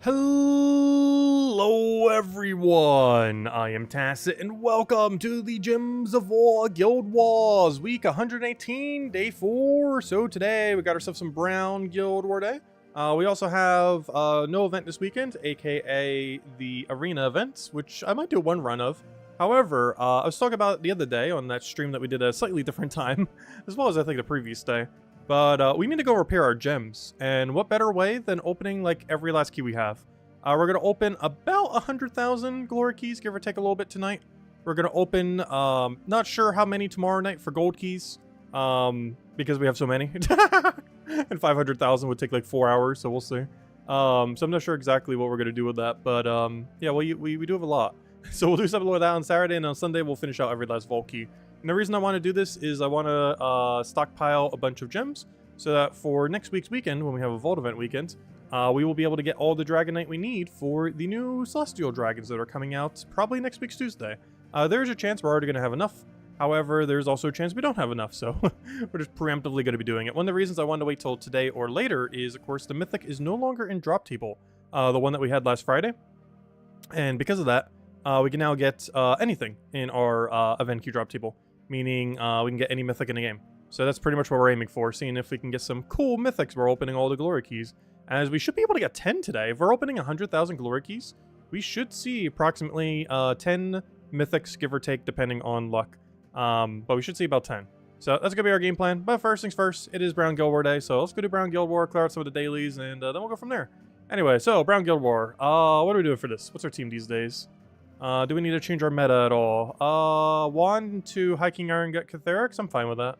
Hello everyone, I am Tacit and welcome to the Gems of War Guild Wars week 118, day 4. So today we got ourselves some Brown Guild War Day. We also have no event this weekend, aka the arena events, which I might do one run of. However, I was talking about it the other day on that stream that we did at a slightly different time, as well as I think the previous day. But we need to go repair our gems, and what better way than opening like every last key we have. We're going to open about 100,000 glory keys, give or take a little bit tonight. We're going to open, not sure how many tomorrow night for gold keys, because we have so many. And 500,000 would take like 4 hours, so we'll see. So I'm not sure exactly what we're going to do with that, but yeah, well, we do have a lot. So we'll do something with that on Saturday, and on Sunday we'll finish out every last vault key. And the reason I want to do this is I want to stockpile a bunch of gems so that for next week's weekend, when we have a vault event weekend, we will be able to get all the Dragonite we need for the new Celestial Dragons that are coming out probably next week's Tuesday. There's a chance we're already going to have enough. However, there's also a chance we don't have enough, so we're just preemptively going to be doing it. One of the reasons I wanted to wait till today or later is, of course, the Mythic is no longer in drop table, the one that we had last Friday. And because of that, we can now get anything in our event queue drop table, meaning we can get any Mythic in the game. So that's pretty much what we're aiming for, seeing if we can get some cool Mythics. We're opening all the glory keys, as we should be able to get 10 today. If we're opening 100,000 glory keys, we should see approximately 10 Mythics, give or take, depending on luck. But we should see about 10. So that's going to be our game plan. But first things first, it is Brown Guild War Day, so let's go do Brown Guild War, clear out some of the dailies, and then we'll go from there. Anyway, so Brown Guild War. What are we doing for this? What's our team these days? Do we need to change our meta at all? Wand to Hiking Iron Gut Catherics? I'm fine with that.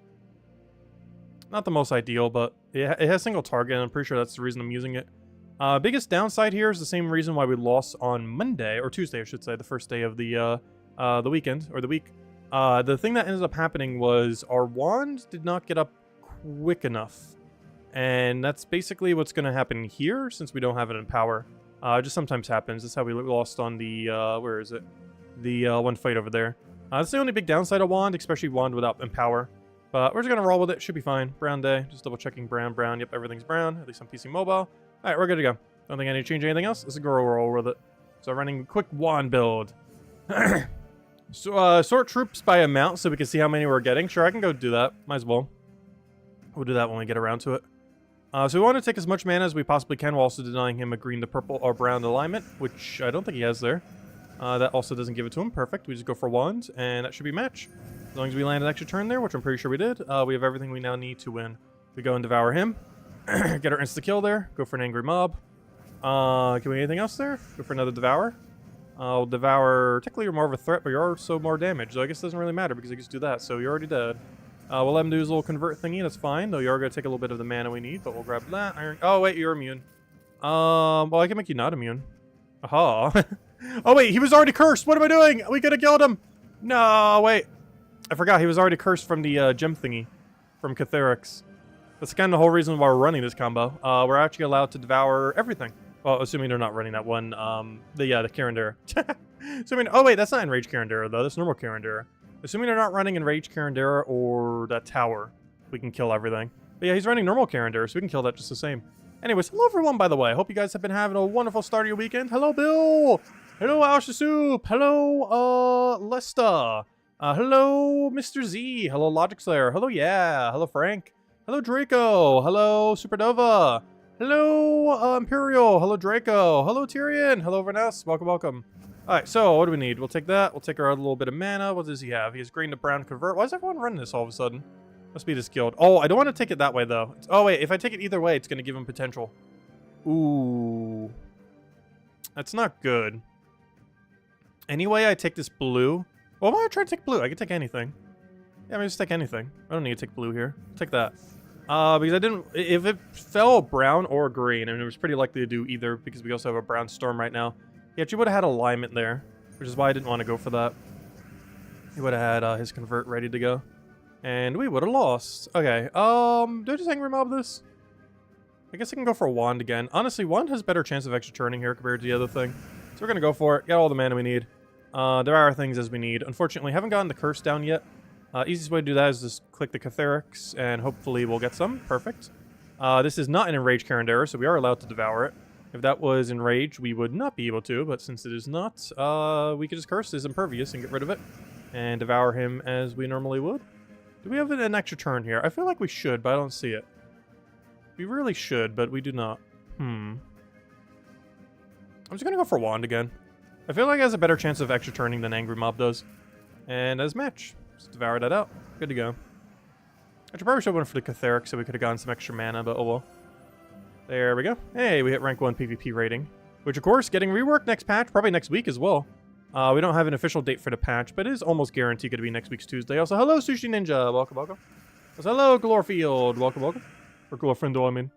Not the most ideal, but it has single target, and I'm pretty sure that's the reason I'm using it. Biggest downside here is the same reason why we lost on Monday, or Tuesday, I should say, the first day of the weekend, or the week. The thing that ended up happening was our wand did not get up quick enough. And that's basically what's going to happen here, since we don't have it in power. It just sometimes happens. That's how we lost on the, where is it? The one fight over there. That's the only big downside of wand, especially wand without empower. But we're just going to roll with it. Should be fine. Brown day. Just double checking brown. Yep, everything's brown. At least on PC Mobile. All right, we're good to go. Don't think I need to change anything else. Let's go roll with it. So running a quick wand build. So sort troops by amount so we can see how many we're getting. Sure, I can go do that. Might as well. We'll do that when we get around to it. So we want to take as much mana as we possibly can while also denying him a green to purple or brown alignment, which I don't think he has there. That also doesn't give it to him. Perfect. We just go for wands, and that should be match. As long as we land an extra turn there, which I'm pretty sure we did, we have everything we now need to win. We go and devour him. Get our insta-kill there. Go for an angry mob. Can we anything else there? Go for another devour. I'll devour. Technically, you're more of a threat, but you're also more damage. So I guess it doesn't really matter because I just do that. So you're already dead. We'll let him do his little convert thingy. That's fine. Though you are going to take a little bit of the mana we need, but we'll grab that. Iron. Oh, wait, you're immune. Well, I can make you not immune. Aha. Oh, wait, he was already cursed. What am I doing? We could have killed him. No, wait. I forgot he was already cursed from the gem thingy from Catherics. That's kind of the whole reason why we're running this combo. We're actually allowed to devour everything. Well, assuming they're not running that one, the Carandera. Assuming, oh wait, that's not Enraged Carandera though, that's normal Carandera. Assuming they're not running Enraged Carandera or that tower, we can kill everything. But yeah, he's running normal Carandera, so we can kill that just the same. Anyways, hello everyone, by the way. Hope you guys have been having a wonderful start of your weekend. Hello, Bill! Hello, Alsha Soup! Hello, Lesta! Hello, Mr. Z! Hello, Logic Slayer! Hello, yeah! Hello, Frank! Hello, Draco! Hello, Supernova! Hello, Imperial. Hello, Draco. Hello, Tyrion. Hello, Vanessa. Welcome, welcome. All right, so what do we need? We'll take that. We'll take our little bit of mana. What does he have? He has green to brown convert. Why is everyone running this all of a sudden? Must be this guild. Oh, I don't want to take it that way, though. Oh, wait. If I take it either way, it's going to give him potential. Ooh. That's not good. Anyway, I take this blue. Well, why am I trying to take blue? I can take anything. Yeah, I mean, just take anything. I don't need to take blue here. Take that. Because I didn't, if it fell brown or green, and it was pretty likely to do either because we also have a brown storm right now. He actually would have had alignment there, which is why I didn't want to go for that. He would have had his convert ready to go. And we would have lost. Okay, do I just angry mob this? I guess I can go for a wand again. Honestly, wand has better chance of extra turning here compared to the other thing. So we're going to go for it, get all the mana we need. There are things as we need. Unfortunately, haven't gotten the curse down yet. Easiest way to do that is just click the Catherics, and hopefully we'll get some. Perfect. This is not an Enraged Carandera, so we are allowed to devour it. If that was enraged, we would not be able to, but since it is not, we could just curse his impervious and get rid of it. And devour him as we normally would. Do we have an extra turn here? I feel like we should, but I don't see it. We really should, but we do not. I'm just gonna go for Wand again. I feel like it has a better chance of extra turning than Angry Mob does. And as match, just devour that out. Good to go. I probably should have went for the Catheric so we could have gotten some extra mana, but oh well. There we go. Hey, we hit rank 1 PvP rating. Which, of course, getting reworked next patch, probably next week as well. We don't have an official date for the patch, but it is almost guaranteed going to be next week's Tuesday. Also, hello, Sushi Ninja. Welcome, welcome. Also, hello, Glorfield. Welcome, welcome. Or Glorfrindo, I mean.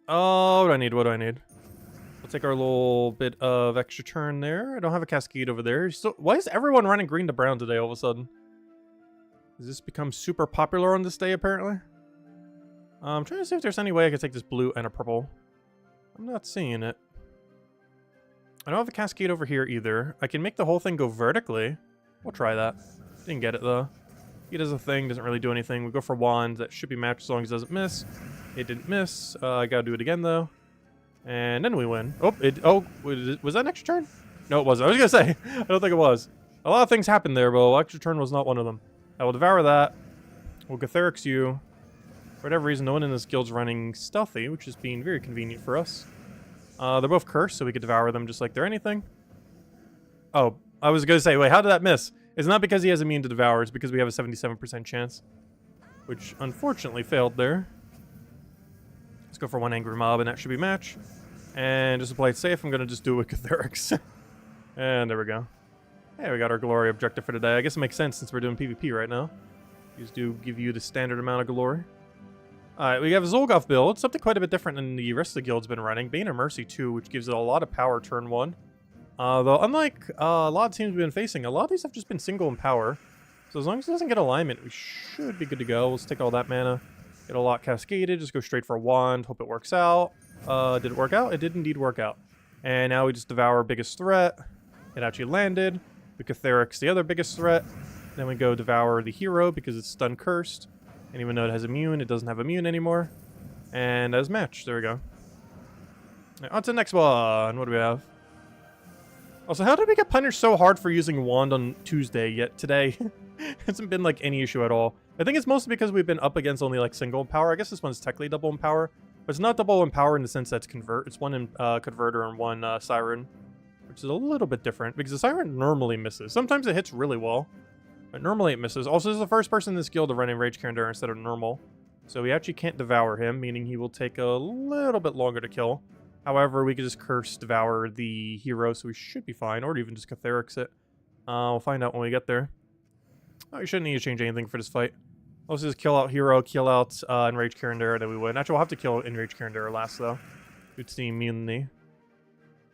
Oh, what do I need? What do I need? We'll take our little bit of extra turn there. I don't have a Cascade over there. So, why is everyone running green to brown today all of a sudden? Has this become super popular on this day, apparently? I'm trying to see if there's any way I could take this blue and a purple. I'm not seeing it. I don't have a Cascade over here either. I can make the whole thing go vertically. We'll try that. Didn't get it, though. He does a thing, doesn't really do anything. We go for Wand. That should be matched as long as it doesn't miss. It didn't miss. I gotta do it again, though. And then we win. Oh, was that an extra turn? No, it wasn't. I was gonna say. I don't think it was. A lot of things happened there, but extra turn was not one of them. I will devour that. We'll Catherix you. For whatever reason, no one in this guild's running stealthy, which is being very convenient for us. They're both cursed, so we could devour them just like they're anything. Oh, I was going to say, wait, how did that miss? It's not because he has immune to devour, it's because we have a 77% chance. Which, unfortunately, failed there. Let's go for one Angry Mob, and that should be match. And just to play it safe, I'm going to just do it with Catherix. And there we go. Hey, we got our glory objective for today. I guess it makes sense since we're doing PvP right now. These do give you the standard amount of glory. Alright, we have a Zolgoth build. Something quite a bit different than the rest of the guild's been running. Bane of Mercy too, which gives it a lot of power turn 1. Though, unlike a lot of teams we've been facing, a lot of these have just been single in power. So as long as it doesn't get alignment, we should be good to go. Let's take all that mana. Get a lot cascaded. Just go straight for a Wand. Hope it works out. Did it work out? It did indeed work out. And now we just devour biggest threat. It actually landed. We Catherix the other biggest threat. Then we go devour the hero because it's stun cursed. And even though it has immune, it doesn't have immune anymore. And as match, there we go. Right, on to the next one. What do we have? Also, how did we get punished so hard for using Wand on Tuesday, yet today hasn't been like any issue at all? I think it's mostly because we've been up against only like single in power. I guess this one's technically double in power, but it's not double in power in the sense that it's convert. It's one in converter and one siren, which is a little bit different because the siren normally misses. Sometimes it hits really well, but normally it misses. Also, this is the first person in this guild to run Enraged Carindera instead of normal. So we actually can't devour him, meaning he will take a little bit longer to kill. However, we could just curse devour the hero, so we should be fine, or even just Catherix it. We'll find out when we get there. Oh, you shouldn't need to change anything for this fight. Let's just kill out hero, kill out Enraged Carindera, then we win. Actually, we'll have to kill Enraged Carindera last, though. Due to the immunity.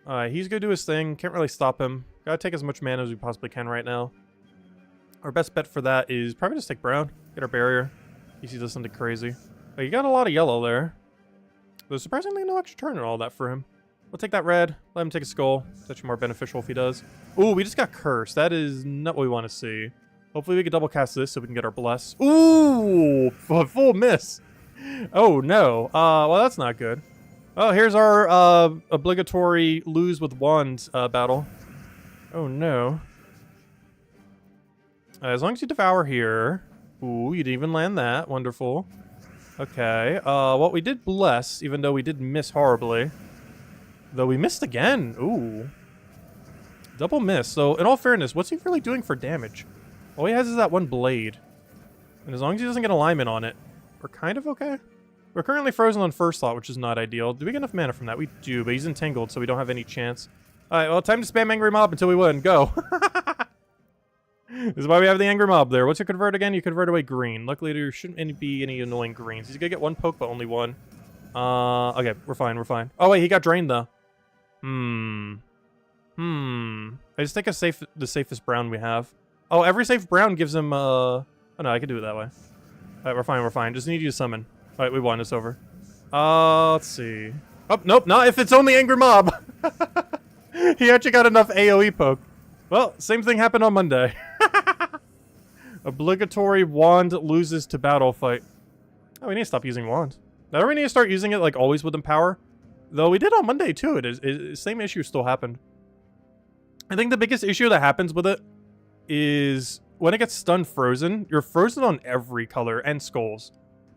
Alright, he's gonna do his thing. Can't really stop him. Gotta take as much mana as we possibly can right now. Our best bet for that is probably just take brown. Get our barrier. He does something crazy. But you got a lot of yellow there. There's surprisingly no extra turn and all that for him. We'll take that red. Let him take a skull. It's actually more beneficial if he does. Ooh, we just got cursed. That is not what we want to see. Hopefully we can double cast this so we can get our bless. Ooh, full miss. Oh no. Well, that's not good. Oh, here's our obligatory lose with wands battle. Oh no. As long as you devour here. Ooh, you didn't even land that. Wonderful. Okay. Well, we did bless, even though we did miss horribly. Though we missed again. Ooh. Double miss. So, in all fairness, what's he really doing for damage? All he has is that one blade. And as long as he doesn't get alignment on it, we're kind of okay. We're currently frozen on first slot, which is not ideal. Do we get enough mana from that? We do, but he's entangled, so we don't have any chance. Alright, well, time to spam Angry Mob until we win. Go. This is why we have the Angry Mob there. What's your convert again? You convert away green. Luckily, there shouldn't be any annoying greens. He's gonna get one poke, but only one. Okay, we're fine, we're fine. Oh, wait, he got drained, though. I just take the safest brown we have. Oh, every safe brown gives him, Oh, no, I can do it that way. Alright, we're fine, we're fine. Just need you to summon. Alright, we won. It's over. Let's see. Oh, nope, not if it's only Angry Mob. He actually got enough AoE poke. Well, same thing happened on Monday. Obligatory wand loses to battle fight. Oh, we need to stop using wand. I don't really need to start using it like always with Empower. Though we did on Monday too. Same issue still happened. I think the biggest issue that happens with it is when it gets stunned frozen, you're frozen on every color and skulls.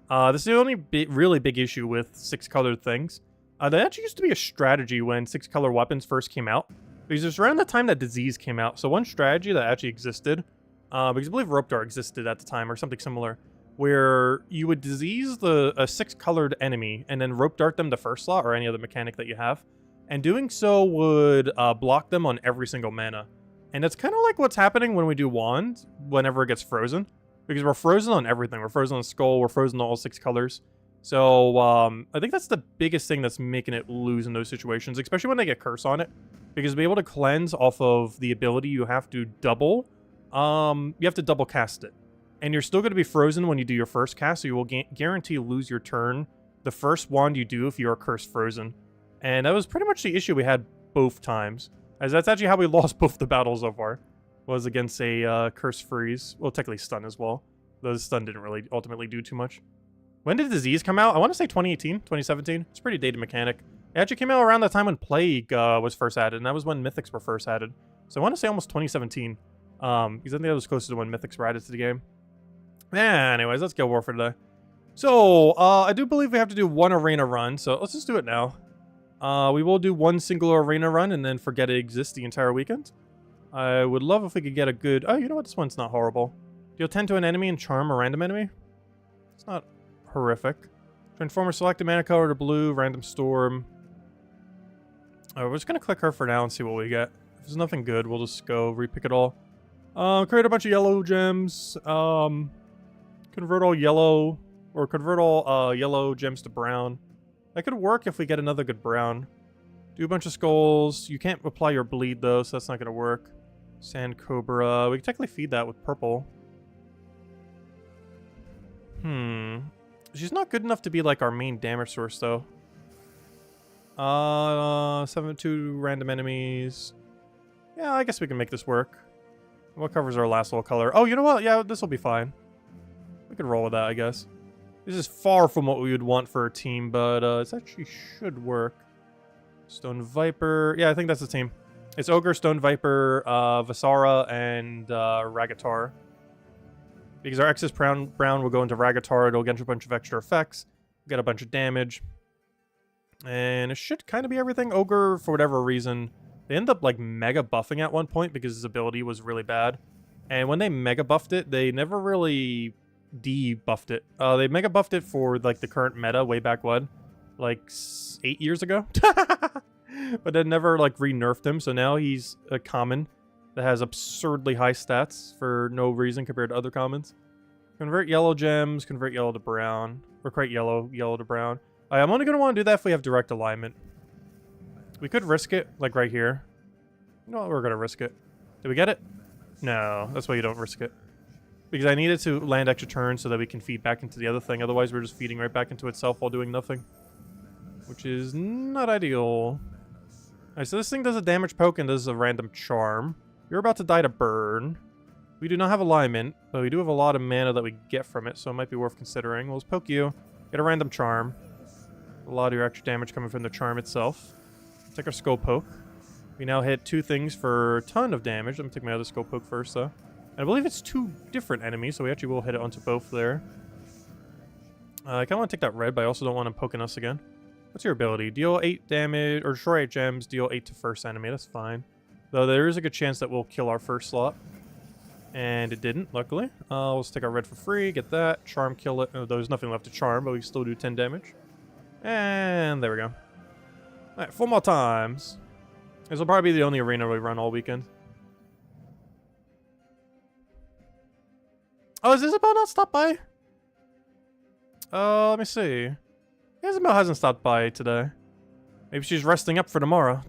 This is the only really big issue with 6-colored things. That actually used to be a strategy when 6-color weapons first came out. Because it was around the time that Disease came out. So one strategy that actually existed, because I believe Rope Dart existed at the time or something similar, where you would disease a 6-colored enemy and then Rope Dart them the first slot or any other mechanic that you have. And doing so would block them on every single mana. And that's kind of like what's happening when we do Wand whenever it gets frozen. Because we're frozen on everything. We're frozen on Skull, we're frozen on all 6 colors. So I think that's the biggest thing that's making it lose in those situations, especially when they get Curse on it. Because to be able to cleanse off of the ability, you have to double cast it. And you're still going to be frozen when you do your first cast, so you will guarantee lose your turn the first wand you do if you are Curse frozen. And that was pretty much the issue we had both times. As that's actually how we lost both the battles so far. Was against a Curse freeze. Well, technically stun as well. Though the stun didn't really ultimately do too much. When did Disease come out? I want to say 2018, 2017. It's a pretty dated mechanic. It actually came out around the time when Plague was first added, and that was when Mythics were first added. So I want to say almost 2017. Because I think that was closer to when Mythics were added to the game. Anyways, let's Guild War for today. So, I do believe we have to do one arena run, so let's just do it now. We will do one single arena run and then forget it exists the entire weekend. I would love if we could get a good... Oh, you know what? This one's not horrible. Deal 10 to an enemy and charm a random enemy. It's not horrific. Transformer selected mana color to blue, random storm. We're just going to click her for now and see what we get. If there's nothing good, we'll just go repick it all. Create a bunch of yellow gems. Convert all yellow... Or convert all yellow gems to brown. That could work if we get another good brown. Do a bunch of skulls. You can't apply your bleed though, so that's not going to work. Sand Cobra. We can technically feed that with purple. She's not good enough to be like our main damage source though. 7-2 random enemies. Yeah, I guess we can make this work. What covers our last little color? Oh, you know what? Yeah, this will be fine. We could roll with that, I guess. This is far from what we would want for a team, but it actually should work. Stone Viper. Yeah, I think that's the team. It's Ogre, Stone Viper, Visara, and Ragatar. Because our excess brown will go into Ragatar. It'll get a bunch of extra effects. Get a bunch of damage. And it should kind of be everything. Ogre, for whatever reason, they end up like mega buffing at one point because his ability was really bad. And when they mega buffed it, they never really... debuffed it. They mega buffed it for like the current meta way back when, like 8 years ago. But then never like re-nerfed him, so now he's a common that has absurdly high stats for no reason compared to other commons. Convert yellow gems, convert yellow to brown, or create yellow to brown. I'm only going to want to do that if we have direct alignment. We could risk it, like right here. No, we're going to risk it. Did we get it? No, that's why you don't risk it. Because I needed to land extra turns so that we can feed back into the other thing. Otherwise, we're just feeding right back into itself while doing nothing. Which is not ideal. Alright, so this thing does a damage poke and does a random charm. You're about to die to burn. We do not have alignment, but we do have a lot of mana that we get from it, so it might be worth considering. We'll just poke you. Get a random charm. A lot of your extra damage coming from the charm itself. Take our skull poke. We now hit 2 things for a ton of damage. Let me take my other skull poke first, though. I believe it's 2 different enemies, so we actually will hit it onto both there. I kind of want to take that red, but I also don't want him poking us again. What's your ability? Deal 8 damage, or destroy 8 gems, deal 8 to first enemy. That's fine. Though there is a good chance that we'll kill our first slot. And it didn't, luckily. We'll just take our red for free, get that. Charm kill it. Oh, there's nothing left to charm, but we still do 10 damage. And there we go. Alright, 4 more times. This will probably be the only arena we run all weekend. Oh, is Isabel not stopped by? Let me see. Isabel hasn't stopped by today. Maybe she's resting up for tomorrow.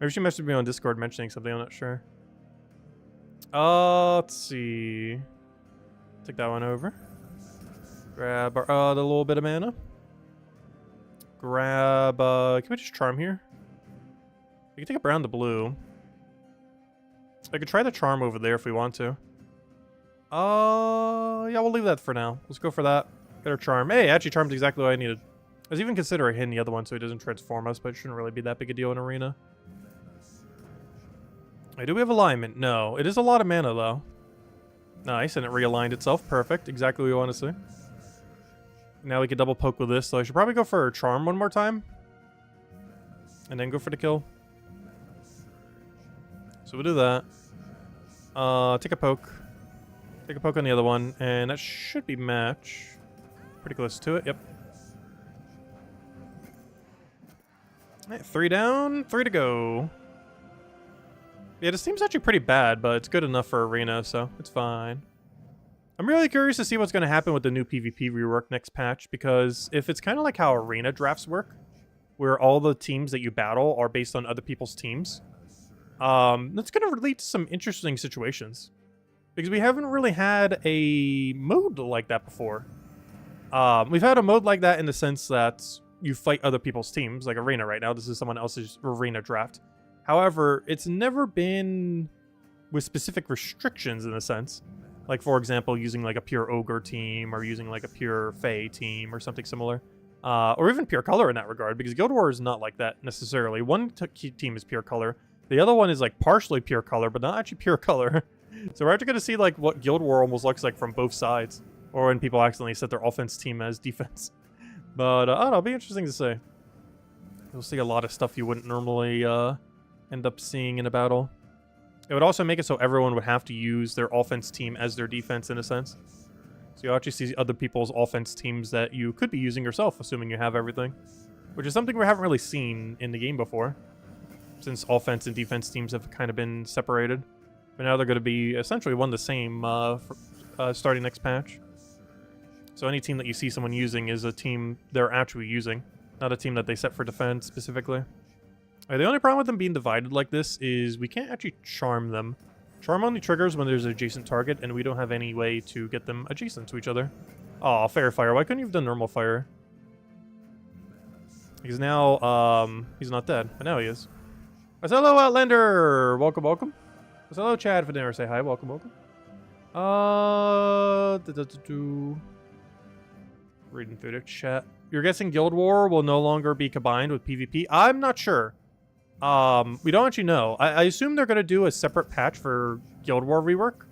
Maybe she messaged me on Discord mentioning something, I'm not sure. Let's see. Take that one over. Grab our, the little bit of mana. Grab, can we just charm here? We can take it brown to blue. I could try the charm over there if we want to. Yeah, we'll leave that for now. Let's go for that. Get our charm. Hey, actually charmed exactly what I needed. I was even considering hitting the other one so he doesn't transform us, but it shouldn't really be that big a deal in arena. Wait, do we have alignment? No. It is a lot of mana, though. Nice, and it realigned itself. Perfect. Exactly what we want to see. Now we can double poke with this, so I should probably go for a charm one more time. And then go for the kill. So we'll do that. Take a poke. Take a poke on the other one, and that should be match. Pretty close to it, yep. Alright, 3 down, 3 to go. Yeah, this team's actually pretty bad, but it's good enough for arena, so it's fine. I'm really curious to see what's going to happen with the new PvP rework next patch, because if it's kind of like how arena drafts work, where all the teams that you battle are based on other people's teams, that's going to lead to some interesting situations. Because we haven't really had a mode like that before. We've had a mode like that in the sense that you fight other people's teams, like arena right now. This is someone else's arena draft. However, it's never been with specific restrictions in a sense. Like, for example, using like a pure ogre team or using like a pure fae team or something similar. Or even pure color in that regard, because Guild War is not like that necessarily. One team is pure color. The other one is like partially pure color, but not actually pure color. So we're actually going to see like what Guild War almost looks like from both sides. Or when people accidentally set their offense team as defense. But, I don't know, it'll be interesting to see. You'll see a lot of stuff you wouldn't normally end up seeing in a battle. It would also make it so everyone would have to use their offense team as their defense in a sense. So you actually see other people's offense teams that you could be using yourself, assuming you have everything. Which is something we haven't really seen in the game before. Since offense and defense teams have kind of been separated. But now they're going to be essentially one the same starting next patch. So any team that you see someone using is a team they're actually using, not a team that they set for defense specifically. The only problem with them being divided like this is we can't actually charm them. Charm only triggers when there's an adjacent target, and we don't have any way to get them adjacent to each other. Aw, fair fire. Why couldn't you have done normal fire? Because now, he's not dead, but now he is. Hello, Outlander! Welcome, welcome. Hello, Chad, for dinner. Say hi. Welcome, welcome. Reading through the chat. You're guessing Guild War will no longer be combined with PvP? I'm not sure. We don't actually know. I assume they're going to do a separate patch for Guild War rework.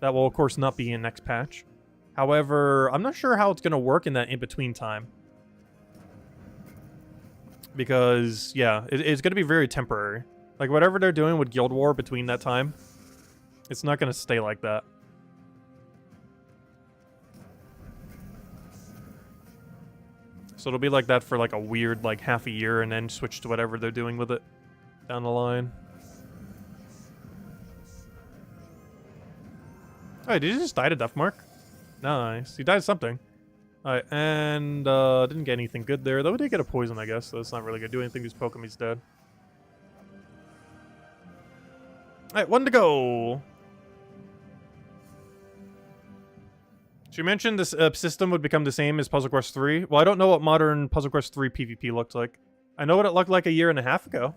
That will, of course, not be in next patch. However, I'm not sure how it's going to work in that in-between time. Because, yeah, it's going to be very temporary. Like, whatever they're doing with Guild War between that time, it's not going to stay like that. So it'll be like that for like a weird like half a year and then switch to whatever they're doing with it down the line. Oh, did he just die to Deathmark? Nice. He died something. Alright, and didn't get anything good there. Though we did get a poison, I guess, so it's not really gonna do anything because Pokemon's dead. Alright, 1 to go. So you mentioned this system would become the same as Puzzle Quest 3. Well, I don't know what modern Puzzle Quest 3 PvP looked like. I know what it looked like a year and a half ago.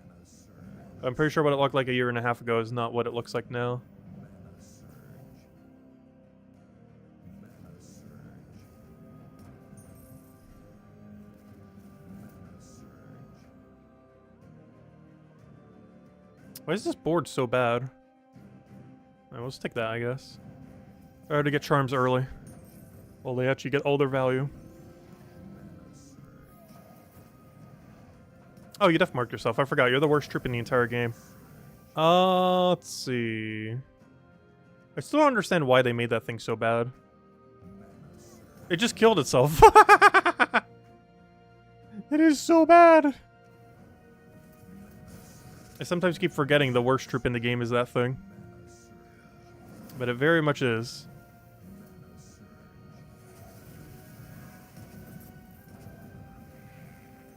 I'm pretty sure what it looked like a year and a half ago is not what it looks like now. Why is this board so bad? Alright, let's take that, I guess. Better to get charms early. Well, they actually get all their value. Oh, you def marked yourself. I forgot. You're the worst troop in the entire game. Let's see. I still don't understand why they made that thing so bad. It just killed itself. It is so bad. I sometimes keep forgetting the worst troop in the game is that thing. But it very much is.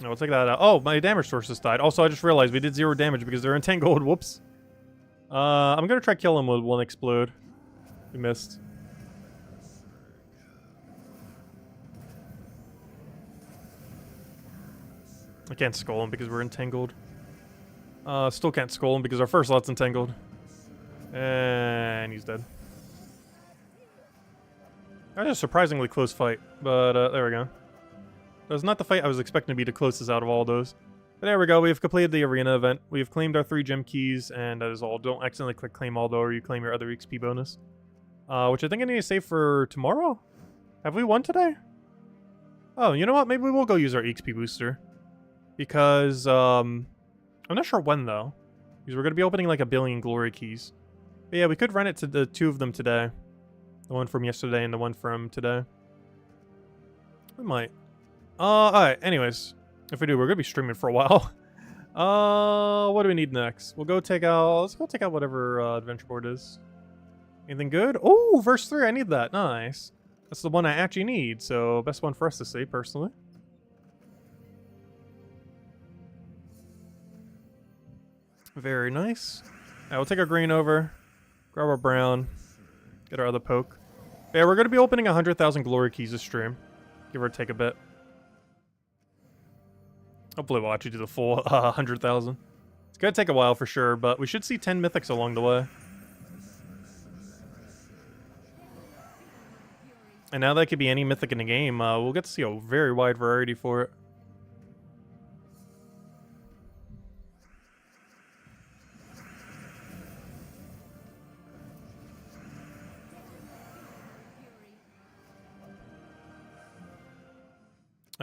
No, we'll take that out. Oh, my damage source just died. Also, I just realized we did 0 damage because they're entangled. Whoops. I'm gonna try kill him with 1 explode. We missed. I can't skull him because we're entangled. Still can't skull him because our first lot's entangled. And he's dead. That was a surprisingly close fight, but there we go. was not the fight I was expecting to be the closest out of all those. But there we go. We've completed the arena event. We've claimed our 3 gem keys, and that is all. Don't accidentally click claim all, though, or you claim your other XP bonus. Which I think I need to save for tomorrow. Have we won today? Oh, you know what? Maybe we will go use our XP booster. Because, I'm not sure when, though. Because we're going to be opening like 1 billion glory keys. But yeah, we could run it to the 2 of them today. The one from yesterday and the one from today. We might. Alright, anyways. If we do, we're going to be streaming for a while. What do we need next? We'll go take out... Let's go take out whatever adventure board is. Anything good? Oh, verse 3. I need that. Nice. That's the one I actually need. So, best one for us to see, personally. Very nice. Alright, we'll take our green over. Grab our brown. Get our other poke. Yeah, we're going to be opening 100,000 glory keys this stream. Give or take a bit. Hopefully we'll actually do the full 100,000. It's going to take a while for sure, but we should see 10 mythics along the way. And now that could be any mythic in the game, we'll get to see a very wide variety for it.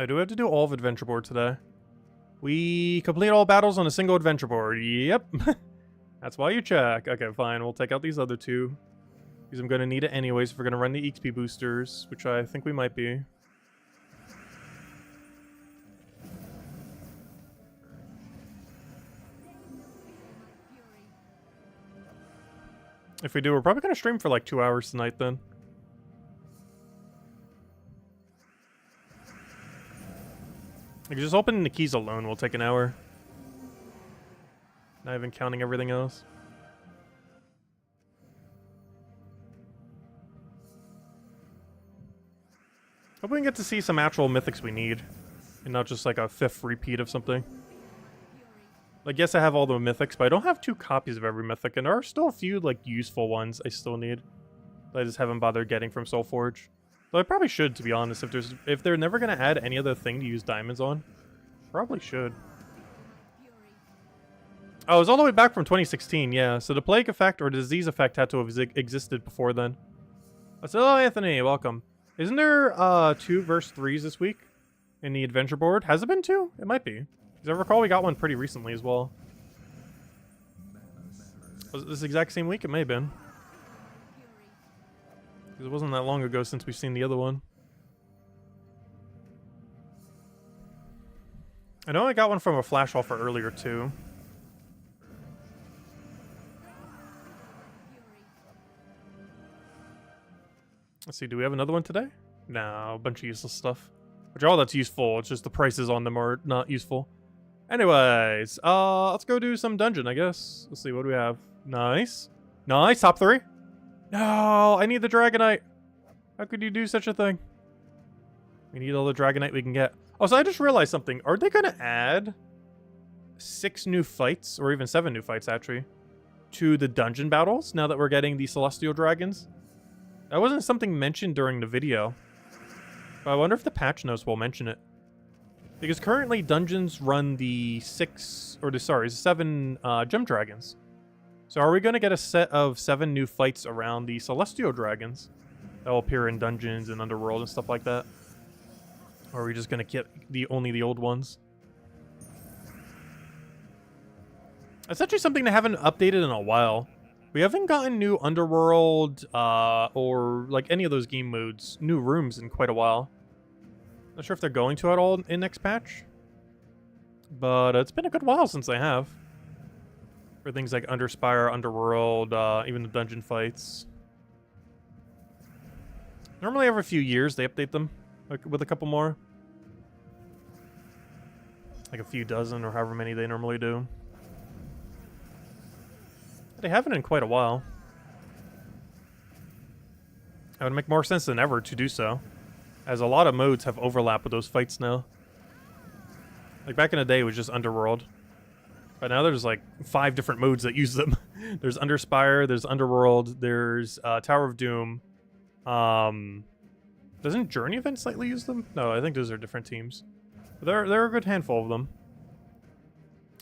Do we have to do all of adventure board today? We complete all battles on a single adventure board. Yep. That's why you check. Okay, fine. We'll take out these other 2. Because I'm going to need it anyways if we're going to run the XP boosters, which I think we might be. If we do, we're probably going to stream for like 2 hours tonight then. Like, just opening the keys alone will take an hour. Not even counting everything else. Hope we can get to see some actual mythics we need. And not just like a 5th repeat of something. Like, yes, I have all the mythics, but I don't have 2 copies of every mythic. And there are still a few, like, useful ones I still need. That I just haven't bothered getting from Soulforge. Though I probably should, to be honest. If they're never going to add any other thing to use diamonds on. Probably should. Oh, it was all the way back from 2016, yeah. So the plague effect or disease effect had to have existed before then. Hello, Anthony. Welcome. Isn't there 2 verse 3s this week in the adventure board? Has it been 2? It might be. Because I recall we got one pretty recently as well. Was it this exact same week? It may have been. Because it wasn't that long ago since we've seen the other one. I know I got one from a flash offer earlier too. Let's see, do we have another one today? No, a bunch of useless stuff. Which all that's useful, it's just the prices on them are not useful. Anyways, let's go do some dungeon, I guess. Let's see, what do we have? Nice. Nice, top 3. No, I need the Dragonite. How could you do such a thing? We need all the Dragonite we can get. Oh, so I just realized something. Are they going to add 6 new fights, or even 7 new fights, actually, to the dungeon battles now that we're getting the Celestial Dragons? That wasn't something mentioned during the video. But I wonder if the patch notes will mention it. Because currently dungeons run the 7 gem dragons. So are we going to get a set of 7 new fights around the Celestial Dragons that will appear in dungeons and Underworld and stuff like that? Or are we just going to get only the old ones? That's actually something they haven't updated in a while. We haven't gotten new Underworld or like any of those game modes, new rooms in quite a while. Not sure if they're going to at all in next patch. But it's been a good while since they have. For things like Underspire, Underworld, even the dungeon fights. Normally every few years they update them like, with a couple more. Like a few dozen or however many they normally do. They haven't in quite a while. It would make more sense than ever to do so, as a lot of modes have overlap with those fights now. Like back in the day it was just Underworld. But now there's like 5 different modes that use them. There's Underspire, there's Underworld, there's Tower of Doom. Doesn't Journey Event slightly use them? No, I think those are different teams. There are a good handful of them.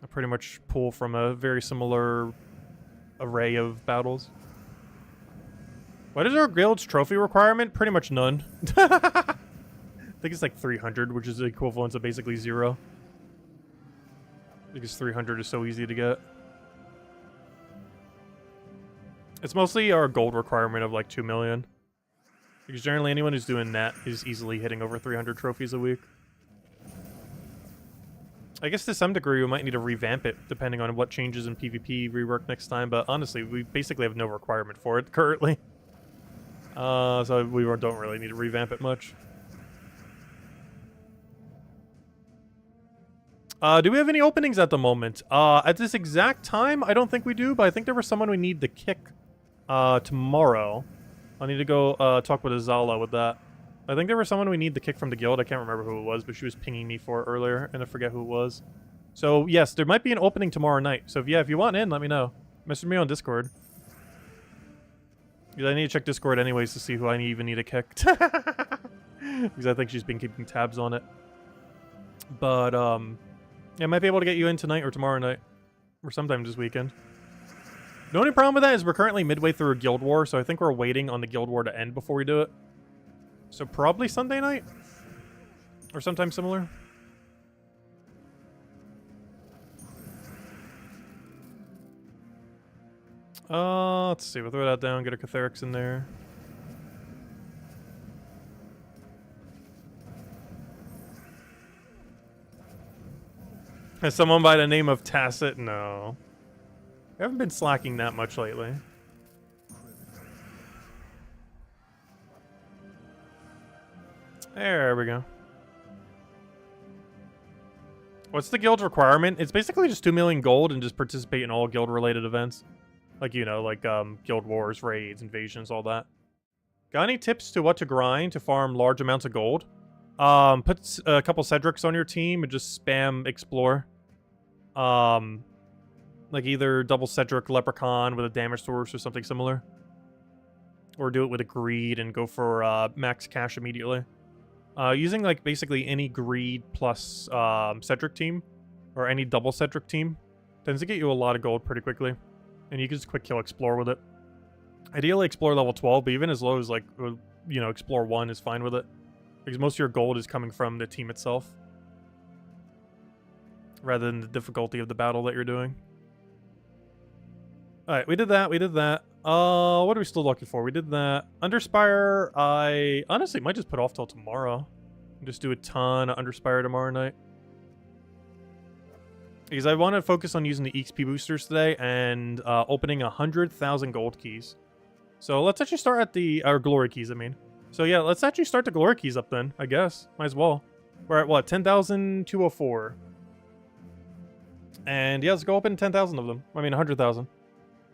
I pretty much pull from a very similar array of battles. What is our guild's trophy requirement? Pretty much none. I think it's like 300, which is the equivalent to basically 0. Because 300 is so easy to get. It's mostly our gold requirement of like 2 million. Because generally anyone who's doing that is easily hitting over 300 trophies a week. I guess to some degree we might need to revamp it, depending on what changes in PvP rework next time, but honestly, we basically have no requirement for it currently. So we don't really need to revamp it much. Do we have any openings at the moment? At this exact time, I don't think we do, but I think there was someone we need to kick tomorrow. I need to go talk with Azala with that. I think there was someone we need to kick from the guild. I can't remember who it was, but she was pinging me for it earlier, and I forget who it was. So, yes, there might be an opening tomorrow night. So, if you want in, let me know. Message me on Discord. Because I need to check Discord anyways to see who I even need to kick. Because I think she's been keeping tabs on it. But, yeah, I might be able to get you in tonight or tomorrow night. Or sometime this weekend. The only problem with that is we're currently midway through a guild war, so I think we're waiting on the guild war to end before we do it. So probably Sunday night? Or sometime similar? Let's see. We'll throw that down, get a Catharix in there. Has someone by the name of Tacit? No. I haven't been slacking that much lately. There we go. What's the guild requirement? It's basically just 2 million gold and just participate in all guild-related events. Like, you know, like guild wars, raids, invasions, all that. Got any tips to what to grind to farm large amounts of gold? Put a couple Cedrics on your team and just spam explore. Like either double Cedric Leprechaun with a damage source or something similar. Or do it with a greed and go for max cash immediately. Using like basically any greed plus Cedric team or any double Cedric team tends to get you a lot of gold pretty quickly. And you can just quick kill explore with it. Ideally explore level 12, but even as low as like, you know, explore 1 is fine with it. Because most of your gold is coming from the team itself. Rather than the difficulty of the battle that you're doing. Alright, we did that, we did that. What are we still looking for? We did that. Underspire, I honestly might just put off till tomorrow. Just do a ton of Underspire tomorrow night. Because I want to focus on using the XP boosters today and opening 100,000 gold keys. So let's actually start at the, or glory keys, I mean. So yeah, let's actually start the glory keys up then, I guess. Might as well. We're at what, 10,204. And yeah, let's go open 10,000 of them. I mean, 100,000.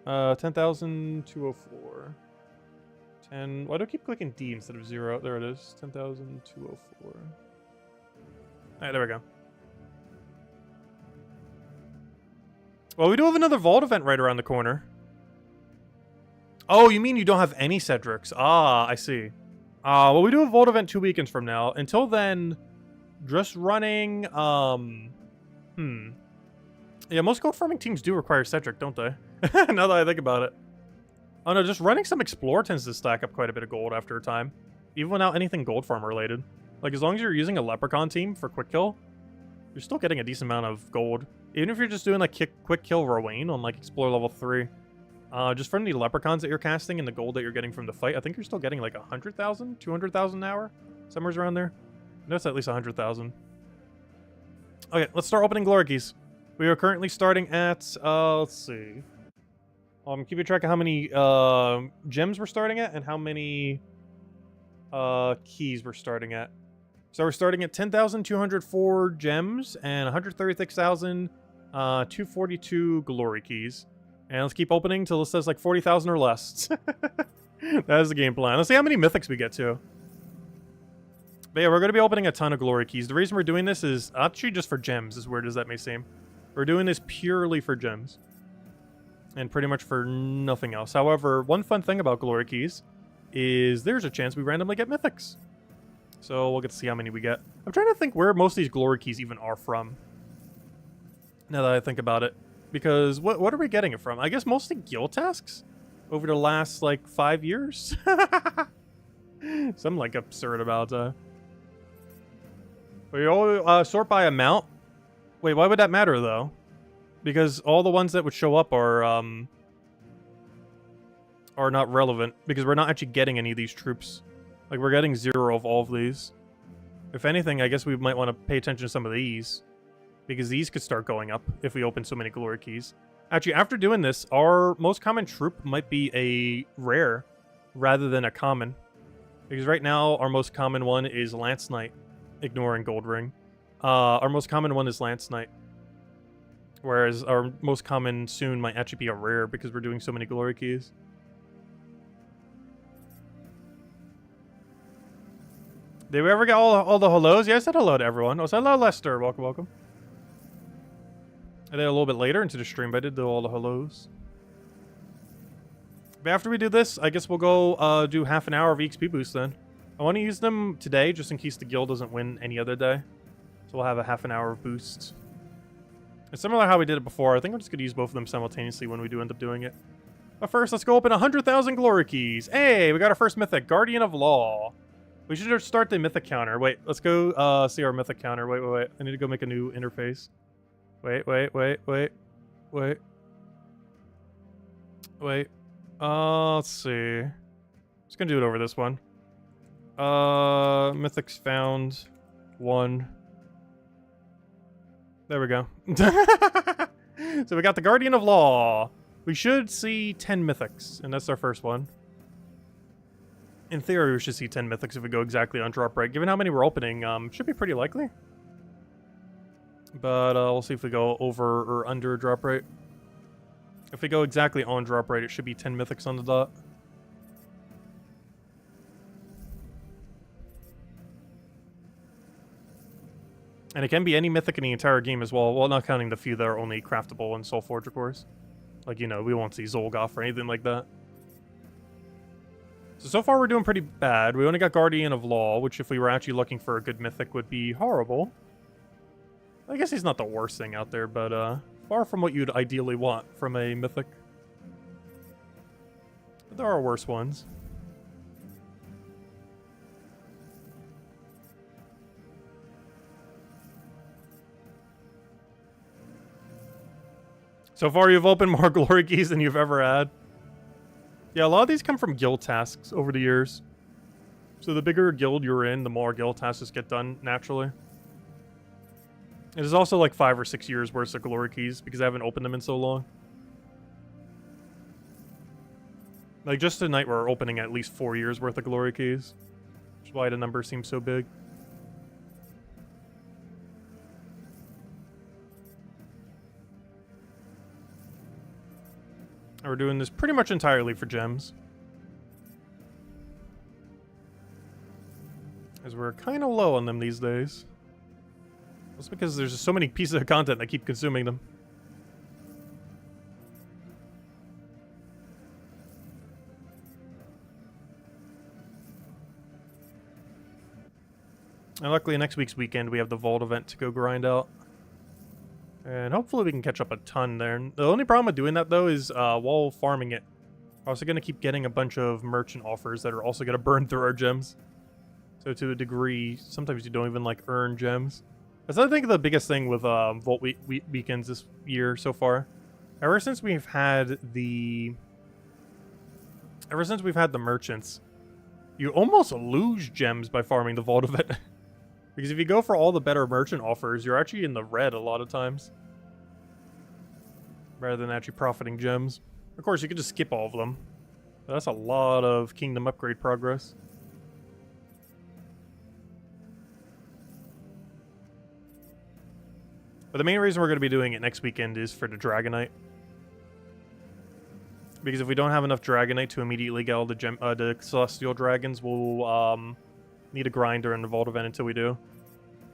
10,204. 10. Why do I keep clicking D instead of 0? There it is. 10,204. Alright, there we go. Well, we do have another Vault event right around the corner. Oh, you mean you don't have any Cedrics? Ah, I see. Well, we do have a Vault event 2 weekends from now. Until then, just running, Yeah, most gold farming teams do require Cedric, don't they? Now that I think about it. Oh no, just running some Explore tends to stack up quite a bit of gold after a time. Even without anything gold farm related. Like, as long as you're using a Leprechaun team for quick kill, you're still getting a decent amount of gold. Even if you're just doing, like, quick kill Rowain on, like, Explore level 3. Just from the Leprechauns that you're casting and the gold that you're getting from the fight, I think you're still getting, like, 100,000? 200,000 an hour? Somewhere's around there. That's at least 100,000. Okay, let's start opening glory keys. We are currently starting at, let's see. Keeping track of how many gems we're starting at and how many keys we're starting at. So we're starting at 10,204 gems and 136,242 glory keys. And let's keep opening till it says like 40,000 or less. That is the game plan. Let's see how many mythics we get to. But yeah, we're going to be opening a ton of glory keys. The reason we're doing this is actually just for gems, as weird as that may seem. We're doing this purely for gems. And pretty much for nothing else. However, one fun thing about glory keys is there's a chance we randomly get mythics. So we'll get to see how many we get. I'm trying to think where most of these glory keys even are from. Now that I think about it. Because what are we getting it from? I guess mostly guild tasks? Over the last, like, 5 years? Something, like, absurd about that. We all sort by amount? Wait, why would that matter, though? Because all the ones that would show up are not relevant. Because we're not actually getting any of these troops. Like, we're getting 0 of all of these. If anything, I guess we might want to pay attention to some of these. Because these could start going up if we open so many glory keys. Actually, after doing this, our most common troop might be a rare rather than a common. Because right now, our most common one is Lance Knight, ignoring Gold Ring. Our most common one is Lance Knight. Whereas our most common soon might actually be a rare because we're doing so many glory keys. Did we ever get all the hellos? Yeah, I said hello to everyone. Oh, hello, Lester. Welcome, welcome. I did a little bit later into the stream, but I did do all the hellos. But after we do this, I guess we'll go do half an hour of EXP boost then. I want to use them today just in case the guild doesn't win any other day. So we'll have a half an hour of boosts. It's similar to how we did it before. I think I'm just going to use both of them simultaneously when we do end up doing it. But first, let's go open 100,000 glory keys. Hey, we got our first mythic, Guardian of Law. We should just start the mythic counter. Wait, let's go see our mythic counter. Wait. I need to go make a new interface. Wait. Let's see. Just gonna do it over this one. Mythics found. 1. There we go. So we got the Guardian of Law. We should see 10 mythics, and that's our first one. In theory, we should see 10 mythics if we go exactly on drop rate. Given how many we're opening, should be pretty likely. But we'll see if we go over or under drop rate. If we go exactly on drop rate, it should be 10 mythics on the dot. And it can be any mythic in the entire game as well, while not counting the few that are only craftable in Soulforge, of course. Like, you know, we won't see Zolgoth or anything like that. So far we're doing pretty bad. We only got Guardian of Law, which if we were actually looking for a good mythic would be horrible. I guess he's not the worst thing out there, but far from what you'd ideally want from a mythic. But there are worse ones. So far you've opened more glory keys than you've ever had. Yeah, a lot of these come from guild tasks over the years. So the bigger guild you're in, the more guild tasks get done naturally. It is also like 5 or 6 years worth of glory keys because I haven't opened them in so long. Like just tonight we're opening at least 4 years worth of glory keys. Which is why the number seems so big. And we're doing this pretty much entirely for gems. As we're kind of low on them these days. That's because there's just so many pieces of content that keep consuming them. And luckily next week's weekend we have the Vault event to go grind out. And hopefully we can catch up a ton there. The only problem with doing that though is while farming it, we're also going to keep getting a bunch of merchant offers that are also going to burn through our gems. So to a degree, sometimes you don't even like earn gems. That's I think the biggest thing with Vault weekends this year so far. Ever since we've had the merchants, you almost lose gems by farming the Vault event. Because if you go for all the better merchant offers, you're actually in the red a lot of times. Rather than actually profiting gems. Of course, you could just skip all of them. But that's a lot of kingdom upgrade progress. But the main reason we're going to be doing it next weekend is for the Dragonite. Because if we don't have enough Dragonite to immediately get all the Celestial Dragons, we'll need a grinder in the Vault event until we do.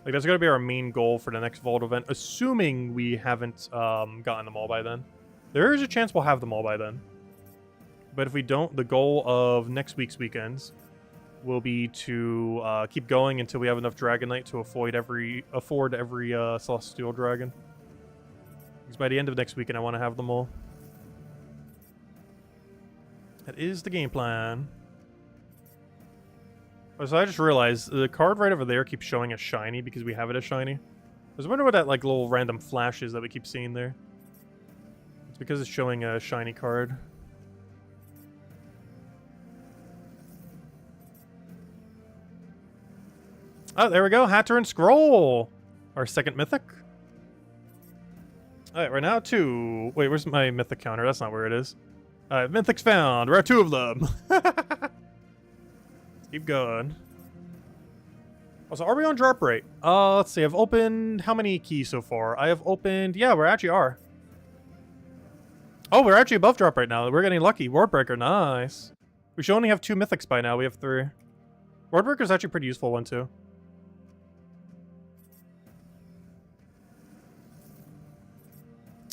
Like, that's going to be our main goal for the next Vault event, assuming we haven't gotten them all by then. There is a chance we'll have them all by then. But if we don't, the goal of next week's weekends will be to keep going until we have enough Dragonite to afford every Celestial Dragon. Because by the end of next weekend, I want to have them all. That is the game plan. Oh, so I just realized the card right over there keeps showing as shiny because we have it as shiny. I was wondering what that like little random flash is that we keep seeing there. It's because it's showing a shiny card. Oh, there we go. Hatter and Scroll. Our second mythic. Alright, right now 2. Wait, where's my mythic counter? That's not where it is. Alright, mythics found. We're at 2 of them. Let's keep going. Also, are we on drop rate? Let's see. I've opened how many keys so far? I have opened... Yeah, we actually are. Oh, we're actually above drop rate now. We're getting lucky. Wardbreaker, nice. We should only have 2 mythics by now. We have 3. Wardbreaker's actually a pretty useful one, too.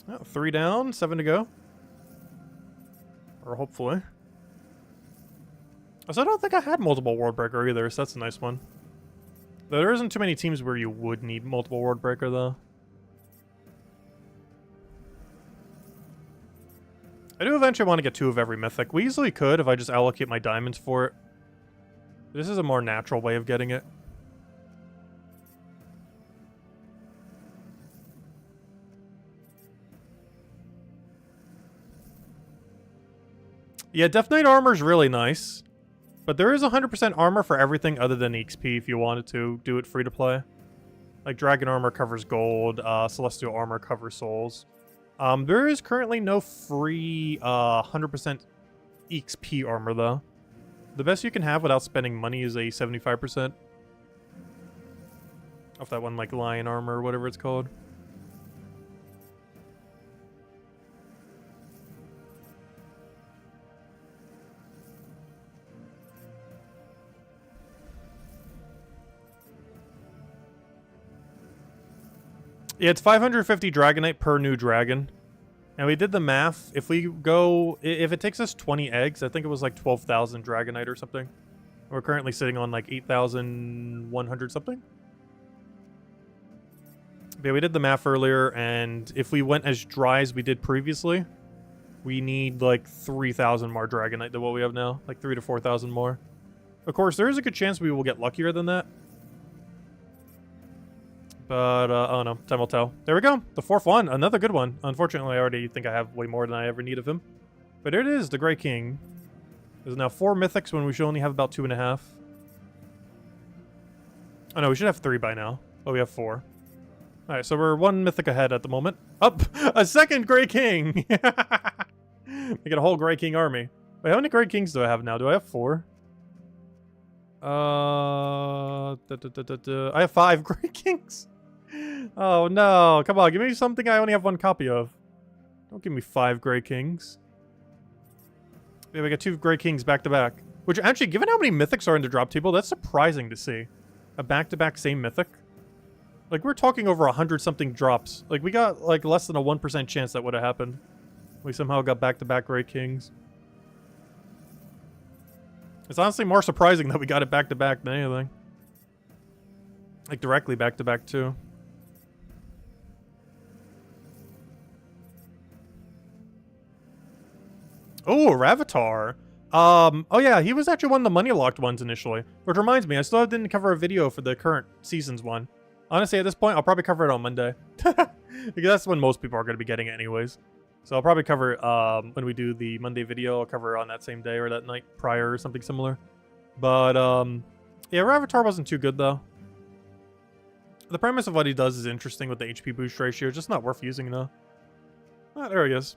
Oh, 3 down, 7 to go. Or hopefully. So I don't think I had multiple Wardbreaker either, so that's a nice one. There isn't too many teams where you would need multiple Wardbreaker, though. I do eventually want to get 2 of every mythic. We easily could if I just allocate my diamonds for it. This is a more natural way of getting it. Yeah, Death Knight armor is really nice. But there is 100% armor for everything other than XP if you wanted to do it free to play. Like Dragon armor covers gold, Celestial armor covers souls. There is currently no free 100% XP armor though. The best you can have without spending money is a 75%. Of that one like lion armor or whatever it's called. Yeah, it's 550 Dragonite per new dragon. And we did the math. If we go... If it takes us 20 eggs, I think it was like 12,000 Dragonite or something. We're currently sitting on like 8,100 something. But yeah, we did the math earlier, and if we went as dry as we did previously, we need like 3,000 more Dragonite than what we have now. Like 3,000 to 4,000 more. Of course, there is a good chance we will get luckier than that. But, oh no, time will tell. There we go, the 4th one, another good one. Unfortunately, I already think I have way more than I ever need of him. But here it is, the Grey King. There's now 4 mythics when we should only have about 2.5. Oh no, we should have 3 by now. Oh, we have 4. Alright, so we're 1 mythic ahead at the moment. Up! A second Grey King! We get a whole Grey King army. Wait, how many Grey Kings do I have now? Do I have 4? I have 5 Grey Kings. Oh no, come on, give me something I only have 1 copy of. Don't give me 5 Grey Kings. Yeah, we got 2 Grey Kings back to back. Which actually, given how many mythics are in the drop table, that's surprising to see. A back-to-back same mythic. Like, we're talking over 100-something drops. Like, we got, like, less than a 1% chance that would have happened. We somehow got back-to-back Grey Kings. It's honestly more surprising that we got it back-to-back than anything. Like, directly back-to-back, too. Oh, Ravatar. Oh yeah, he was actually one of the money locked ones initially. Which reminds me, I still didn't cover a video for the current season's one. Honestly, at this point, I'll probably cover it on Monday. Because that's when most people are going to be getting it anyways. So I'll probably cover it when we do the Monday video. I'll cover it on that same day or that night prior or something similar. But, yeah, Ravatar wasn't too good, though. The premise of what he does is interesting with the HP boost ratio. Just not worth using, though. Ah, there he is.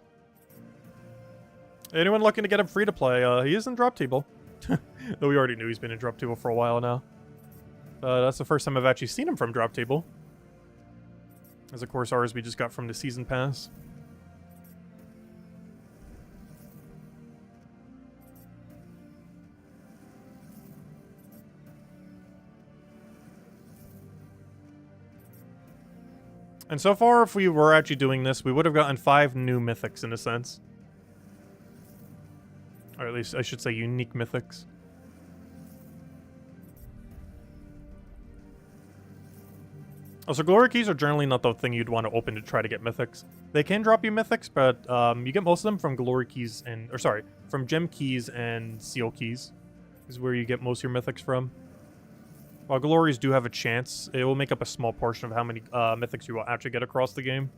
Anyone looking to get him free to play, he is in drop table. Though we already knew he's been in drop table for a while now. That's the first time I've actually seen him from drop table. As of course ours we just got from the season pass. And so far, if we were actually doing this, we would have gotten 5 new mythics in a sense. Or at least, I should say unique mythics. Also, glory keys are generally not the thing you'd want to open to try to get mythics. They can drop you mythics, but you get most of them from glory keys and, or sorry, from gem keys and seal keys is where you get most of your mythics from. While glories do have a chance, it will make up a small portion of how many mythics you will actually get across the game.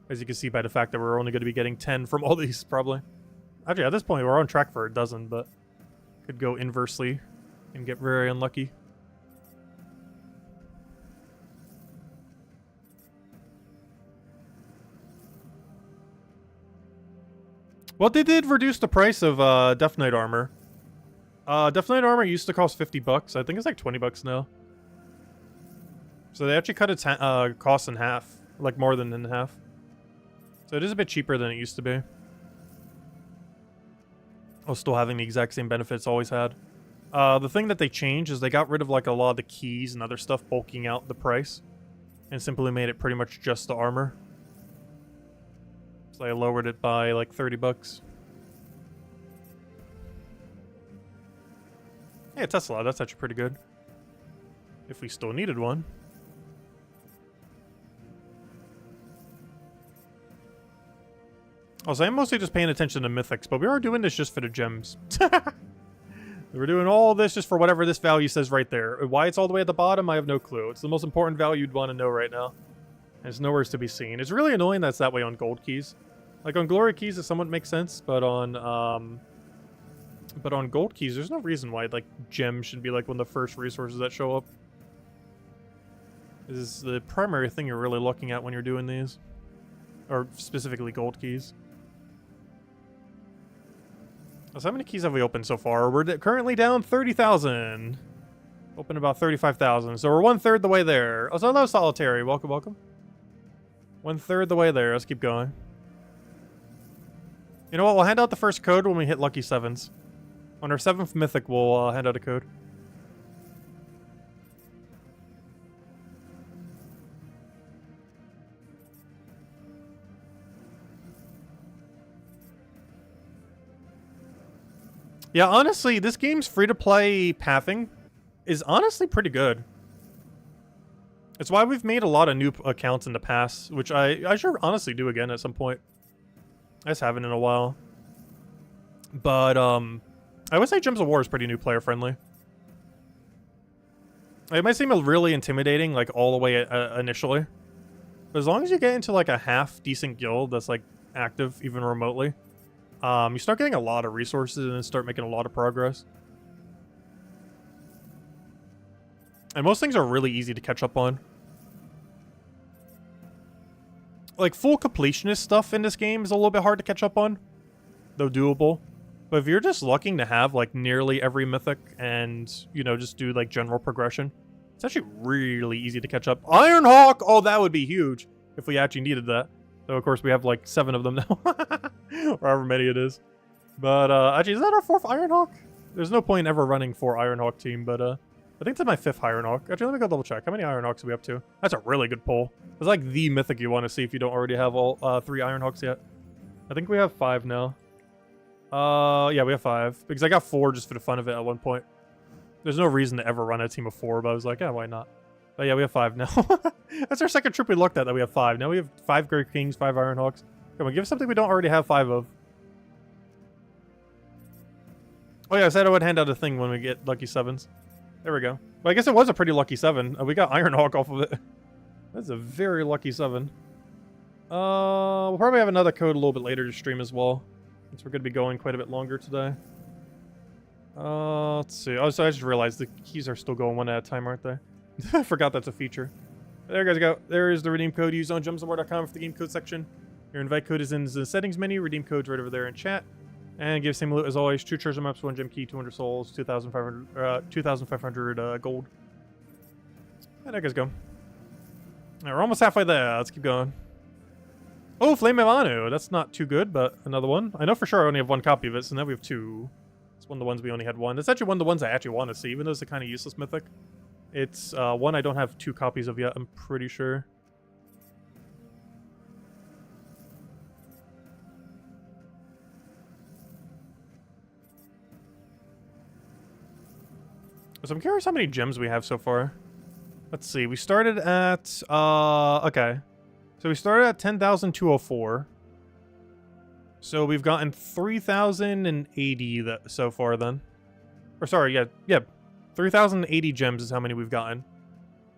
As you can see by the fact that we're only going to be getting 10 from all these, probably. Actually, at this point, we're on track for a dozen, but could go inversely and get very unlucky. Well, they did reduce the price of Death Knight armor. Death Knight armor used to cost 50 bucks. I think it's like 20 bucks now. So they actually cut its cost in half, like more than in half. So it is a bit cheaper than it used to be. While still having the exact same benefits always had. The thing that they changed is they got rid of like a lot of the keys and other stuff bulking out the price. And simply made it pretty much just the armor. So they lowered it by like 30 bucks. Yeah, Tesla, that's actually pretty good. If we still needed one. Also, I'm mostly just paying attention to mythics, but we are doing this just for the gems. We're doing all this just for whatever this value says right there. Why it's all the way at the bottom, I have no clue. It's the most important value you'd want to know right now. And it's nowhere to be seen. It's really annoying that's that way on gold keys. Like on glory keys, it somewhat makes sense, but on gold keys, there's no reason why like gems should be like one of the first resources that show up. This is the primary thing you're really looking at when you're doing these, or specifically gold keys. So how many keys have we opened so far? We're currently down 30,000. Open about 35,000. So we're 1/3 the way there. Oh, so hello, Solitary. Welcome, welcome. 1/3 the way there. Let's keep going. You know what? We'll hand out the first code when we hit lucky 7s. On our 7th mythic, we'll hand out a code. Yeah, honestly, this game's free-to-play pathing is honestly pretty good. It's why we've made a lot of new accounts in the past, which I should honestly do again at some point. I just haven't in a while. But, I would say Gems of War is pretty new player-friendly. It might seem really intimidating, like, all the way initially. But as long as you get into, like, a half-decent guild that's, like, active, even remotely, you start getting a lot of resources and then start making a lot of progress. And most things are really easy to catch up on. Like, full completionist stuff in this game is a little bit hard to catch up on, though doable. But if you're just looking to have, like, nearly every mythic and, you know, just do, like, general progression, it's actually really easy to catch up. Ironhawk! Oh, that would be huge if we actually needed that. Though, of course, we have, like, 7 of them now. Or however many it is. But, actually, is that our 4th Ironhawk? There's no point in ever running 4 Ironhawk team, but, I think that's my 5th Ironhawk. Actually, let me go double check. How many Ironhawks are we up to? That's a really good pull. It's like the mythic you want to see if you don't already have all 3 Ironhawks yet. I think we have 5 now. Yeah, we have 5. Because I got 4 just for the fun of it at one point. There's no reason to ever run a team of 4, but I was like, yeah, why not? But yeah, we have 5 now. That's our second trip we looked at that we have 5. Now we have 5 Grey Kings, 5 Ironhawks. Come on, give us something we don't already have 5 of. Oh yeah, I said I would hand out a thing when we get lucky 7s. There we go. Well, I guess it was a pretty lucky 7. We got Ironhawk off of it. That's a very lucky 7. We'll probably have another code a little bit later to stream as well, since we're going to be going quite a bit longer today. Let's see. Oh, so I just realized the keys are still going one at a time, aren't they? I forgot that's a feature. There you guys go. There is the redeem code used on gemsandmore.com for the game code section. Your invite code is in the settings menu. Redeem code's right over there in chat. And give same loot as always. 2 treasure maps, 1 gem key, 200 souls, 2,500 gold. And there you guys go. All right, we're almost halfway there. Let's keep going. Oh, Flame of Anu. That's not too good, but another one. I know for sure I only have 1 copy of it, so now we have 2. It's one of the ones we only had 1. It's actually one of the ones I actually want to see, even though it's a kind of useless mythic. It's one I don't have 2 copies of yet, I'm pretty sure. So I'm curious how many gems we have so far. Let's see. We started at okay. So we started at 10,204. So we've gotten 3,080 so far then. Or sorry, yeah. 3,080 gems is how many we've gotten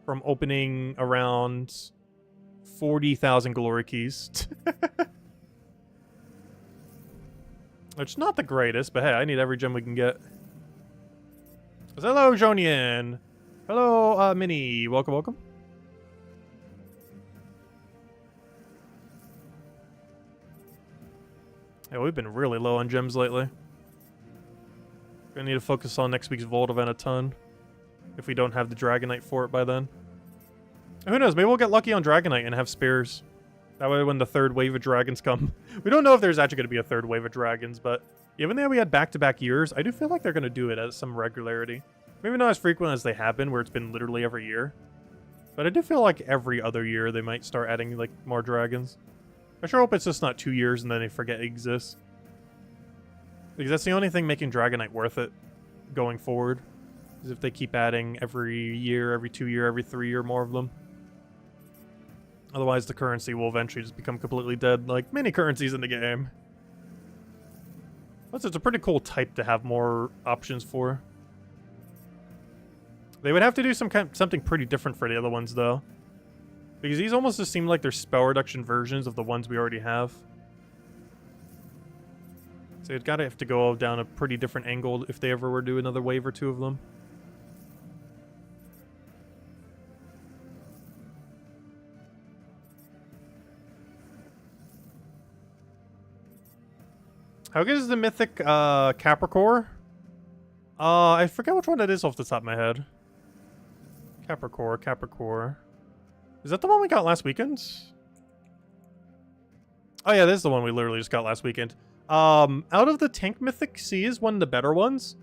from opening around 40,000 glory keys. Which not the greatest, but hey, I need every gem we can get. Hello, Jonian. Hello, Minnie. Welcome, welcome. Yeah, we've been really low on gems lately. Gonna need to focus on next week's Vault event a ton. If we don't have the Dragonite for it by then. And who knows, maybe we'll get lucky on Dragonite and have spares. That way when the third wave of dragons come. We don't know if there's actually going to be a third wave of dragons, but even though we had back-to-back years, I do feel like they're going to do it at some regularity. Maybe not as frequent as they have been, where it's been literally every year. But I do feel like every other year they might start adding like more dragons. I sure hope it's just not 2 years and then they forget it exists. Because that's the only thing making Dragonite worth it going forward. Is if they keep adding every year, every 2 year, every 3 year more of them. Otherwise, the currency will eventually just become completely dead, like many currencies in the game. Plus, it's a pretty cool type to have more options for. They would have to do something pretty different for the other ones, though. Because these almost just seem like they're spell reduction versions of the ones we already have. So you'd gotta have to go down a pretty different angle if they ever were to do another wave or two of them. How good is the mythic Capricorn? I forget which one that is off the top of my head. Capricorn. Is that the one we got last weekend? Oh yeah, this is the one we literally just got last weekend. Out of the tank mythics, he is one of the better ones.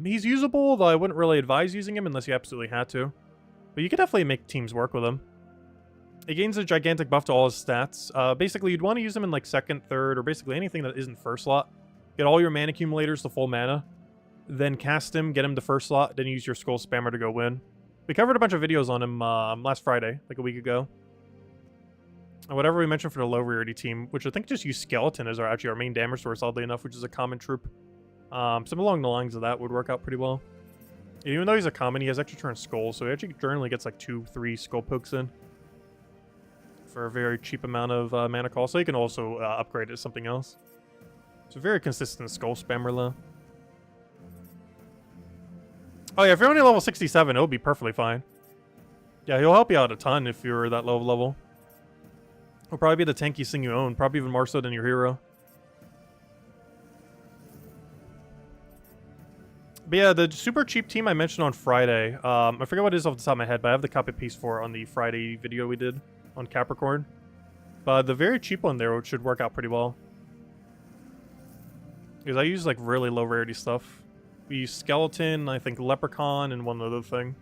He's usable, though I wouldn't really advise using him unless you absolutely had to. But you could definitely make teams work with him. It gains a gigantic buff to all his stats. Basically, you'd want to use him in like second, third, or basically anything that isn't first slot. Get all your mana accumulators to full mana. Then cast him, get him to first slot, then use your Skull Spammer to go win. We covered a bunch of videos on him last Friday, like a week ago. And whatever we mentioned for the low rarity team, which I think just use Skeleton as actually our main damage source, oddly enough, which is a common troop. Some along the lines of that would work out pretty well. Even though he's a common, he has extra turn Skull, so he actually generally gets like 2-3 Skull pokes in. For a very cheap amount of mana cost, so you can also upgrade it to something else. It's a very consistent Skull Spammer, though. Oh yeah, if you're only level 67, it'll be perfectly fine. Yeah, he'll help you out a ton if you're that low level. He'll probably be the tankiest thing you own, probably even more so than your hero. But yeah, the super cheap team I mentioned on Friday, I forget what it is off the top of my head, but I have the copy paste for it on the Friday video we did on Capricorn. But the very cheap one there should work out pretty well. Because I use like really low rarity stuff. We use Skeleton, I think Leprechaun, and one other thing.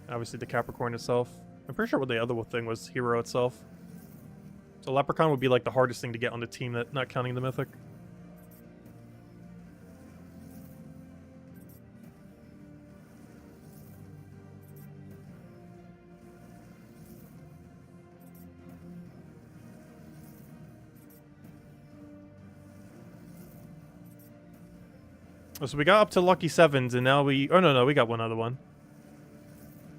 Obviously the Capricorn itself. I'm pretty sure what the other thing was Hero itself. So Leprechaun would be like the hardest thing to get on the team, that not counting the Mythic. So we got up to Lucky 7s, and now we... Oh, no, we got one other one.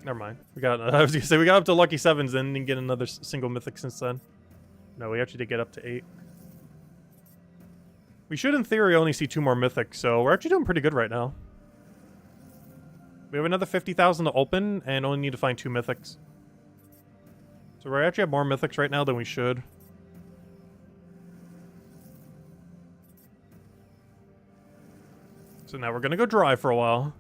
Never mind. We got... I was gonna say, we got up to Lucky 7s and didn't get another single Mythic since then. No, we actually did get up to 8. We should, in theory, only see 2 more Mythics, so we're actually doing pretty good right now. We have another 50,000 to open, and only need to find 2 Mythics. So we actually have more Mythics right now than we should. So now we're gonna go dry for a while.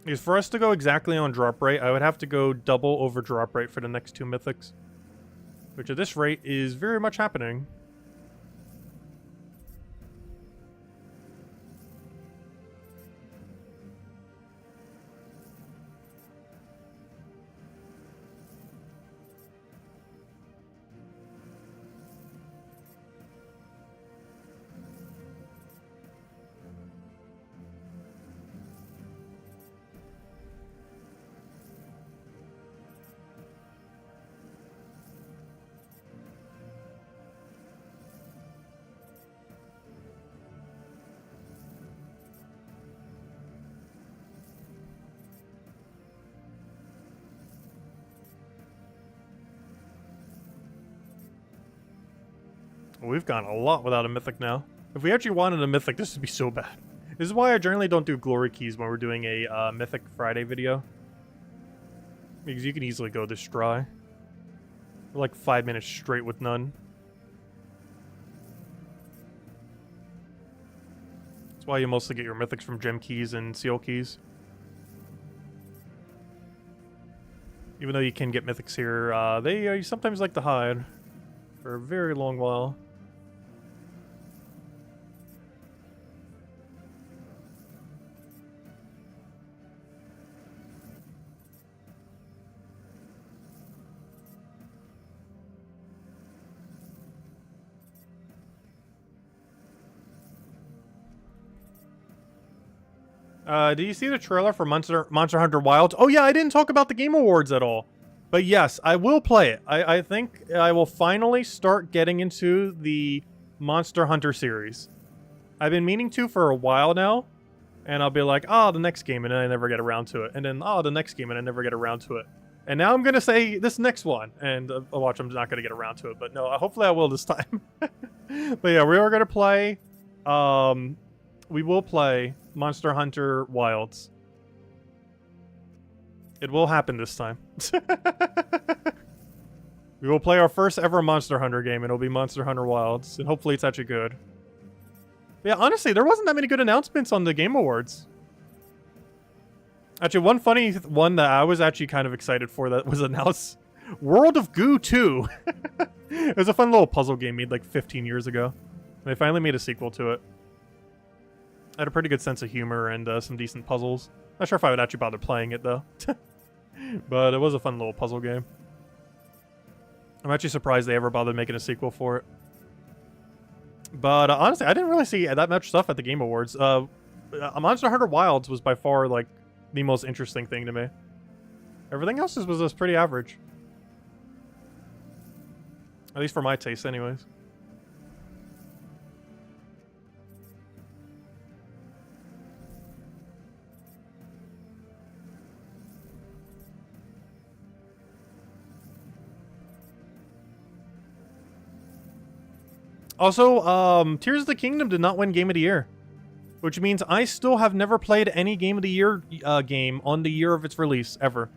Because for us to go exactly on drop rate, I would have to go double over drop rate for the next 2 Mythics. Which at this rate is very much happening. We've gone a lot without a mythic now. If we actually wanted a mythic, this would be so bad. This is why I generally don't do glory keys when we're doing a Mythic Friday video. Because you can easily go this dry. For like 5 minutes straight with none. That's why you mostly get your mythics from gem keys and seal keys. Even though you can get mythics here, they sometimes like to hide for a very long while. Do you see the trailer for Monster Hunter Wilds? Oh yeah, I didn't talk about the Game Awards at all. But yes, I will play it. I think I will finally start getting into the Monster Hunter series. I've been meaning to for a while now. And I'll be like, oh, the next game, and then I never get around to it. And then, oh, the next game, and I never get around to it. And now I'm going to say this next one. And watch, I'm not going to get around to it. But no, hopefully I will this time. But yeah, we are going to play... we will play Monster Hunter Wilds. It will happen this time. We will play our first ever Monster Hunter game, and it'll be Monster Hunter Wilds. And hopefully it's actually good. But yeah, honestly, there wasn't that many good announcements on the Game Awards. Actually, one funny one that I was actually kind of excited for that was announced. World of Goo 2. It was a fun little puzzle game made like 15 years ago. They finally made a sequel to it. Had a pretty good sense of humor and some decent puzzles. Not sure if I would actually bother playing it though. But it was a fun little puzzle game. I'm actually surprised they ever bothered making a sequel for it. But honestly, I didn't really see that much stuff at the Game Awards. Monster Hunter Wilds was by far like the most interesting thing to me. Everything else was just pretty average. At least for my taste anyways. Also, Tears of the Kingdom did not win Game of the Year. Which means I still have never played any Game of the Year game on the year of its release, ever.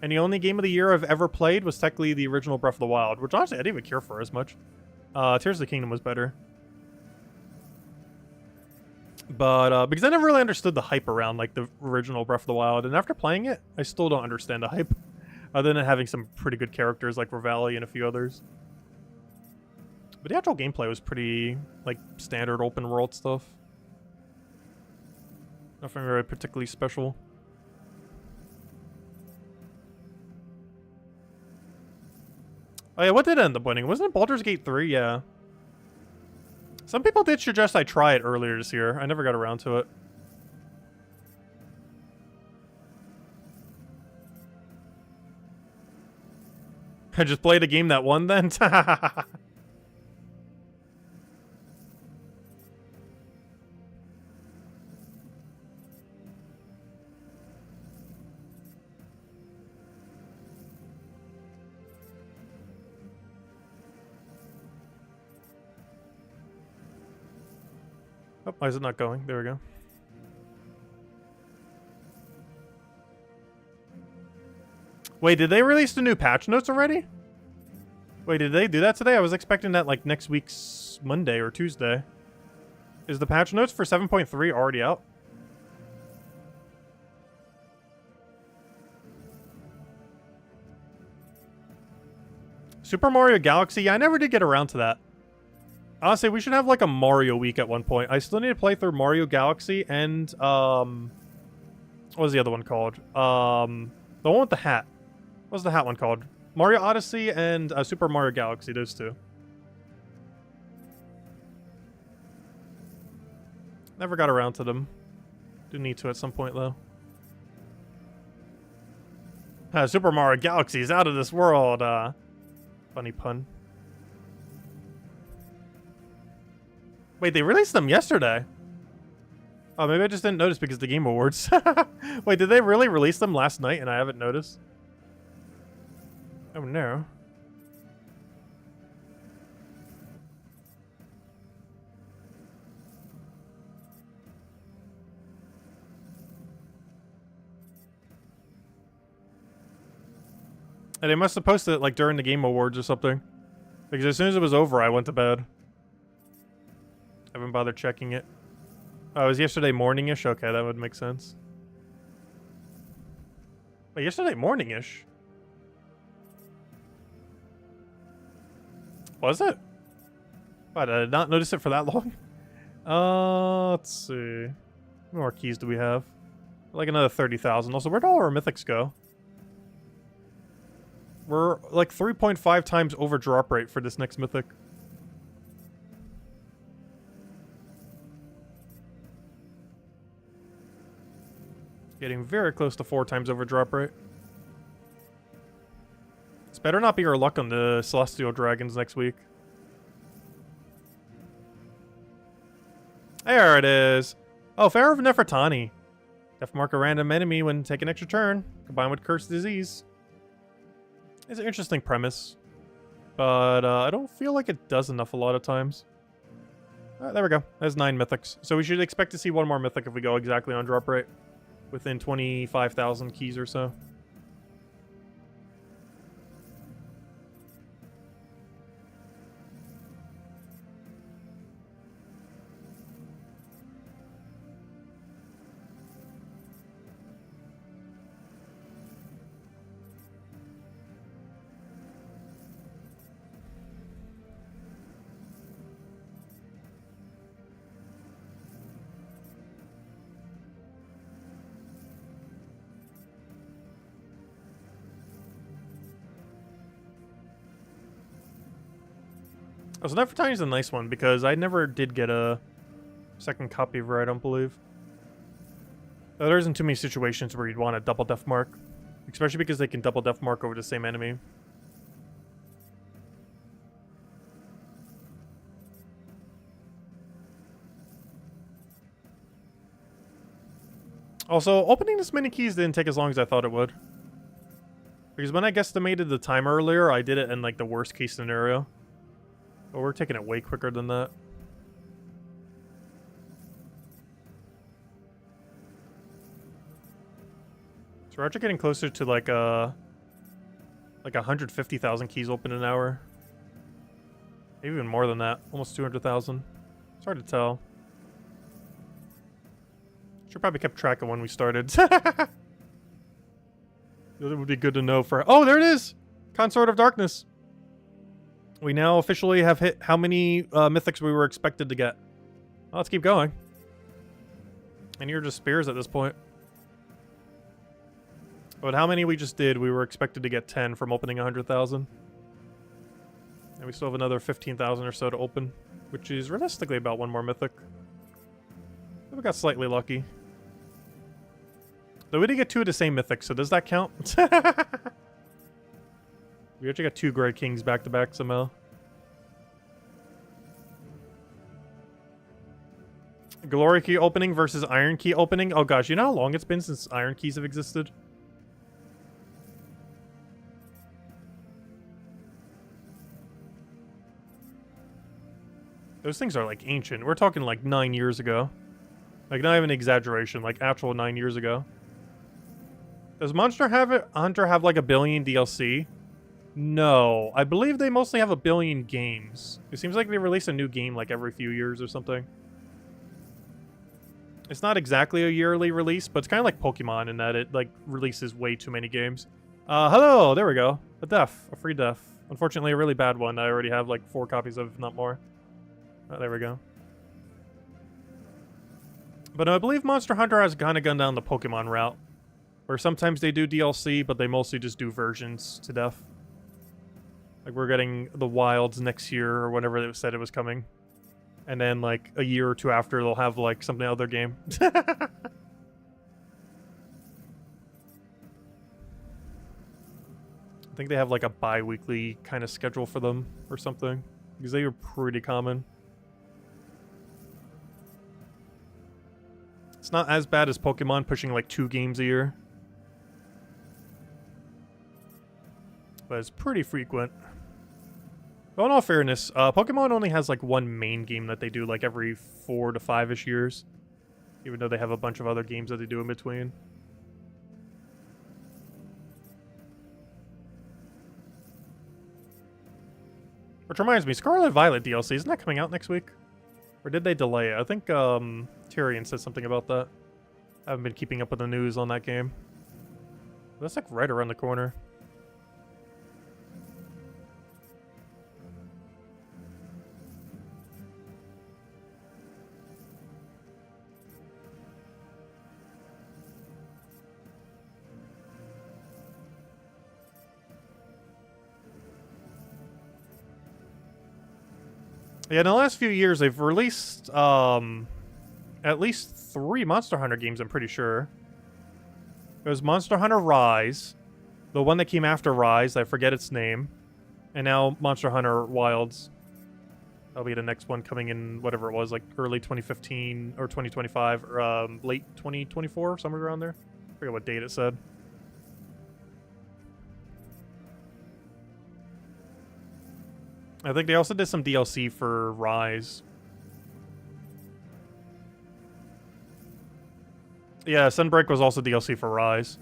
And the only Game of the Year I've ever played was technically the original Breath of the Wild, which honestly I didn't even care for as much. Tears of the Kingdom was better. But, because I never really understood the hype around, like, the original Breath of the Wild, and after playing it, I still don't understand the hype. Other than having some pretty good characters like Revali and a few others. But the actual gameplay was pretty, like, standard open world stuff. Nothing really particularly special. Oh yeah, what did end up winning? Wasn't it Baldur's Gate 3? Yeah. Some people did suggest I try it earlier this year. I never got around to it. I just played a game that won then? Oh, why is it not going? There we go. Wait, did they release the new patch notes already? Wait, did they do that today? I was expecting that like next week's Monday or Tuesday. Is the patch notes for 7.3 already out? Super Mario Galaxy? Yeah, I never did get around to that. Honestly, we should have like a Mario week at one point. I still need to play through Mario Galaxy and what was the other one called? The one with the hat. What was the hat one called? Mario Odyssey and Super Mario Galaxy, those two. Never got around to them. Do need to at some point though. Super Mario Galaxy is out of this world. Funny pun. Wait, they released them yesterday. Oh, maybe I just didn't notice because of the Game Awards. Wait, did they really release them last night and I haven't noticed? Oh no. And they must have posted it like during the Game Awards or something. Because as soon as it was over, I went to bed. I haven't bothered checking it. Oh, it was yesterday morning-ish? Okay, that would make sense. Wait, yesterday morning-ish? Was it? What, I did not notice it for that long? Let's see. How many more keys do we have? Like another 30,000. Also, where'd all our mythics go? We're like 3.5 times over drop rate for this next mythic. Getting very close to 4 times over drop rate. This better not be our luck on the Celestial Dragons next week. There it is. Oh, Pharaoh of Nefertani. Death mark a random enemy when take an extra turn, combined with Cursed Disease. It's an interesting premise, but I don't feel like it does enough a lot of times. There we go. That's 9 mythics. So we should expect to see one more mythic if we go exactly on drop rate. Within 25,000 keys or so. Oh, so Nefertiti's a nice one because I never did get a second copy of her, I don't believe. There isn't too many situations where you'd want a double death mark. Especially because they can double death mark over the same enemy. Also, opening this many keys didn't take as long as I thought it would. Because when I guesstimated the time earlier, I did it in like the worst case scenario. But we're taking it way quicker than that. So we're actually getting closer to like 150,000 keys open an hour. Maybe even more than that. Almost 200,000. It's hard to tell. Should probably kept track of when we started. It would be good to know for... Oh, there it is! Consort of Darkness. We now officially have hit how many mythics we were expected to get. Well, let's keep going. And you're just spears at this point. But how many we just did, we were expected to get 10 from opening 100,000. And we still have another 15,000 or so to open, which is realistically about one more mythic. We got slightly lucky. Though we did get 2 of the same mythics, so does that count? We actually got 2 Grey Kings back to back somehow. Glory Key opening versus Iron Key opening. Oh gosh, you know how long it's been since Iron Keys have existed? Those things are like ancient. We're talking like 9 years ago. Like not even exaggeration, like actual 9 years ago. Does Monster Hunter have like a billion DLC? No, I believe they mostly have a billion games. It seems like they release a new game like every few years or something. It's not exactly a yearly release, but it's kind of like Pokemon in that it like releases way too many games. Hello, there we go. A free death. Unfortunately, a really bad one. I already have like 4 copies of, if not more. Oh, there we go. But I believe Monster Hunter has kind of gone down the Pokemon route, where sometimes they do DLC, but they mostly just do versions to death. Like, we're getting the Wilds next year, or whenever they said it was coming. And then, like, a year or 2 after, they'll have, like, something other game. I think they have, like, a bi-weekly kind of schedule for them, or something. Because they are pretty common. It's not as bad as Pokemon pushing, like, 2 games a year. But it's pretty frequent. But in all fairness, Pokemon only has like 1 main game that they do like every 4 to 5-ish years. Even though they have a bunch of other games that they do in between. Which reminds me, Scarlet Violet DLC, isn't that coming out next week? Or did they delay it? I think Tyrion said something about that. I haven't been keeping up with the news on that game. That's like right around the corner. Yeah, in the last few years, they've released at least 3 Monster Hunter games, I'm pretty sure. It was Monster Hunter Rise, the one that came after Rise, I forget its name, and now Monster Hunter Wilds. That'll be the next one coming in, whatever it was, like early 2015 or 2025, or late 2024, somewhere around there. I forget what date it said. I think they also did some DLC for Rise. Yeah, Sunbreak was also DLC for Rise.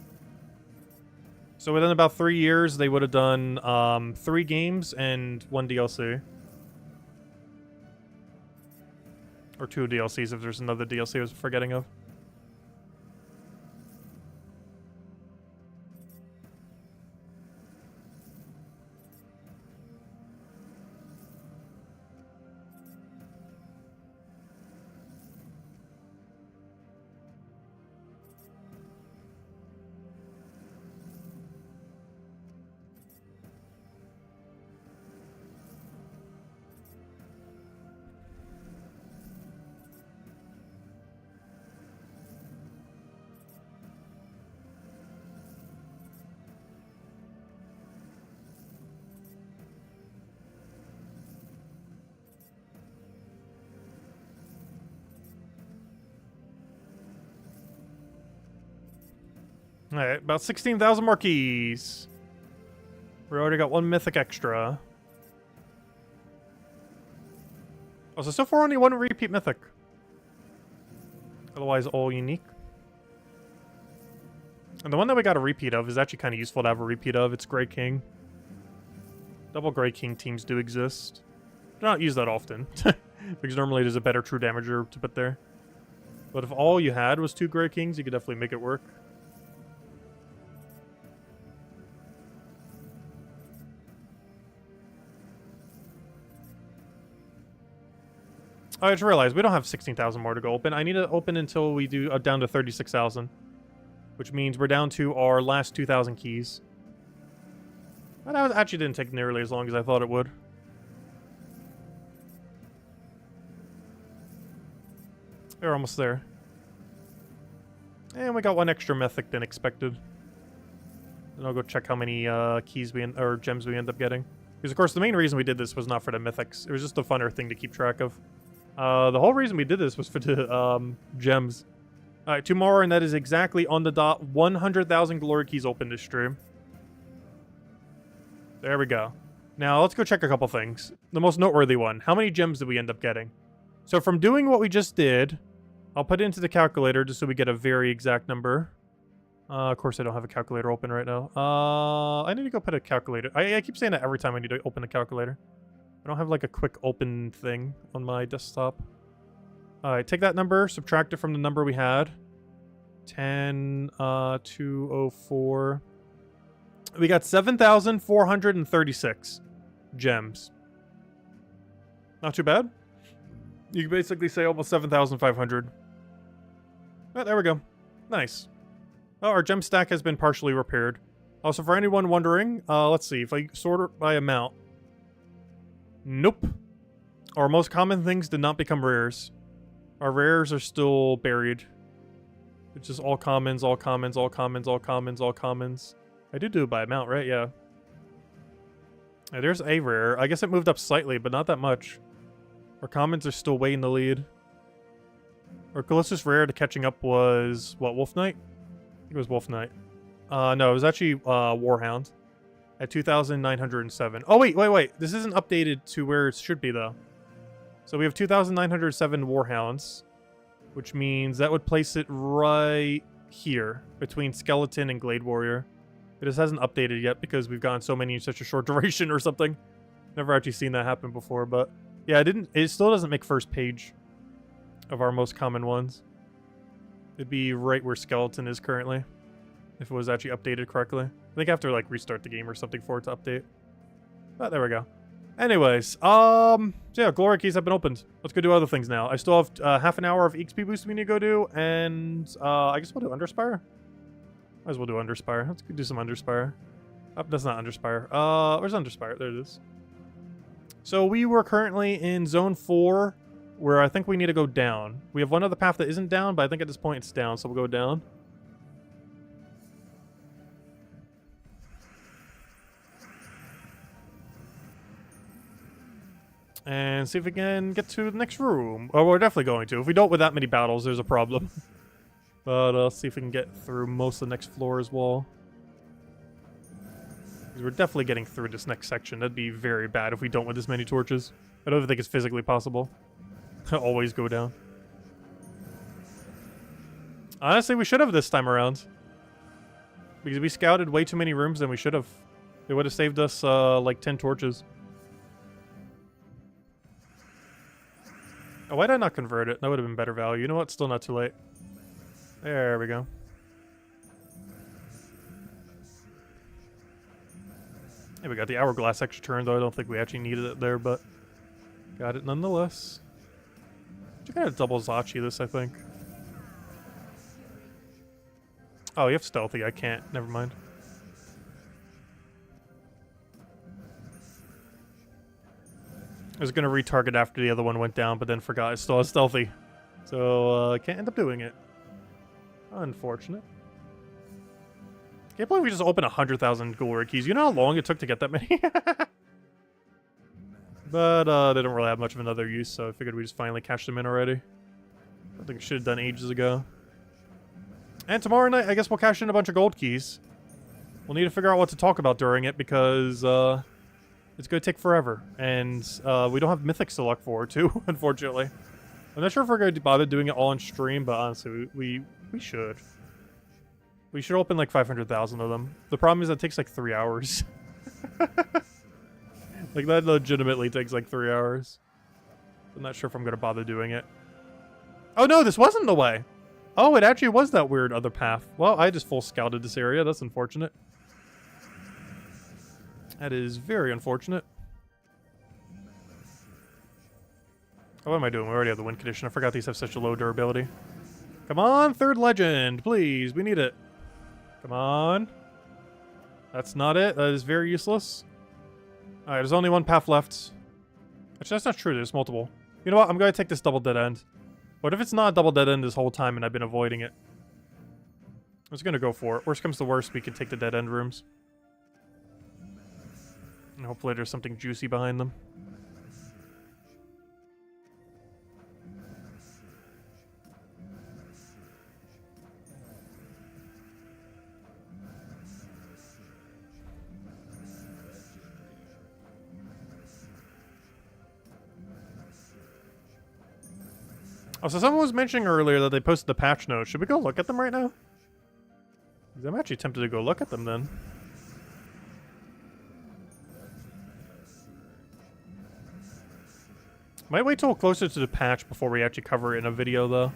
So within about 3 years, they would have done 3 games and 1 DLC. Or 2 DLCs if there's another DLC I was forgetting of. Alright, about 16,000 more keys. We already got 1 mythic extra. Oh, so far only 1 repeat mythic. Otherwise all unique. And the one that we got a repeat of is actually kind of useful to have a repeat of. It's Grey King. Double Grey King teams do exist. Do not use that often. Because normally there's a better true damager to put there. But if all you had was 2 Grey Kings, you could definitely make it work. Oh, I just realized we don't have 16,000 more to go open. I need to open until we do down to 36,000. Which means we're down to our last 2,000 keys. That actually didn't take nearly as long as I thought it would. We're almost there. And we got 1 extra mythic than expected. And I'll go check how many keys or gems we end up getting. Because of course the main reason we did this was not for the mythics. It was just a funner thing to keep track of. The whole reason we did this was for the gems. Alright, 2 more, and that is exactly on the dot. 100,000 glory keys open this stream. There we go. Now, let's go check a couple things. The most noteworthy one. How many gems did we end up getting? So from doing what we just did, I'll put it into the calculator just so we get a very exact number. Of course, I don't have a calculator open right now. I need to go put a calculator. I keep saying that every time I need to open a calculator. I don't have like a quick open thing on my desktop. Alright, take that number, subtract it from the number we had. 204. We got 7,436 gems. Not too bad. You can basically say almost 7,500. Oh, there we go. Nice. Oh, our gem stack has been partially repaired. Also, for anyone wondering, let's see. If I sort it by amount. Nope. Our most common things did not become rares. Our rares are still buried. It's just all commons, all commons, all commons, all commons, all commons. I did do it by amount, right? Yeah. Yeah, there's a rare. I guess it moved up slightly, but not that much. Our commons are still way in the lead. Our closest rare to catching up was, what, Wolf Knight? I think it was Wolf Knight. No, it was actually Warhound. At 2,907. Oh, wait. This isn't updated to where it should be, though. So we have 2,907 Warhounds, which means that would place it right here, between Skeleton and Glade Warrior. It just hasn't updated yet because we've gotten so many in such a short duration or something. Never actually seen that happen before, but yeah, it still doesn't make first page of our most common ones. It'd be right where skeleton is currently, if it was actually updated correctly. I think I have to like restart the game or something for it to update. But there we go. Anyways, so yeah, glory keys have been opened. Let's go do other things now. I still have half an hour of XP boost we need to go do, and I guess we'll do Underspire. Might as well do Underspire. Let's go do some Underspire. Oh, that's not Underspire. Where's Underspire? There it is. So we were currently in Zone 4, where I think we need to go down. We have one other path that isn't down, but I think at this point it's down, so we'll go down. And see if we can get to the next room. Oh, we're definitely going to. If we don't with that many battles, there's a problem. But let's see if we can get through most of the next floor as well. Because we're definitely getting through this next section. That'd be very bad if we don't with this many torches. I don't think it's physically possible. Always go down. Honestly, we should have this time around. Because we scouted way too many rooms than we should have. It would have saved us like 10 torches. Oh, why did I not convert it? That would have been better value. You know what? Still not too late. There we go. Yeah, we got the hourglass extra turn, though I don't think we actually needed it there, but got it nonetheless. You gotta double Zachi this, I think. Oh, you have stealthy. I can't. Never mind. I was gonna retarget after the other one went down, but then forgot I still have stealthy. So, I can't end up doing it. Unfortunate. Can't believe we just opened 100,000 glory keys. You know how long it took to get that many? But, they don't really have much of another use, so I figured we just finally cashed them in already. I think I should have done ages ago. And tomorrow night, I guess we'll cash in a bunch of gold keys. We'll need to figure out what to talk about during it, because, it's going to take forever, and we don't have mythics to look forward to, unfortunately. I'm not sure if we're going to bother doing it all on stream, but honestly, we should. We should open like 500,000 of them. The problem is that it takes like 3 hours. Like, that legitimately takes like 3 hours. I'm not sure if I'm going to bother doing it. Oh no, this wasn't the way! Oh, it actually was that weird other path. Well, I just full scouted this area. That's unfortunate. That is very unfortunate. Oh, what am I doing? We already have the wind condition. I forgot these have such a low durability. Come on, third legend, please. We need it. Come on. That's not it. That is very useless. Alright, there's only one path left. Actually, that's not true. There's multiple. You know what? I'm going to take this double dead end. What if it's not a double dead end this whole time and I've been avoiding it? I was going to go for it. Worst comes to worst, we can take the dead end rooms. And hopefully there's something juicy behind them. Oh, so someone was mentioning earlier that they posted the patch notes. Should we go look at them right now? 'Cause I'm actually tempted to go look at them then. Might wait till closer to the patch before we actually cover it in a video, though.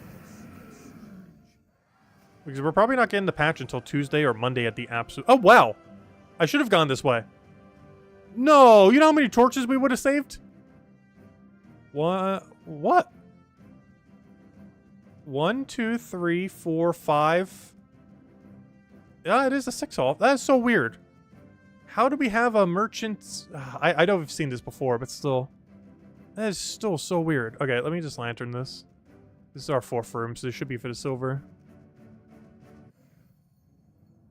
Because we're probably not getting the patch until Tuesday or Monday at the absolute... Oh, wow! I should have gone this way. No! You know how many torches we would have saved? What? 1, 2, 3, 4, 5. Yeah, it is a 6-off. That is so weird. How do we have a merchant... I know we've seen this before, but still... That is still so weird. Okay, let me just lantern this. This is our 4th room, so this should be for the silver.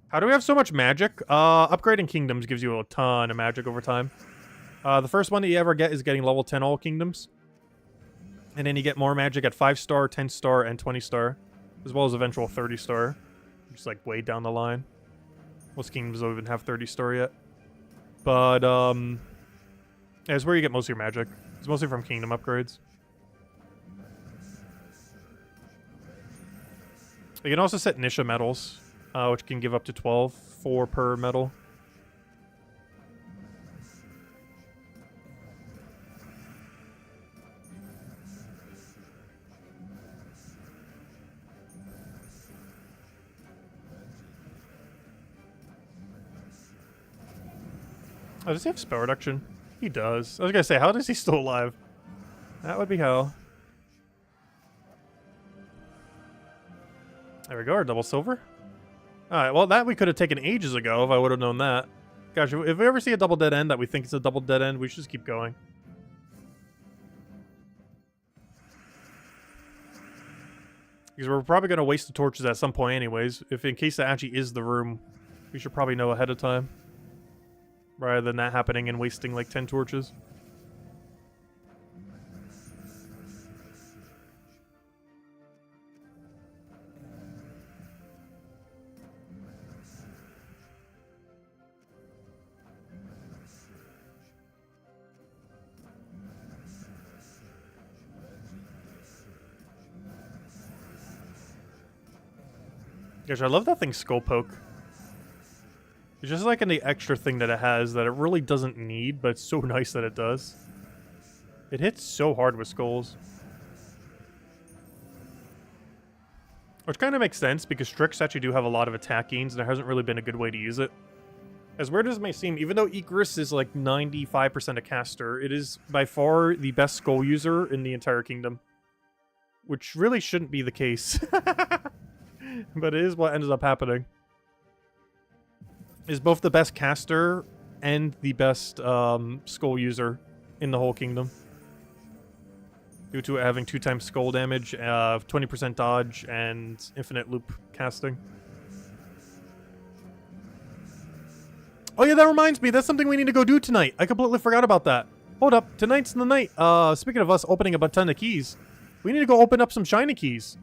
How do we have so much magic? Upgrading kingdoms gives you a ton of magic over time. The first one that you ever get is getting level 10 all kingdoms. And then you get more magic at 5-star, 10-star, and 20-star. As well as eventual 30-star. Just like way down the line. Most kingdoms don't even have 30-star yet. But, yeah, it's where you get most of your magic. It's mostly from kingdom upgrades. You can also set Nisha medals, which can give up to 4 per medal. Oh, does he have spell reduction? He does. I was gonna say, how is he still alive? That would be how. There we go, our double silver. Alright, well that we could have taken ages ago if I would have known that. Gosh, if we ever see a double dead end that we think is a double dead end, we should just keep going. Because we're probably going to waste the torches at some point anyways. If in case that actually is the room, we should probably know ahead of time. Rather than that happening and wasting like 10 torches. Gosh, I love that thing's skull poke. It's just like the extra thing that it has that it really doesn't need, but it's so nice that it does. It hits so hard with skulls. Which kind of makes sense, because Strix actually do have a lot of attack gains, and there hasn't really been a good way to use it. As weird as it may seem, even though Igris is like 95% a caster, it is by far the best skull user in the entire kingdom. Which really shouldn't be the case. But it is what ended up happening. Is both the best caster and the best skull user in the whole kingdom. Due to it having 2 times skull damage, 20% dodge, and infinite loop casting. Oh yeah, that reminds me, that's something we need to go do tonight. I completely forgot about that. Hold up, tonight's the night. Speaking of us opening up a ton of keys, we need to go open up some shiny keys.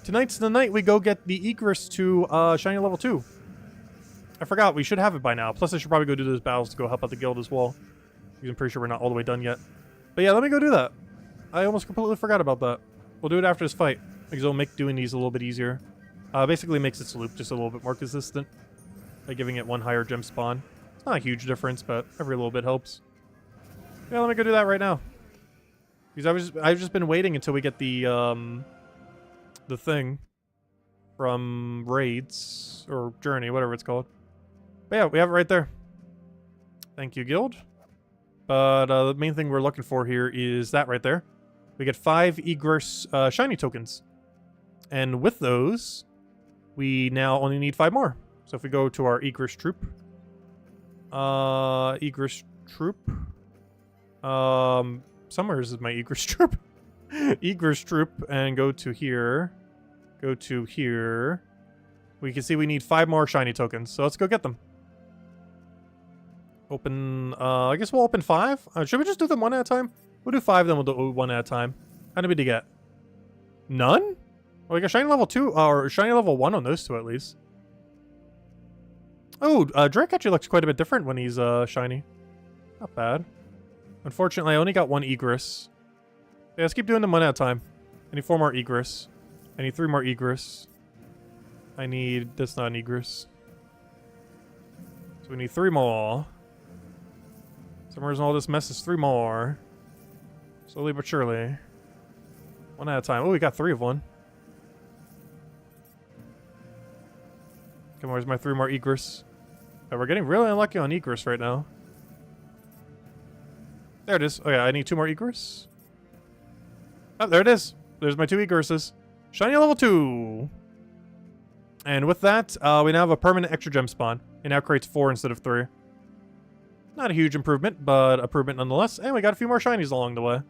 Tonight's the night we go get the Igris to shiny level 2. I forgot, we should have it by now. Plus I should probably go do those battles to go help out the guild as well. Because I'm pretty sure we're not all the way done yet. But yeah, let me go do that. I almost completely forgot about that. We'll do it after this fight. Because it'll make doing these a little bit easier. Basically makes its loop just a little bit more consistent. By giving it 1 higher gem spawn. It's not a huge difference, but every little bit helps. Yeah, let me go do that right now. Because I've just been waiting until we get the thing from raids or journey, whatever it's called. But yeah, we have it right there. Thank you, guild. But the main thing we're looking for here is that right there. We get 5 Igris shiny tokens. And with those, we now only need 5 more. So if we go to our Igris troop. Igris troop. Somewhere is my Igris troop. Igris troop, and go to here. Go to here. We can see we need 5 more shiny tokens, so let's go get them. Open, I guess we'll open 5. Should we just do them 1 at a time? We'll do 5, then we'll do 1 at a time. How many to get? None? Well, we got shiny level 2, or shiny level 1 on those 2 at least. Oh, Drake actually looks quite a bit different when he's shiny. Not bad. Unfortunately, I only got 1 Igris. Yeah, let's keep doing them 1 at a time. I need 4 more Igris. I need 3 more Igris. I need... That's not an Igris. So we need 3 more. Somewhere's in all this mess is 3 more. Slowly but surely. 1 at a time. Oh, we got 3 of 1. Come on, where's my 3 more Igris? Oh, we're getting really unlucky on Igris right now. There it is. Oh yeah, I need 2 more Igris. Oh, there it is. There's my 2 Igrises. Shiny level 2. And with that, we now have a permanent extra gem spawn. It now creates 4 instead of 3. Not a huge improvement, but improvement nonetheless. And we got a few more shinies along the way. I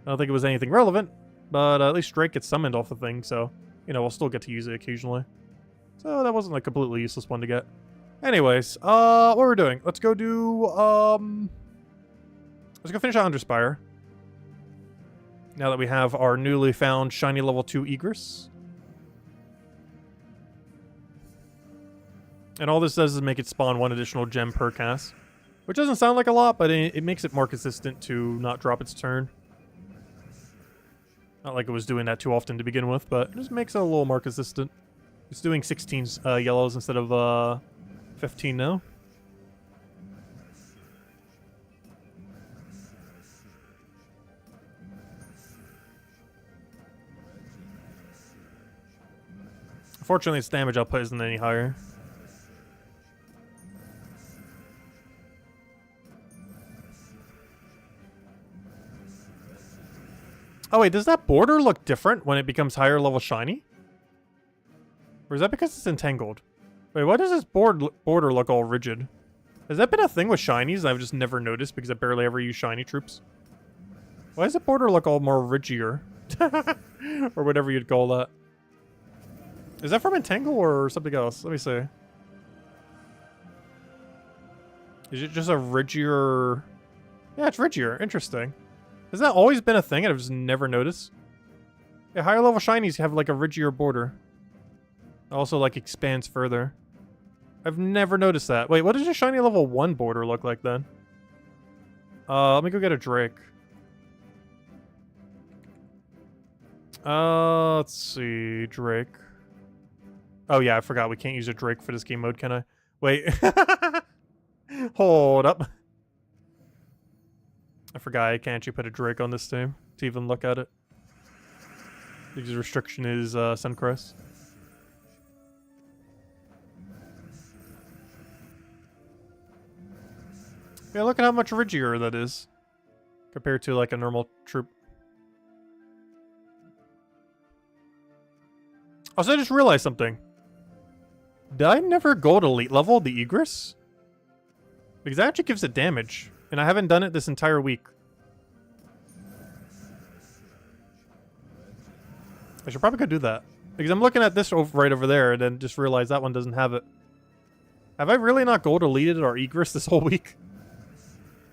don't think it was anything relevant, but at least Drake gets summoned off the thing, so, you know, we'll still get to use it occasionally. So that wasn't a completely useless one to get. Anyways, what we're doing, let's go do, let's go finish out Underspire. Now that we have our newly found shiny level 2 Igris. And all this does is make it spawn 1 additional gem per cast. Which doesn't sound like a lot, but it makes it more consistent to not drop its turn. Not like it was doing that too often to begin with, but it just makes it a little more consistent. It's doing 16 yellows instead of 15 now. Unfortunately, its damage output isn't any higher. Oh wait, does that border look different when it becomes higher level shiny? Or is that because it's entangled? Wait, why does this border look all rigid? Has that been a thing with shinies and I've just never noticed because I barely ever use shiny troops? Why does the border look all more rigier? Or whatever you'd call that. Is that from entangle or something else? Let me see. Is it just a rigier... Yeah, it's rigier. Interesting. Has that always been a thing and I've just never noticed? Yeah, higher level shinies have like a rigier border. Also like expands further. I've never noticed that. Wait, what does your shiny level 1 border look like then? Let me go get a Drake. Let's see. Drake. Oh yeah, I forgot we can't use a Drake for this game mode, can I? Wait. Hold up. I forgot I can't actually put a Drake on this team to even look at it. Because the restriction is Suncrest. Yeah, look at how much rigier that is compared to like a normal troop. Also, I just realized something. Did I never go to elite level the Egress? Because that actually gives it damage, and I haven't done it this entire week. I should probably go do that. Because I'm looking at this right over there, and then just realized that one doesn't have it. Have I really not gold deleted our Egress this whole week?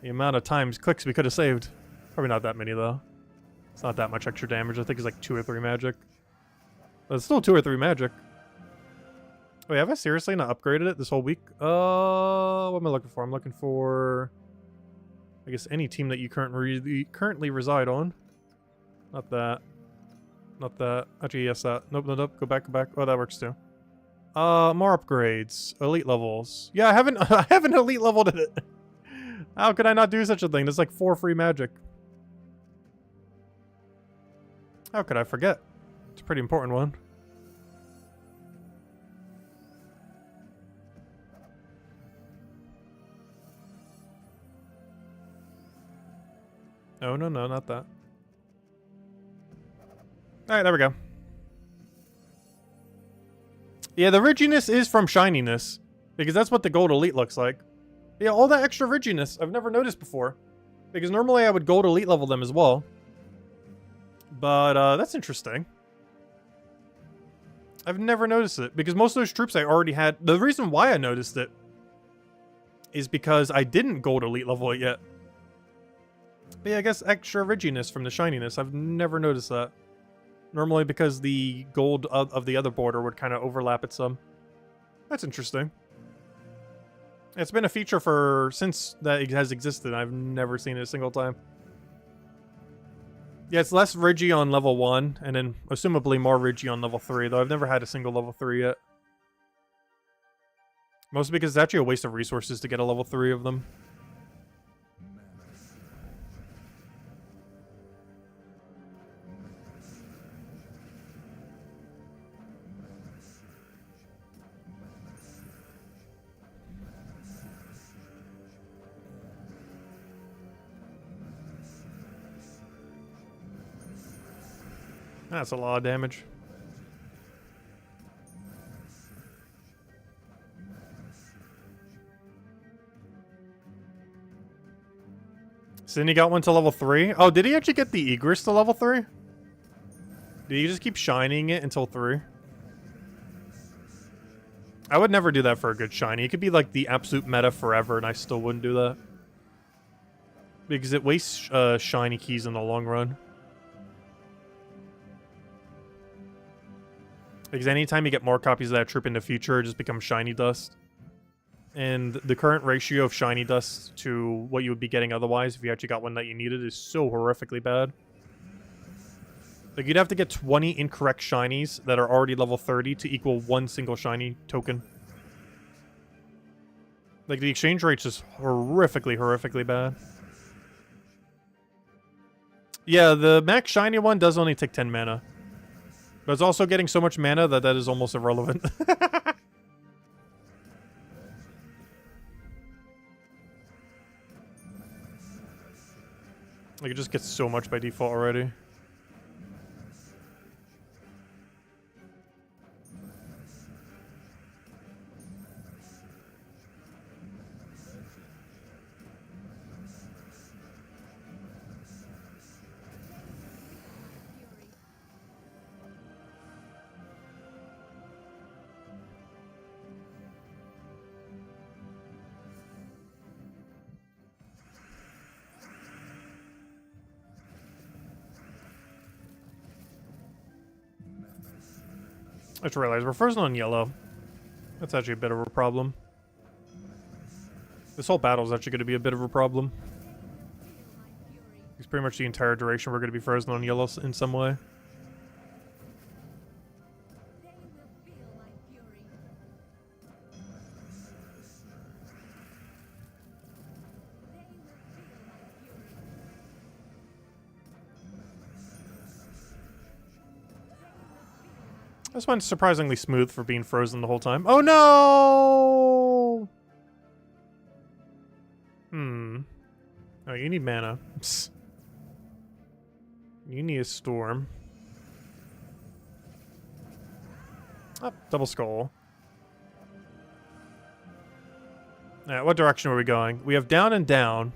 The amount of times clicks we could have saved. Probably not that many, though. It's not that much extra damage. I think it's like 2 or 3 magic. But it's still 2 or 3 magic. Wait, have I seriously not upgraded it this whole week? What am I looking for? I'm looking for... I guess any team that you currently reside on. Not that. Not that. Actually, yes, that. Nope, nope, nope. Go back, go back. Oh, that works too. More upgrades. Elite levels. Yeah, I haven't elite leveled it. How could I not do such a thing? There's like 4 free magic. How could I forget? It's a pretty important one. Oh, no, no, not that. Alright, there we go. Yeah, the ridginess is from shininess. Because that's what the gold elite looks like. Yeah, all that extra ridginess I've never noticed before. Because normally I would gold elite level them as well. But, that's interesting. I've never noticed it. Because most of those troops I already had... The reason why I noticed it is because I didn't gold elite level it yet. But yeah, I guess extra ridginess from the shininess. I've never noticed that. Normally because the gold of the other border would kind of overlap it some. That's interesting. It's been a feature since that it has existed. I've never seen it a single time. Yeah, it's less ridgy on level 1, and then assumably more ridgy on level 3, though I've never had a single level 3 yet. Mostly because it's actually a waste of resources to get a level 3 of them. That's a lot of damage. Cindy got one to level 3. Oh, did he actually get the Egress to level 3? Did he just keep shining it until 3? I would never do that for a good shiny. It could be like the absolute meta forever and I still wouldn't do that. Because it wastes shiny keys in the long run. Because anytime you get more copies of that troop in the future, it just becomes shiny dust. And the current ratio of shiny dust to what you would be getting otherwise if you actually got one that you needed is so horrifically bad. Like, you'd have to get 20 incorrect shinies that are already level 30 to equal 1 single shiny token. Like, the exchange rate's just horrifically bad. Yeah, the max shiny one does only take 10 mana. But it's also getting so much mana that is almost irrelevant. Like, it just gets so much by default already. I just realized we're frozen on yellow. That's actually a bit of a problem. This whole battle is actually going to be a bit of a problem. It's pretty much the entire duration we're going to be frozen on yellow in some way. This one's surprisingly smooth for being frozen the whole time. Oh no! Oh, you need mana. Psst. You need a storm. Oh, double skull. Alright, what direction are we going? We have down and down.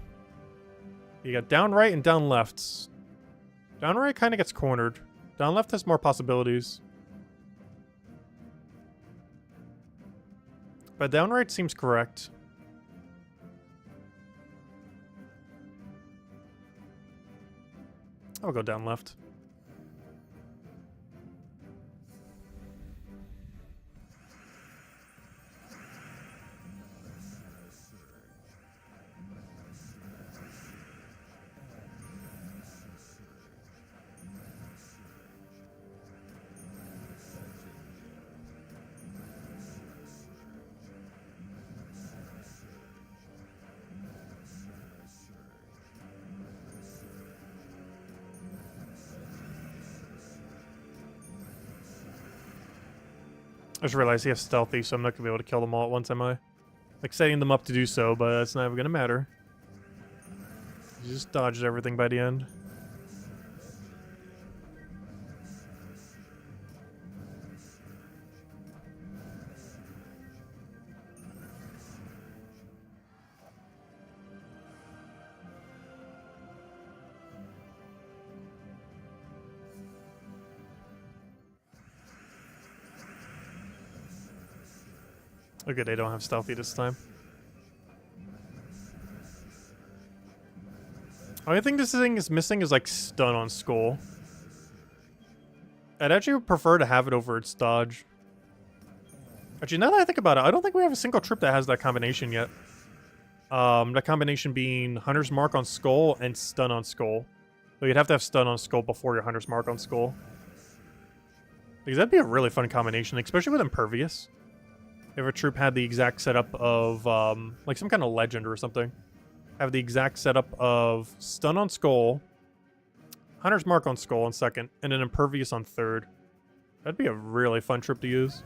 You got down right and down left. Down right kind of gets cornered. Down left has more possibilities. But down right seems correct. I'll go down left. I just realized he has stealthy, so I'm not going to be able to kill them all at once, am I? Like, setting them up to do so, but it's not even going to matter. He just dodges everything by the end. Okay, they don't have stealthy this time. Only thing this thing is missing is like stun on skull. I'd actually prefer to have it over its dodge. Actually, now that I think about it, I don't think we have a single trip that has that combination yet. That combination being Hunter's Mark on skull and stun on skull. So you'd have to have stun on skull before your Hunter's Mark on skull. Because that'd be a really fun combination, especially with Impervious. If a troop had the exact setup of, like some kind of legend or something. Have the exact setup of stun on skull, Hunter's Mark on skull on second, and an Impervious on third. That'd be a really fun trip to use.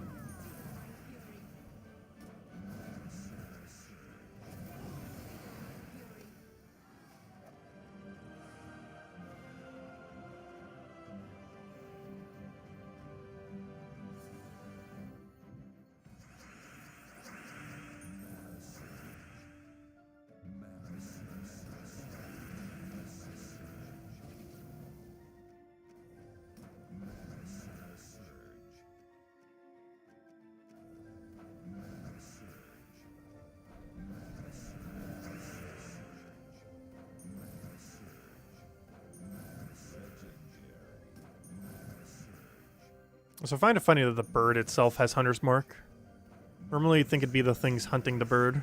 So I find it funny that the bird itself has Hunter's Mark. Normally you'd think it'd be the things hunting the bird.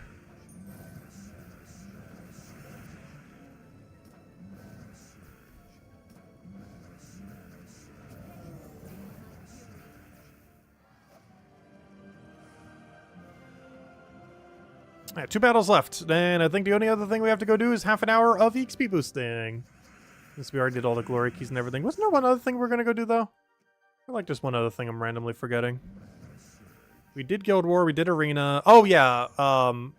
Alright, 2 battles left. Then I think the only other thing we have to go do is half an hour of XP boosting. Since we already did all the glory keys and everything. Wasn't there one other thing we're gonna go do though? I feel like there's one other thing I'm randomly forgetting. We did Guild War, we did Arena. Oh yeah,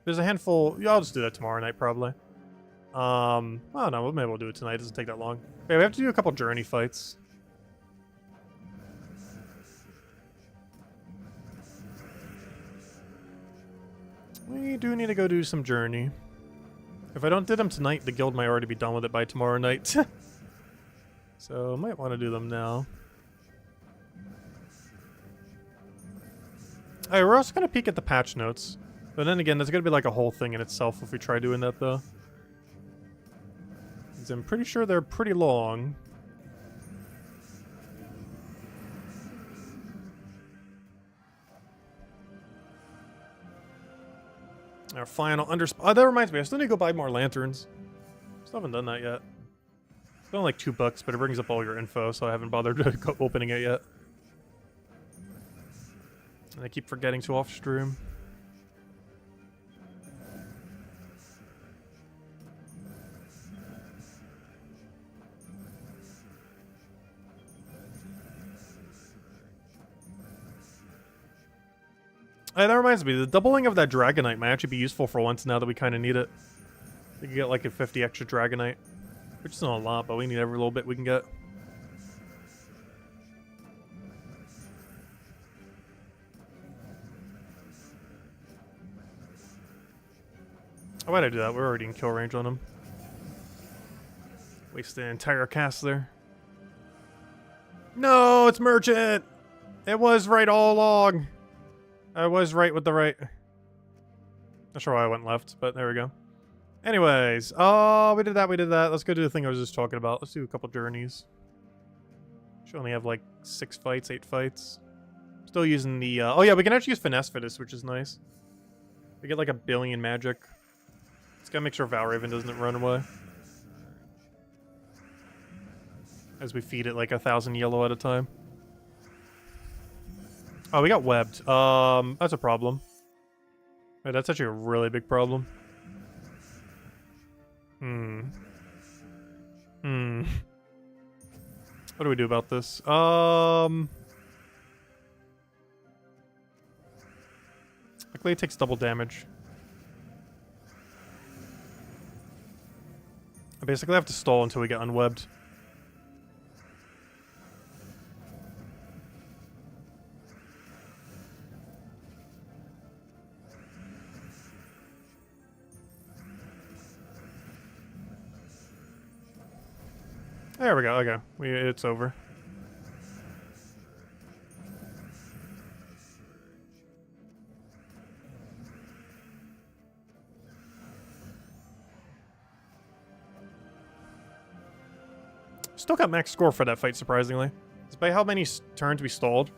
there's a handful. Yeah, I'll just do that tomorrow night probably. Oh no, maybe we'll do it tonight. It doesn't take that long. Okay, we have to do a couple journey fights. We do need to go do some journey. If I don't do them tonight, the guild might already be done with it by tomorrow night. So might want to do them now. Alright, we're also going to peek at the patch notes. But then again, there's going to be like a whole thing in itself if we try doing that, though. Because I'm pretty sure they're pretty long. Our final Underspire. Oh, that reminds me, I still need to go buy more lanterns. Still haven't done that yet. It's only like $2, but it brings up all your info, so I haven't bothered opening it yet. And I keep forgetting to off stream. Hey, that reminds me, the doubling of that Dragonite might actually be useful for once now that we kind of need it. We can get like a 50 extra Dragonite. Which is not a lot, but we need every little bit we can get. Oh, why'd I do that? We're already in kill range on him. Waste the entire cast there. No, it's Merchant! It was right all along. I was right with the right. Not sure why I went left, but there we go. Anyways, oh, we did that, we did that. Let's go do the thing I was just talking about. Let's do a couple journeys. Should only have like 6 fights, 8 fights. Still using the, oh yeah, we can actually use Finesse for this, which is nice. We get like 1 billion magic. Just gotta make sure Valraven doesn't run away. As we feed it like 1,000 yellow at a time. Oh, we got webbed. That's a problem. Wait, that's actually a really big problem. What do we do about this? Luckily it takes double damage. I basically have to stall until we get unwebbed. There we go, okay. It's over. Still got max score for that fight, surprisingly. Despite how many turns we stalled,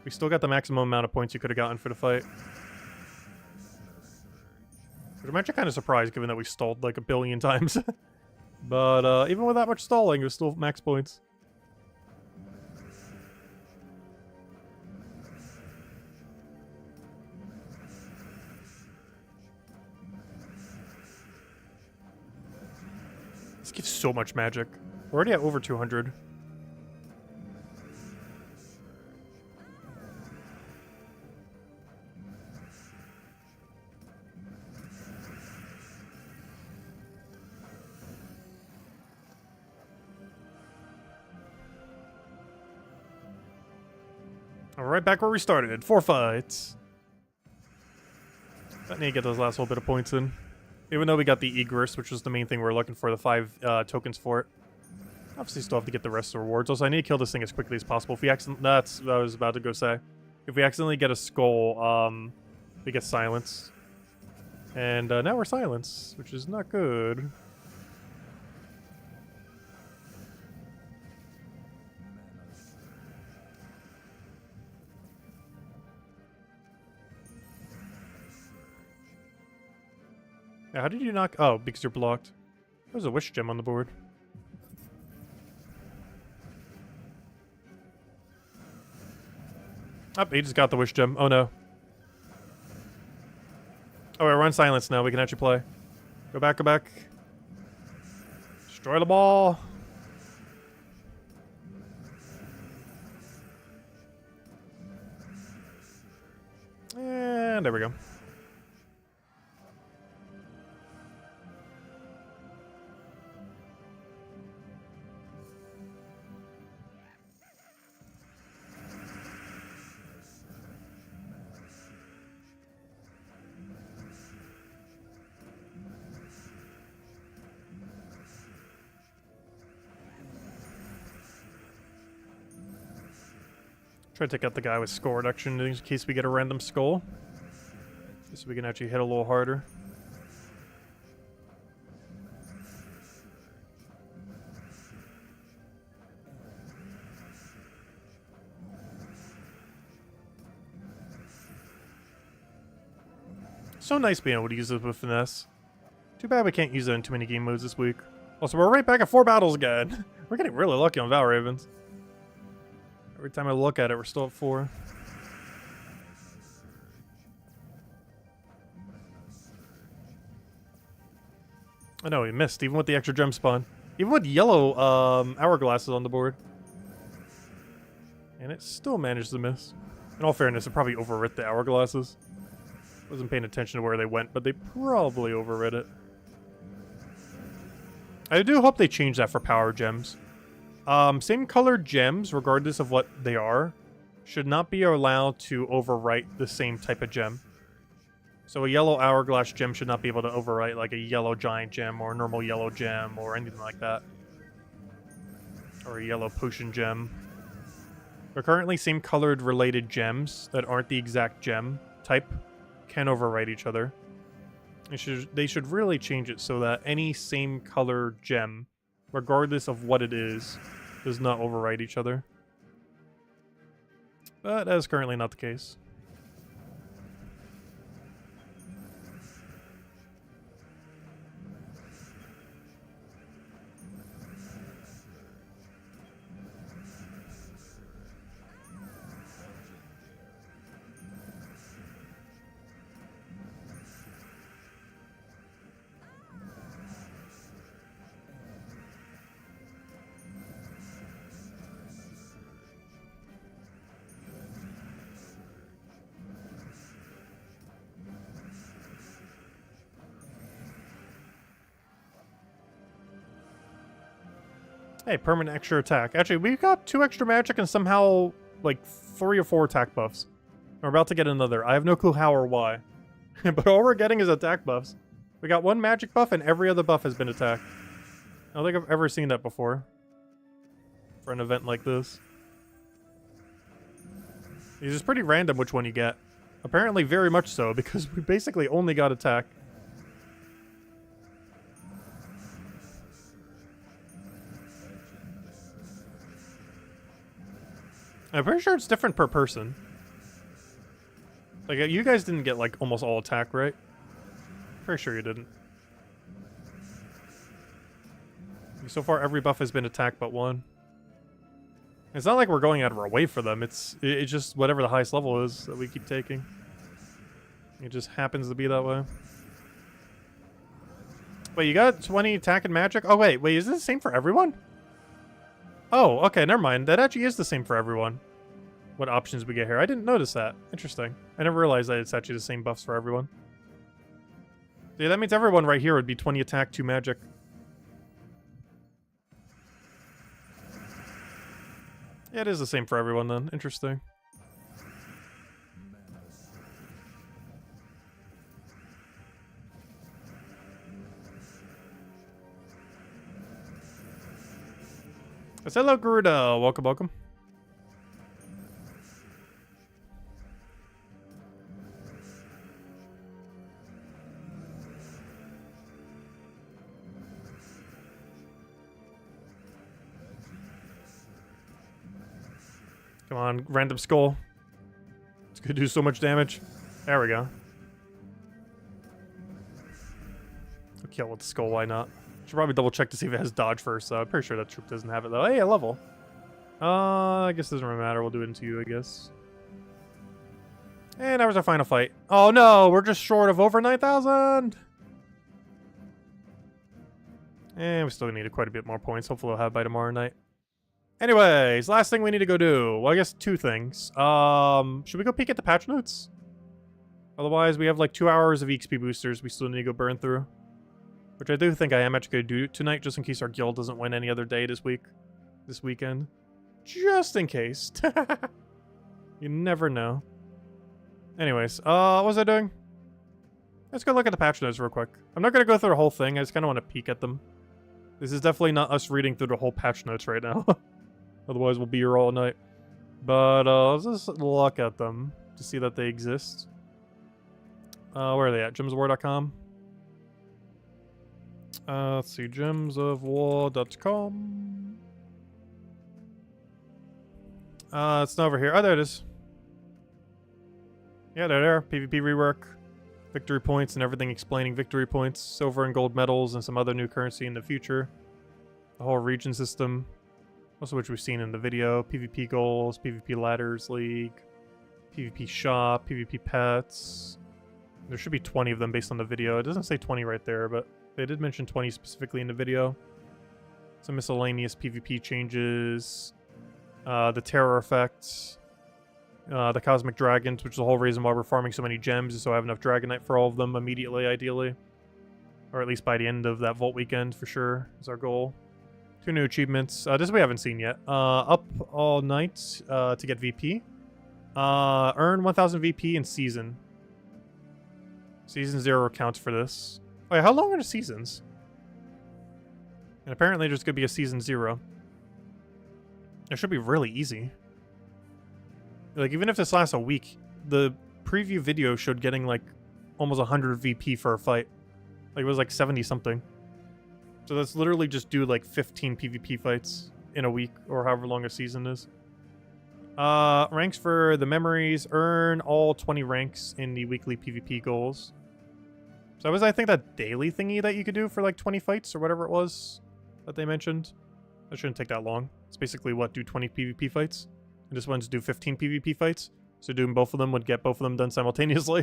we still got the maximum amount of points you could have gotten for the fight. Which I'm actually kind of surprised, given that we stalled like 1 billion times. But even with that much stalling, it was still max points. This gives so much magic. We're already at over 200. Right back where we started. 4 fights. I need to get those last little bit of points in. Even though we got the Egress, which was the main thing we were looking for, the 5 tokens for it. Obviously still have to get the rest of the rewards. Also, I need to kill this thing as quickly as possible. If we accidentally... That's what I was about to go say. If we accidentally get a skull, we get silence. And now we're silence, which is not good. Yeah, how did you knock... Oh, because you're blocked. There's a wish gem on the board. Oh, he just got the wish gem. Oh, no. Oh, we're on silence now. We can actually play. Go back, go back. Destroy the ball. And there we go. Try to take out the guy with score reduction in case we get a random skull. So we can actually hit a little harder. So nice being able to use it with finesse. Too bad we can't use it in too many game modes this week. Also, we're right back at 4 battles again. We're getting really lucky on Val Ravens. Every time I look at it, we're still at 4. I know, we missed, even with the extra gem spawn. Even with yellow hourglasses on the board. And it still managed to miss. In all fairness, it probably overwrit the hourglasses. Wasn't paying attention to where they went, but they probably overwrit it. I do hope they change that for power gems. Same colored gems, regardless of what they are, should not be allowed to overwrite the same type of gem. So a yellow hourglass gem should not be able to overwrite like a yellow giant gem or a normal yellow gem or anything like that. Or a yellow potion gem. But currently, same colored related gems that aren't the exact gem type can overwrite each other. They should really change it so that any same color gem, regardless of what it is, does not overwrite each other. But that is currently not the case. Hey, permanent extra attack. Actually, we got 2 extra magic and somehow, like, 3 or 4 attack buffs. We're about to get another. I have no clue how or why. But all we're getting is attack buffs. We got 1 magic buff and every other buff has been attacked. I don't think I've ever seen that before. For an event like this. It's just pretty random which one you get. Apparently very much so, because we basically only got attack. I'm pretty sure it's different per person. Like, you guys didn't get, like, almost all attack, right? Pretty sure you didn't. So far, every buff has been attacked but 1. It's not like we're going out of our way for them. It's just whatever the highest level is that we keep taking. It just happens to be that way. Wait, you got 20 attack and magic? Oh, wait, is it the same for everyone? Oh, okay, never mind. That actually is the same for everyone. What options we get here. I didn't notice that. Interesting. I never realized that it's actually the same buffs for everyone. Yeah, that means everyone right here would be 20 attack, 2 magic. Yeah, it is the same for everyone then. Interesting. Hello, Garuda. Welcome, welcome. Come on, random skull. It's gonna do so much damage. There we go. I'll kill with the skull, why not? Should probably double check to see if it has dodge first, though. I'm pretty sure that troop doesn't have it, though. Hey, a level. I guess it doesn't really matter. We'll do it into you, I guess. And that was our final fight. Oh, no. We're just short of over 9,000. And we still need quite a bit more points. Hopefully we'll have by tomorrow night. Anyways, last thing we need to go do. Well, I guess 2 things. Should we go peek at the patch notes? Otherwise, we have like 2 hours of EXP boosters we still need to go burn through. Which I do think I am actually going to do tonight, just in case our guild doesn't win any other day this weekend. Just in case. You never know. Anyways, what was I doing? Let's go look at the patch notes real quick. I'm not going to go through the whole thing, I just kind of want to peek at them. This is definitely not us reading through the whole patch notes right now. Otherwise, we'll be here all night. But, let's just look at them to see that they exist. Where are they at? gemsofwar.com? Let's see, gemsofwar.com. It's not over here. Oh, there it is. Yeah, they're there. PvP rework. Victory points and everything explaining victory points, silver and gold medals, and some other new currency in the future. The whole region system, most of which we've seen in the video. PvP goals, PvP ladders league, PvP shop, PvP pets. There should be 20 of them based on the video. It doesn't say 20 right there, but they did mention 20 specifically in the video. Some miscellaneous PvP changes. The terror effects. The cosmic dragons, which is the whole reason why we're farming so many gems, is so I have enough dragonite for all of them immediately, ideally. Or at least by the end of that vault weekend, for sure, is our goal. 2 new achievements. This we haven't seen yet. Up all night to get VP. Earn 1000 VP in season. Season 0 counts for this. Wait, how long are the seasons? And apparently there's going to be a season 0. It should be really easy. Like, even if this lasts a week, the preview video showed getting, like, almost 100 VP for a fight. Like, it was, like, 70-something. So that's literally just do, like, 15 PvP fights in a week, or however long a season is. Ranks for the memories. Earn all 20 ranks in the weekly PvP goals. So that was, I think, that daily thingy that you could do for, like, 20 fights, or whatever it was that they mentioned. That shouldn't take that long. It's basically, what, do 20 PvP fights? And this one's do 15 PvP fights. So doing both of them would get both of them done simultaneously,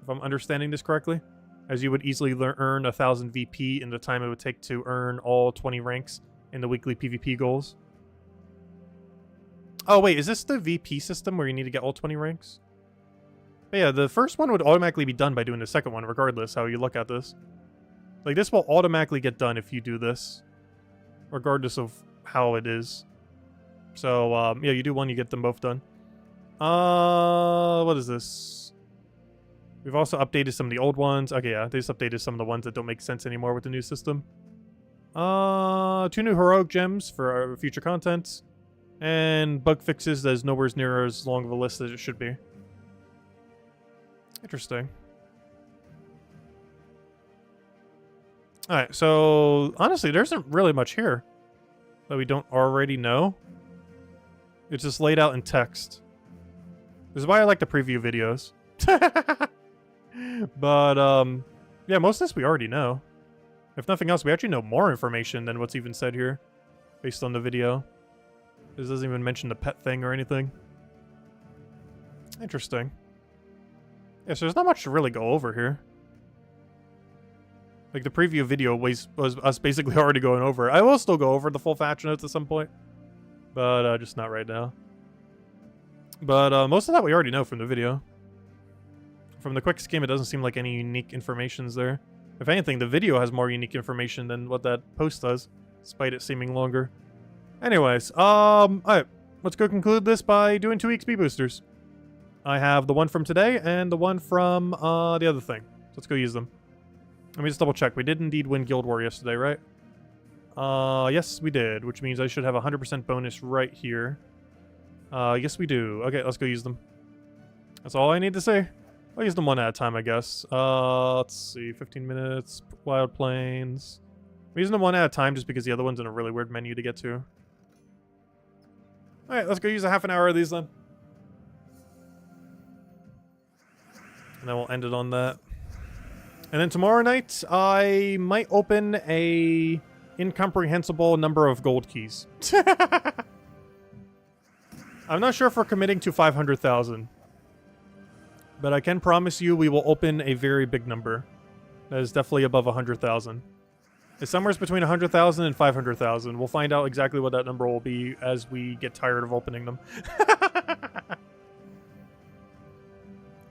if I'm understanding this correctly. As you would easily earn 1000 VP in the time it would take to earn all 20 ranks in the weekly PvP goals. Oh wait, is this the VP system where you need to get all 20 ranks? But yeah, the first one would automatically be done by doing the second one, regardless how you look at this. Like, this will automatically get done if you do this, regardless of how it is. So, yeah, you do one, you get them both done. What is this? We've also updated some of the old ones. Okay, yeah, they just updated some of the ones that don't make sense anymore with the new system. 2 new heroic gems for our future content. And bug fixes that is nowhere near as long of a list as it should be. Interesting. Alright, so honestly, there isn't really much here that we don't already know. It's just laid out in text. This is why I like the preview videos. But, yeah, most of this we already know. If nothing else, we actually know more information than what's even said here, based on the video. This doesn't even mention the pet thing or anything. Interesting. Yeah, so there's not much to really go over here. Like, the preview video was us basically already going over it. I will still go over the full faction notes at some point. But, just not right now. But, most of that we already know from the video. From the quick skim, it doesn't seem like any unique information's there. If anything, the video has more unique information than what that post does, despite it seeming longer. Anyways, alright. Let's go conclude this by doing 2 XP boosters. I have the one from today and the one from, the other thing. So let's go use them. Let me just double check. We did indeed win Guild War yesterday, right? Yes, we did, which means I should have a 100% bonus right here. Yes, we do. Okay, let's go use them. That's all I need to say. I'll use them one at a time, I guess. Let's see, 15 minutes, Wild Plains. I'm using them one at a time just because the other one's in a really weird menu to get to. Alright, let's go use a half an hour of these then. And then we'll end it on that. And then tomorrow night, I might open a incomprehensible number of gold keys. I'm not sure if we're committing to 500,000. But I can promise you we will open a very big number. That is definitely above 100,000. It's somewhere between 100,000 and 500,000. We'll find out exactly what that number will be as we get tired of opening them.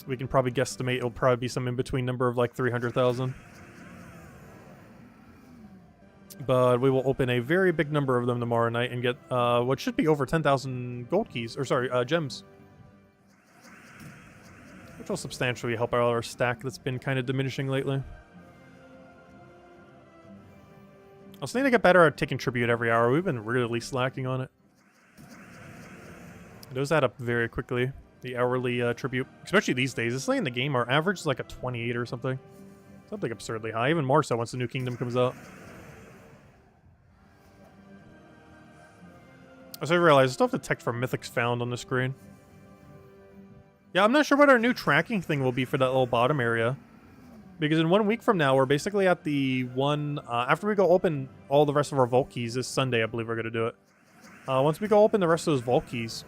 We can probably guesstimate it'll probably be some in-between number of like 300,000. But we will open a very big number of them tomorrow night and get what should be over 10,000 gold keys. Or sorry, gems. Which will substantially help out our stack that's been kind of diminishing lately. I also need to get better at taking tribute every hour. We've been really slacking on it. Those add up very quickly. The hourly tribute. Especially these days. This late in the game, our average is like a 28 or something. Something absurdly high. Even more so once the new kingdom comes out. As I realized, I still have the text for mythics found on the screen. Yeah, I'm not sure what our new tracking thing will be for that little bottom area. Because in 1 week from now, we're basically at the one... after we go open all the rest of our vault keys this Sunday, I believe we're going to do it. Once we go open the rest of those vault keys,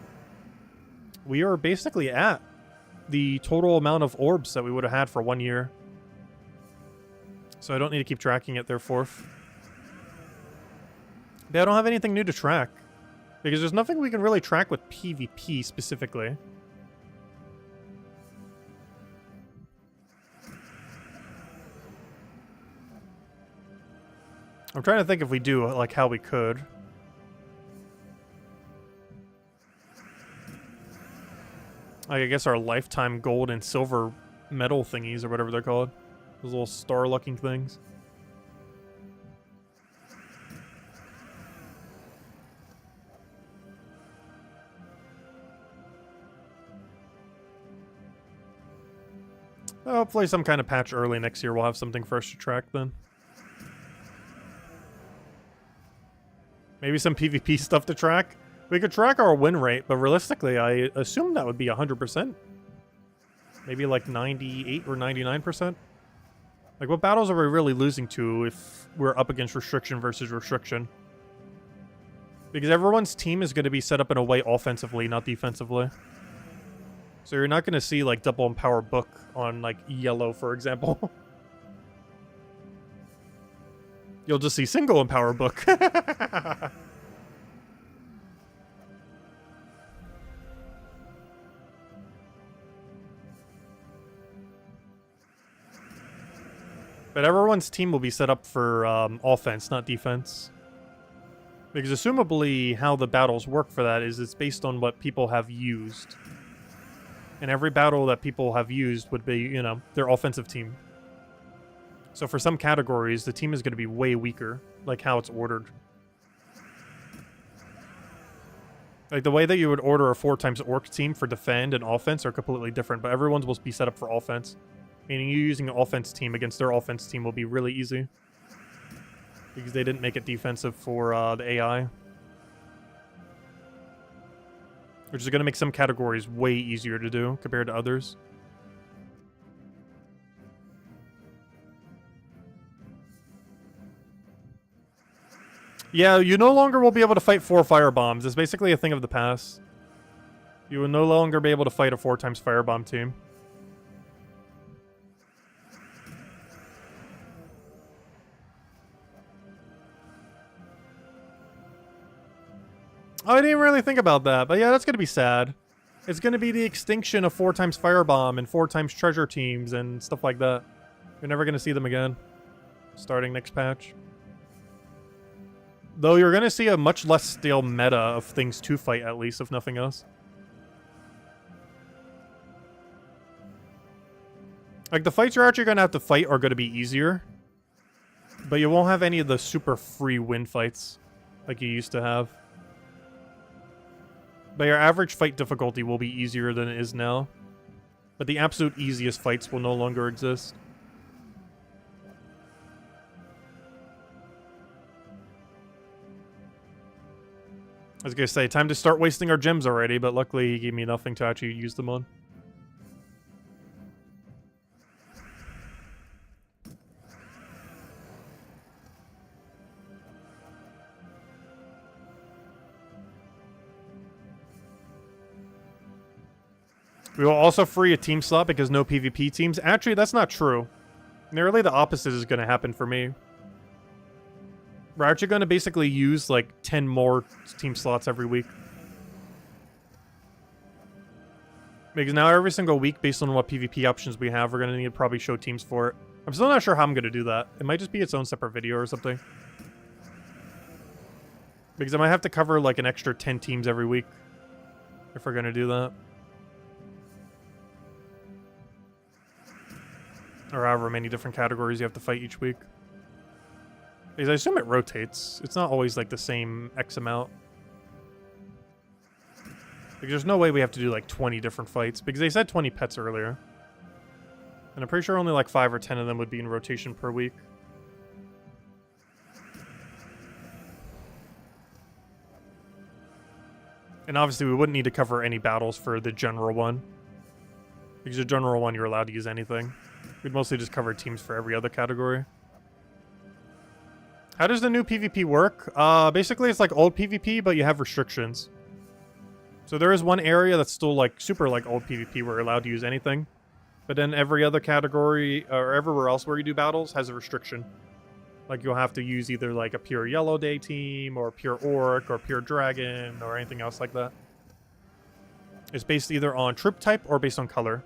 we are basically at the total amount of orbs that we would have had for 1 year. So I don't need to keep tracking it, therefore. But I don't have anything new to track. Because there's nothing we can really track with PvP specifically. I'm trying to think if we do, like, how we could. Like, I guess our lifetime gold and silver medal thingies, or whatever they're called. Those little star-looking things. Well, hopefully some kind of patch early next year we'll have something for us to track then. Maybe some PvP stuff to track. We could track our win rate, but realistically, I assume that would be 100%. Maybe like 98 or 99%. Like, what battles are we really losing to if we're up against restriction versus restriction? Because everyone's team is going to be set up in a way offensively, not defensively. So you're not going to see, like, double empower book on, like, yellow, for example. You'll just see single empower book. But everyone's team will be set up for offense, not defense. Because assumably how the battles work for that is it's based on what people have used. And every battle that people have used would be, you know, their offensive team. So for some categories, the team is going to be way weaker, like how it's ordered. Like the way that you would order a 4x orc team for defend and offense are completely different, but everyone's will be set up for offense. Meaning you using an offense team against their offense team will be really easy. Because they didn't make it defensive for the AI. Which is going to make some categories way easier to do compared to others. Yeah, you no longer will be able to fight 4 firebombs. It's basically a thing of the past. You will no longer be able to fight a 4x firebomb team. Oh, I didn't really think about that, but yeah, that's going to be sad. It's going to be the extinction of 4x firebomb and 4x treasure teams and stuff like that. You're never going to see them again. Starting next patch. Though you're going to see a much less stale meta of things to fight, at least, if nothing else. Like, the fights you're actually going to have to fight are going to be easier. But you won't have any of the super free win fights like you used to have. But your average fight difficulty will be easier than it is now. But the absolute easiest fights will no longer exist. I was going to say, time to start wasting our gems already, but luckily he gave me nothing to actually use them on. We will also free a team slot because no PvP teams. Actually, that's not true. Nearly the opposite is going to happen for me. We're actually going to basically use like 10 more team slots every week. Because now every single week, based on what PvP options we have, we're going to need to probably show teams for it. I'm still not sure how I'm going to do that. It might just be its own separate video or something. Because I might have to cover like an extra 10 teams every week if we're going to do that. Or however many different categories you have to fight each week. Because I assume it rotates. It's not always like the same X amount. Like, there's no way we have to do like 20 different fights. Because they said 20 pets earlier. And I'm pretty sure only like 5 or 10 of them would be in rotation per week. And obviously we wouldn't need to cover any battles for the general one. Because the general one, you're allowed to use anything. We'd mostly just cover teams for every other category. How does the new PvP work? Basically, it's like old PvP, but you have restrictions. So there is one area that's still like super like old PvP where you're allowed to use anything. But then every other category, or everywhere else where you do battles, has a restriction. Like you'll have to use either like a pure Yellow Day team, or pure Orc, or pure Dragon, or anything else like that. It's based either on troop type or based on color.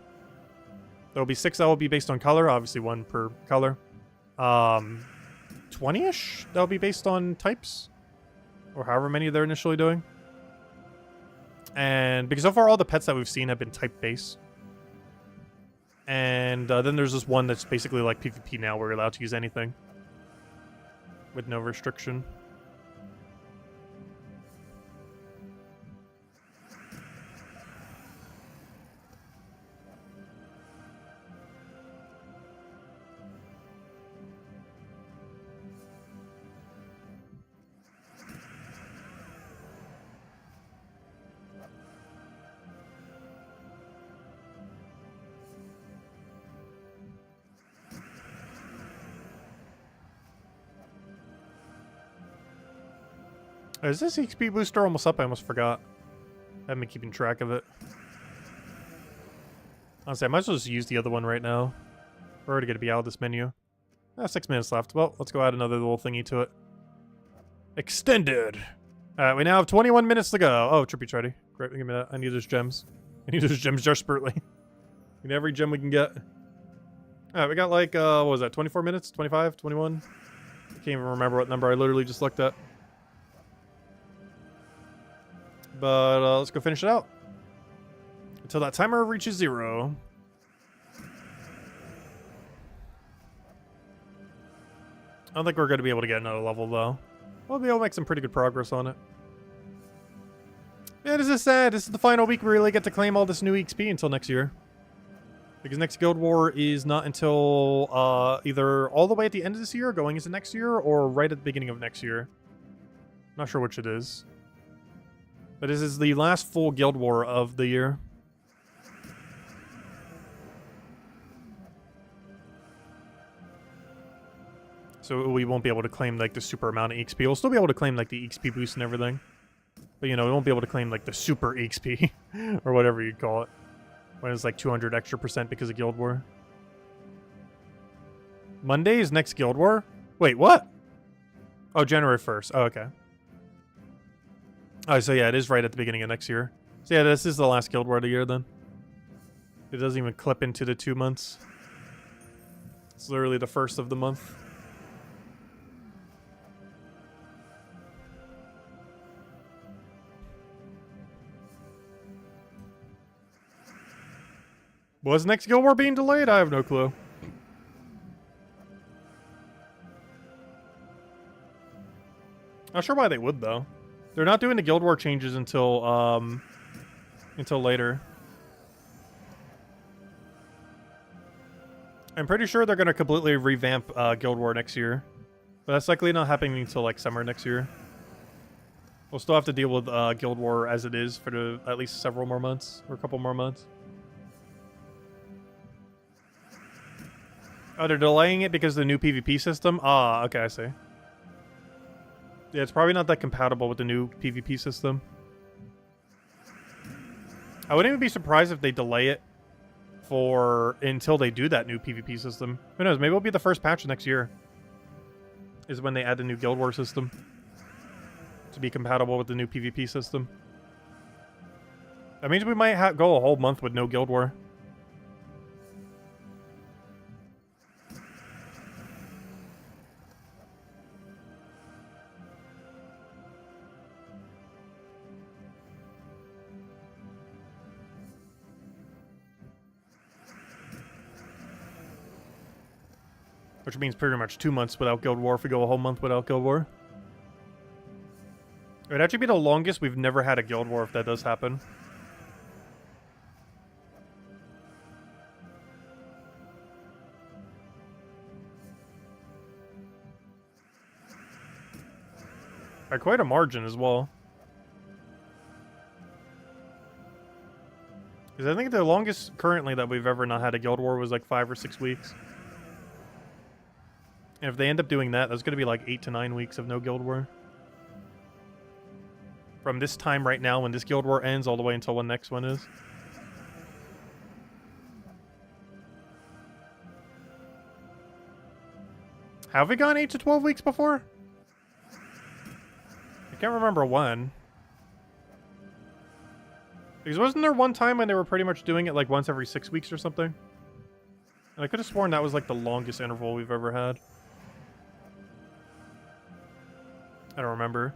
There'll be 6 that will be based on color, obviously 1 per color. 20-ish that'll be based on types, or however many they're initially doing. And because so far all the pets that we've seen have been type base. And then there's this one that's basically like PvP now, where you're allowed to use anything with no restriction. Is this XP booster almost up? I almost forgot. I haven't been keeping track of it. Honestly, I might as well just use the other one right now. We're already going to be out of this menu. 6 minutes left. Well, let's go add another little thingy to it. Extended! Alright, we now have 21 minutes to go. Oh, Trippy's ready. Great, give me that. I need those gems. I need those gems desperately. We need every gem we can get. Alright, we got like, what was that, 24 minutes? 25? 21? I can't even remember what number I literally just looked at. But let's go finish it out. Until that timer reaches 0. I don't think we're going to be able to get another level, though. We'll be able to make some pretty good progress on it. Man, this is sad. This is the final week we really get to claim all this new XP until next year. Because next Guild War is not until either all the way at the end of this year, going into next year, or right at the beginning of next year. Not sure which it is. But this is the last full Guild War of the year. So we won't be able to claim like the super amount of XP. We'll still be able to claim like the XP boost and everything. But you know, we won't be able to claim like the super XP or whatever you'd call it. When it's like 200 extra % because of Guild War. Monday is next Guild War? Wait, what? Oh, January 1st. Oh, okay. Oh, so yeah, it is right at the beginning of next year. So yeah, this is the last Guild War of the year then. It doesn't even clip into the 2 months. It's literally the first of the month. Was next Guild War being delayed? I have no clue. Not sure why they would, though. They're not doing the Guild War changes until later. I'm pretty sure they're going to completely revamp Guild War next year. But that's likely not happening until like summer next year. We'll still have to deal with Guild War as it is for at least several more months. Or a couple more months. Oh, they're delaying it because of the new PvP system? Ah, okay, I see. Yeah, it's probably not that compatible with the new PvP system. I wouldn't even be surprised if they delay it until they do that new PvP system. Who knows? Maybe it'll be the first patch next year. Is when they add the new Guild War system. To be compatible with the new PvP system. That means we might go a whole month with no Guild War. Which means pretty much 2 months without Guild War if we go a whole month without Guild War. It would actually be the longest we've never had a Guild War if that does happen. By quite a margin as well. Because Because I think the longest currently that we've ever not had a guild war was like 5 or 6 weeks. And if they end up doing that, that's going to be like 8 to 9 weeks of no guild war. From this time right now when this guild war ends all the way until when the next one is. Have we gone 8 to 12 weeks before? I can't remember when. Because wasn't there one time when they were pretty much doing it like once every 6 weeks or something? And I could have sworn that was like the longest interval we've ever had. I don't remember.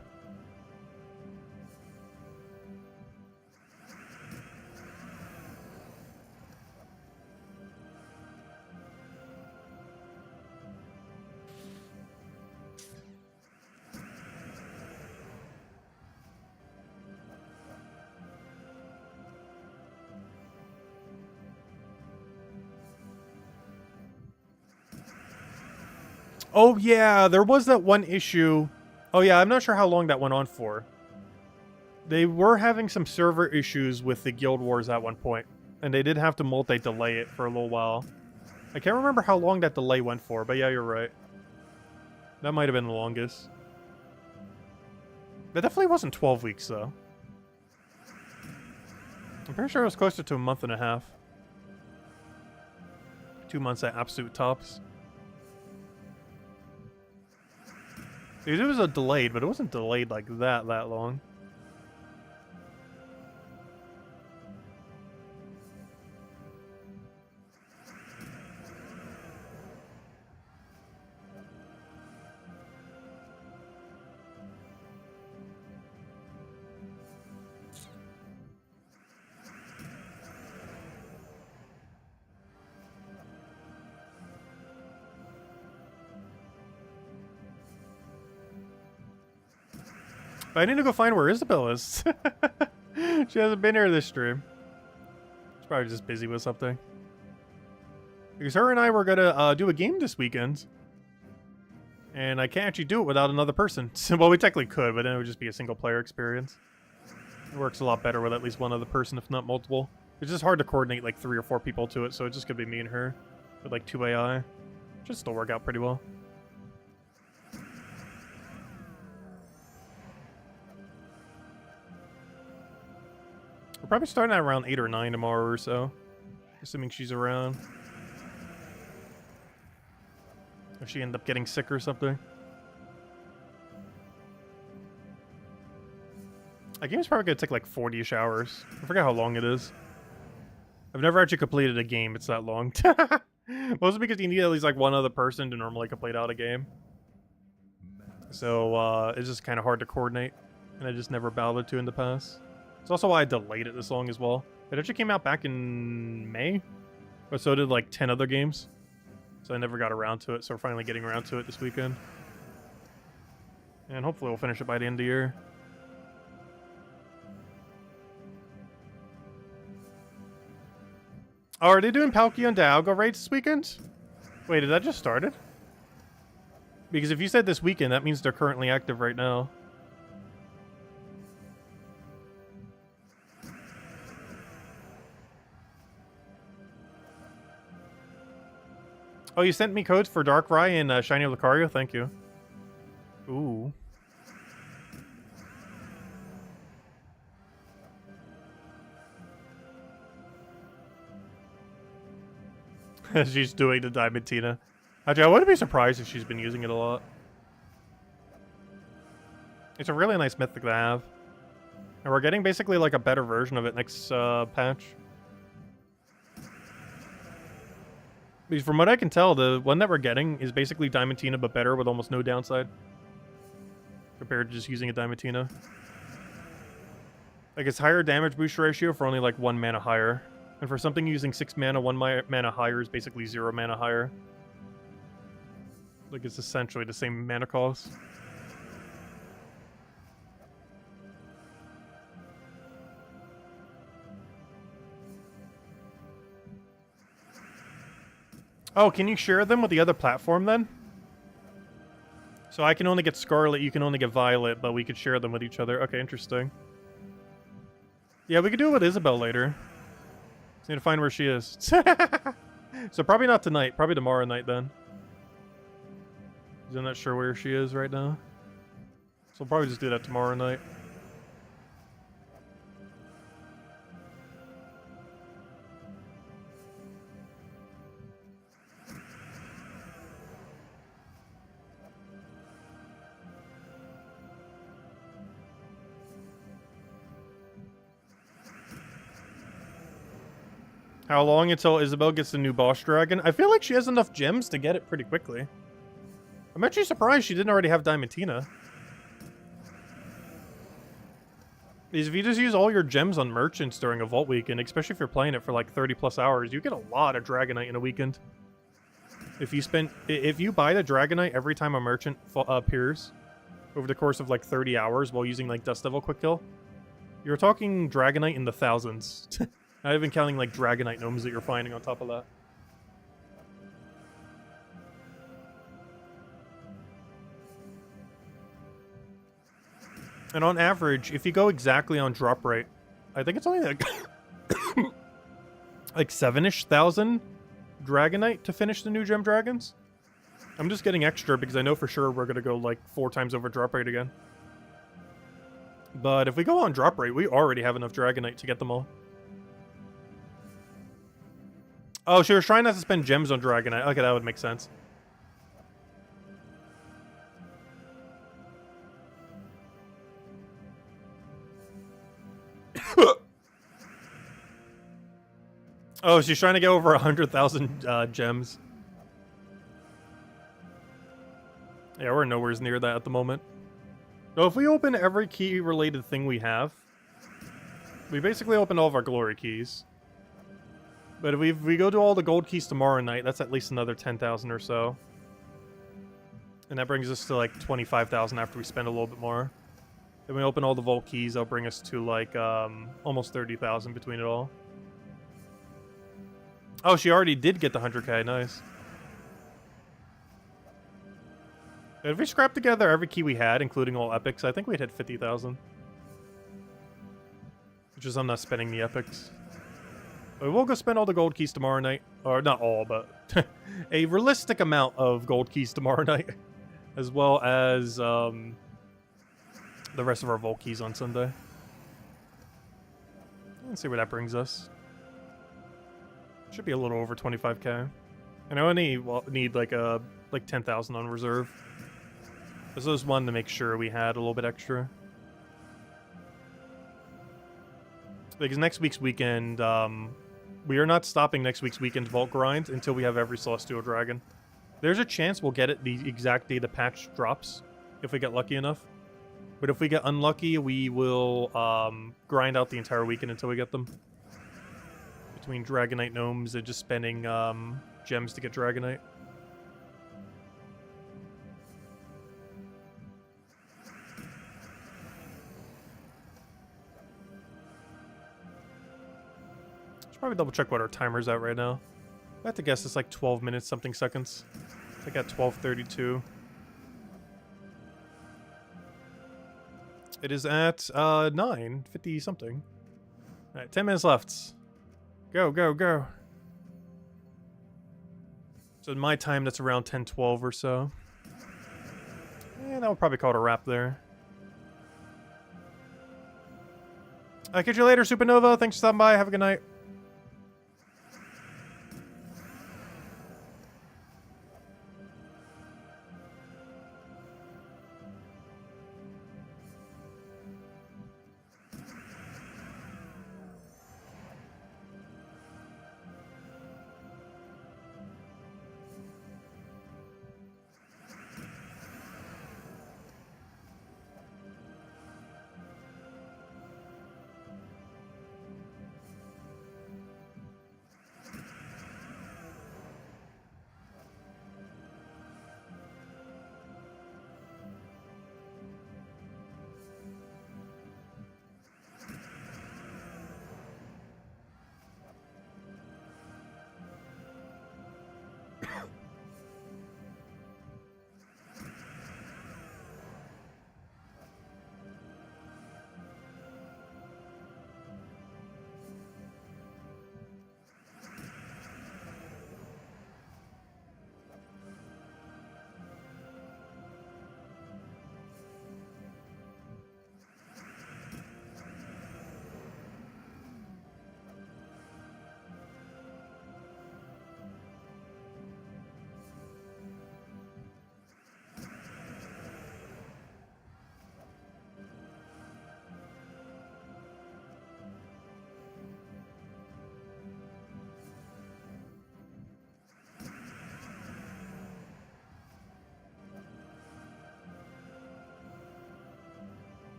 Oh yeah, there was that one issue. Oh yeah, I'm not sure how long that went on for. They were having some server issues with the Guild Wars at one point, and they did have to multi-delay it for a little while. I can't remember how long that delay went for, but yeah, you're right. That might have been the longest. That definitely wasn't 12 weeks, though. I'm pretty sure it was closer to a month and a half. 2 months at absolute tops. It was a delayed, but it wasn't delayed like that long. I need to go find where Isabel is. She hasn't been here this stream. She's probably just busy with something. Because her and I were gonna do a game this weekend. And I can't actually do it without another person. Well, we technically could, but then it would just be a single player experience. It works a lot better with at least one other person, if not multiple. It's just hard to coordinate like 3 or 4 people to it, so it's just gonna be me and her. With like 2 AI. Should still work out pretty well. We're probably starting at around 8 or 9 tomorrow or so. Assuming she's around. If she ended up getting sick or something. That game's probably going to take like 40-ish hours. I forget how long it is. I've never actually completed a game it's that long. Mostly because you need at least like one other person to normally complete out a game. So it's just kind of hard to coordinate. And I just never bothered to in the past. It's also why I delayed it this long as well. It actually came out back in May. But so did like 10 other games. So I never got around to it, so we're finally getting around to it this weekend. And hopefully we'll finish it by the end of the year. Oh, are they doing Palkia and Dialga raids this weekend? Wait, did that just started? Because if you said this weekend, that means they're currently active right now. Oh, you sent me codes for Darkrai and Shiny Lucario? Thank you. Ooh. She's doing the Diamantina. Actually, I wouldn't be surprised if she's been using it a lot. It's a really nice mythic to have. And we're getting basically like a better version of it next patch. Because from what I can tell, the one that we're getting is basically Diamantina, but better with almost no downside. Compared to just using a Diamantina. Like, it's higher damage boost ratio for only like 1 mana higher. And for something using 6 mana, 1 mana higher is basically 0 mana higher. Like, it's essentially the same mana cost. Oh, can you share them with the other platform then? So I can only get Scarlet, you can only get Violet, but we could share them with each other. Okay, interesting. Yeah, we could do it with Isabel later. Need to find where she is. So probably not tonight. Probably tomorrow night then. I'm not sure where she is right now. So we'll probably just do that tomorrow night. How long until Isabel gets the new boss dragon? I feel like she has enough gems to get it pretty quickly. I'm actually surprised she didn't already have Diamantina. Because if you just use all your gems on merchants during a vault weekend, especially if you're playing it for like 30 plus hours, you get a lot of Dragonite in a weekend. If you buy the Dragonite every time a merchant appears over the course of like 30 hours while using like Dust Devil Quick Kill, you're talking Dragonite in the thousands. Not even counting like Dragonite gnomes that you're finding on top of that. And on average, if you go exactly on drop rate, I think it's only like like 7-ish thousand Dragonite to finish the new gem dragons. I'm just getting extra because I know for sure we're gonna go like 4 times over drop rate again. But if we go on drop rate, we already have enough Dragonite to get them all. Oh, she was trying not to spend gems on Dragonite. Okay, that would make sense. Oh, she's trying to get over 100,000 gems. Yeah, we're nowhere near that at the moment. So if we open every key-related thing we have, we basically opened all of our glory keys. But if we go to all the gold keys tomorrow night, that's at least another 10,000 or so. And that brings us to like 25,000 after we spend a little bit more. Then we open all the vault keys, that'll bring us to like almost 30,000 between it all. Oh, she already did get the 100k, nice. And if we scrap together every key we had, including all epics, I think we'd hit 50,000. Which is I'm not spending the epics. But we'll go spend all the gold keys tomorrow night. Or not all, but a realistic amount of gold keys tomorrow night. As well as the rest of our vault keys on Sunday. Let's see where that brings us. Should be a little over 25k. And I only need like 10,000 on reserve. This was one to make sure we had a little bit extra. Because next week's weekend, we are not stopping next week's weekend vault grind until we have every Celestial Dragon. There's a chance we'll get it the exact day the patch drops, if we get lucky enough. But if we get unlucky, we will grind out the entire weekend until we get them. Between Dragonite gnomes and just spending gems to get Dragonite. Should probably double check what our timer's at right now. I have to guess it's like 12 minutes something seconds. I think at 12:32. It is at 9:50 something. Alright, 10 minutes left. Go, go, go. So in my time, that's around 10:12 or so. And that would probably call it a wrap there. I'll catch you later, Supernova. Thanks for stopping by. Have a good night.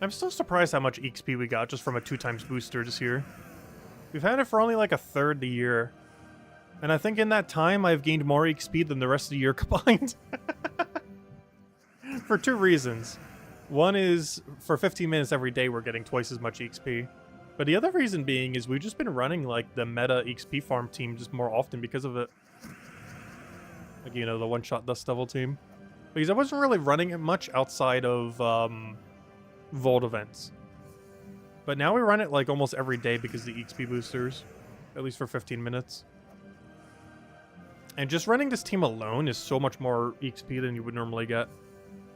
I'm still surprised how much XP we got just from a 2x booster this year. We've had it for only like a third the year. And I think in that time, I've gained more XP than the rest of the year combined. For two reasons. One is, for 15 minutes every day, we're getting twice as much XP. But the other reason being is we've just been running, like, the meta XP farm team just more often because of it. Like, you know, the one-shot Dust Devil team. Because I wasn't really running it much outside of, Vault events. But now we run it, like, almost every day because of the XP boosters. At least for 15 minutes. And just running this team alone is so much more XP than you would normally get.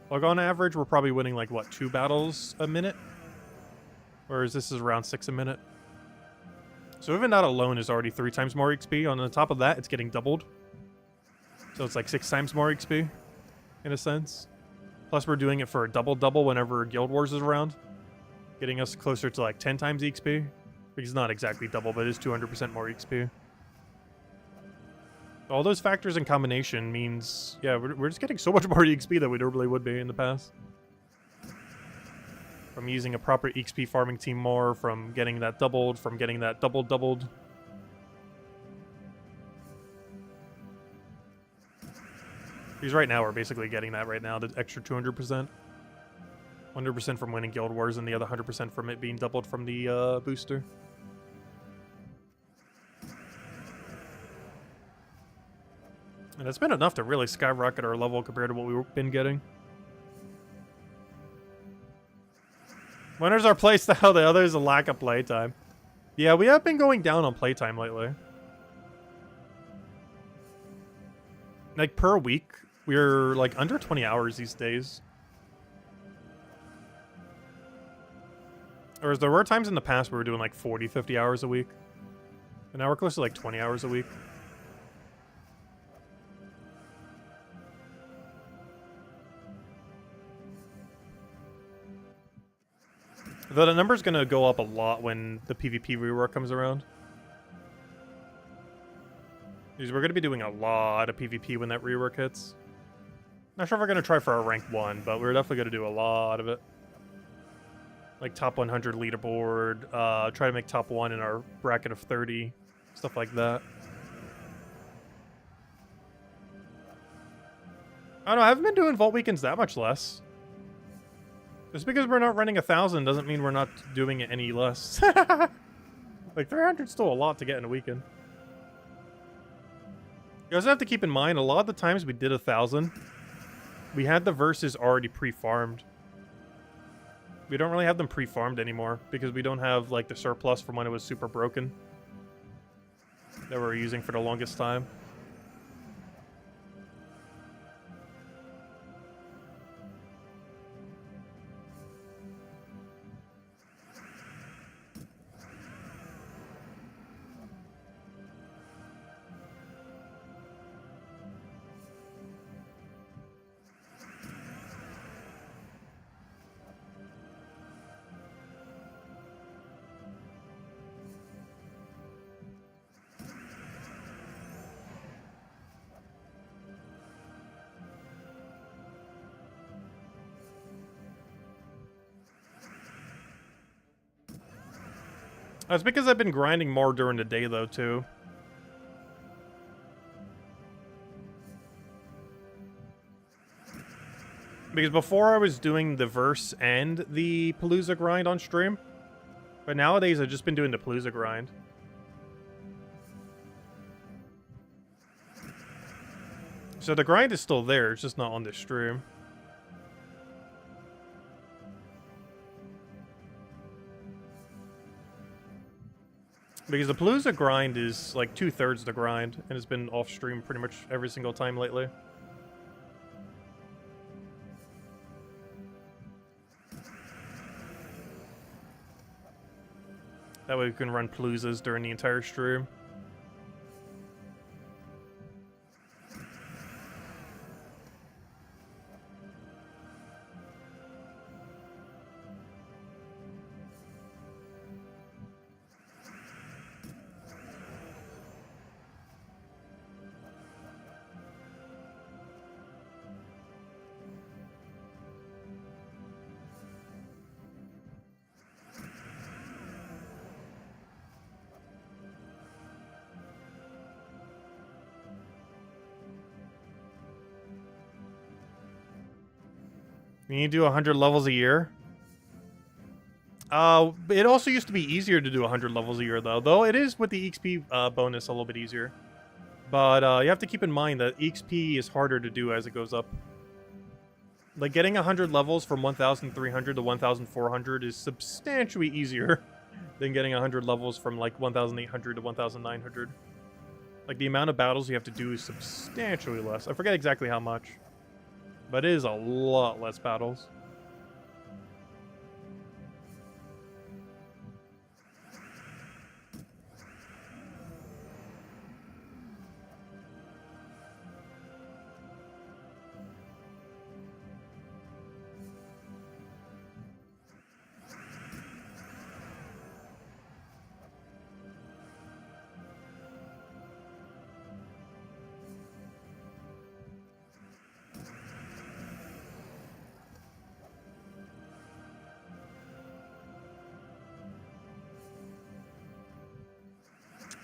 Like, on average, we're probably winning, like, what, 2 battles a minute? Whereas this is around 6 a minute. So even that alone is already 3 times more XP. On the top of that, it's getting doubled. So it's like 6 times more XP, in a sense. Plus, we're doing it for a double-double whenever Guild Wars is around. Getting us closer to, like, 10 times XP. Which is not exactly double, but it is 200% more XP. All those factors in combination means, yeah, we're just getting so much more XP than we normally would be in the past. From using a proper XP farming team more, from getting that doubled, from getting that doubled. Because right now we're basically getting that right now, the extra 200%. 100% from winning Guild Wars and the other 100% from it being doubled from the booster. And it's been enough to really skyrocket our level compared to what we've been getting. When is our playstyle? The other is a lack of playtime. Yeah, we have been going down on playtime lately. Like, per week, we're, like, under 20 hours these days. Whereas there were times in the past where we were doing, like, 40, 50 hours a week. And now we're close to, like, 20 hours a week. Though the number's gonna go up a lot when the PvP rework comes around. Because we're gonna be doing a lot of PvP when that rework hits. Not sure if we're gonna try for a rank 1, but we're definitely gonna do a lot of it. Like top 100 leaderboard, try to make top 1 in our bracket of 30, stuff like that. I don't know, I haven't been doing Vault Weekends that much less. Just because we're not running 1,000 doesn't mean we're not doing it any less. Like, 300's still a lot to get in a weekend. You also have to keep in mind, a lot of the times we did 1,000, we had the verses already pre-farmed. We don't really have them pre-farmed anymore, because we don't have, like, the surplus from when it was super broken that we were using for the longest time. That's because I've been grinding more during the day, though, too. Because before I was doing the verse and the Palooza grind on stream. But nowadays I've just been doing the Palooza grind. So the grind is still there, it's just not on this stream. Because the Palooza grind is like 2/3 the grind, and it's been off stream pretty much every single time lately. That way we can run Paloozas during the entire stream. You need to do 100 levels a year. It also used to be easier to do 100 levels a year, though it is with the EXP bonus a little bit easier. But you have to keep in mind that EXP is harder to do as it goes up. Like, getting 100 levels from 1,300 to 1,400 is substantially easier than getting 100 levels from, like, 1,800 to 1,900. Like, the amount of battles you have to do is substantially less. I forget exactly how much, but it is a lot less battles.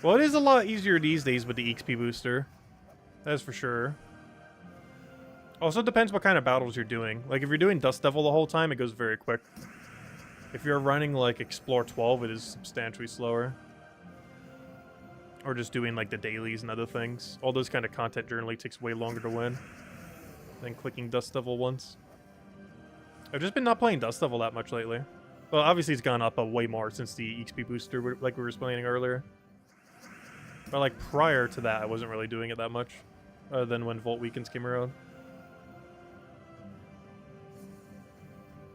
Well, it is a lot easier these days with the XP booster. That's for sure. Also, it depends what kind of battles you're doing. Like, if you're doing Dust Devil the whole time, it goes very quick. If you're running, like, Explore 12, it is substantially slower. Or just doing, like, the dailies and other things. All those kind of content generally takes way longer to win than clicking Dust Devil once. I've just been not playing Dust Devil that much lately. Well, obviously it's gone up way more since the XP booster, like we were explaining earlier. But, like, prior to that, I wasn't really doing it that much. Other than when Vault Weekends came around.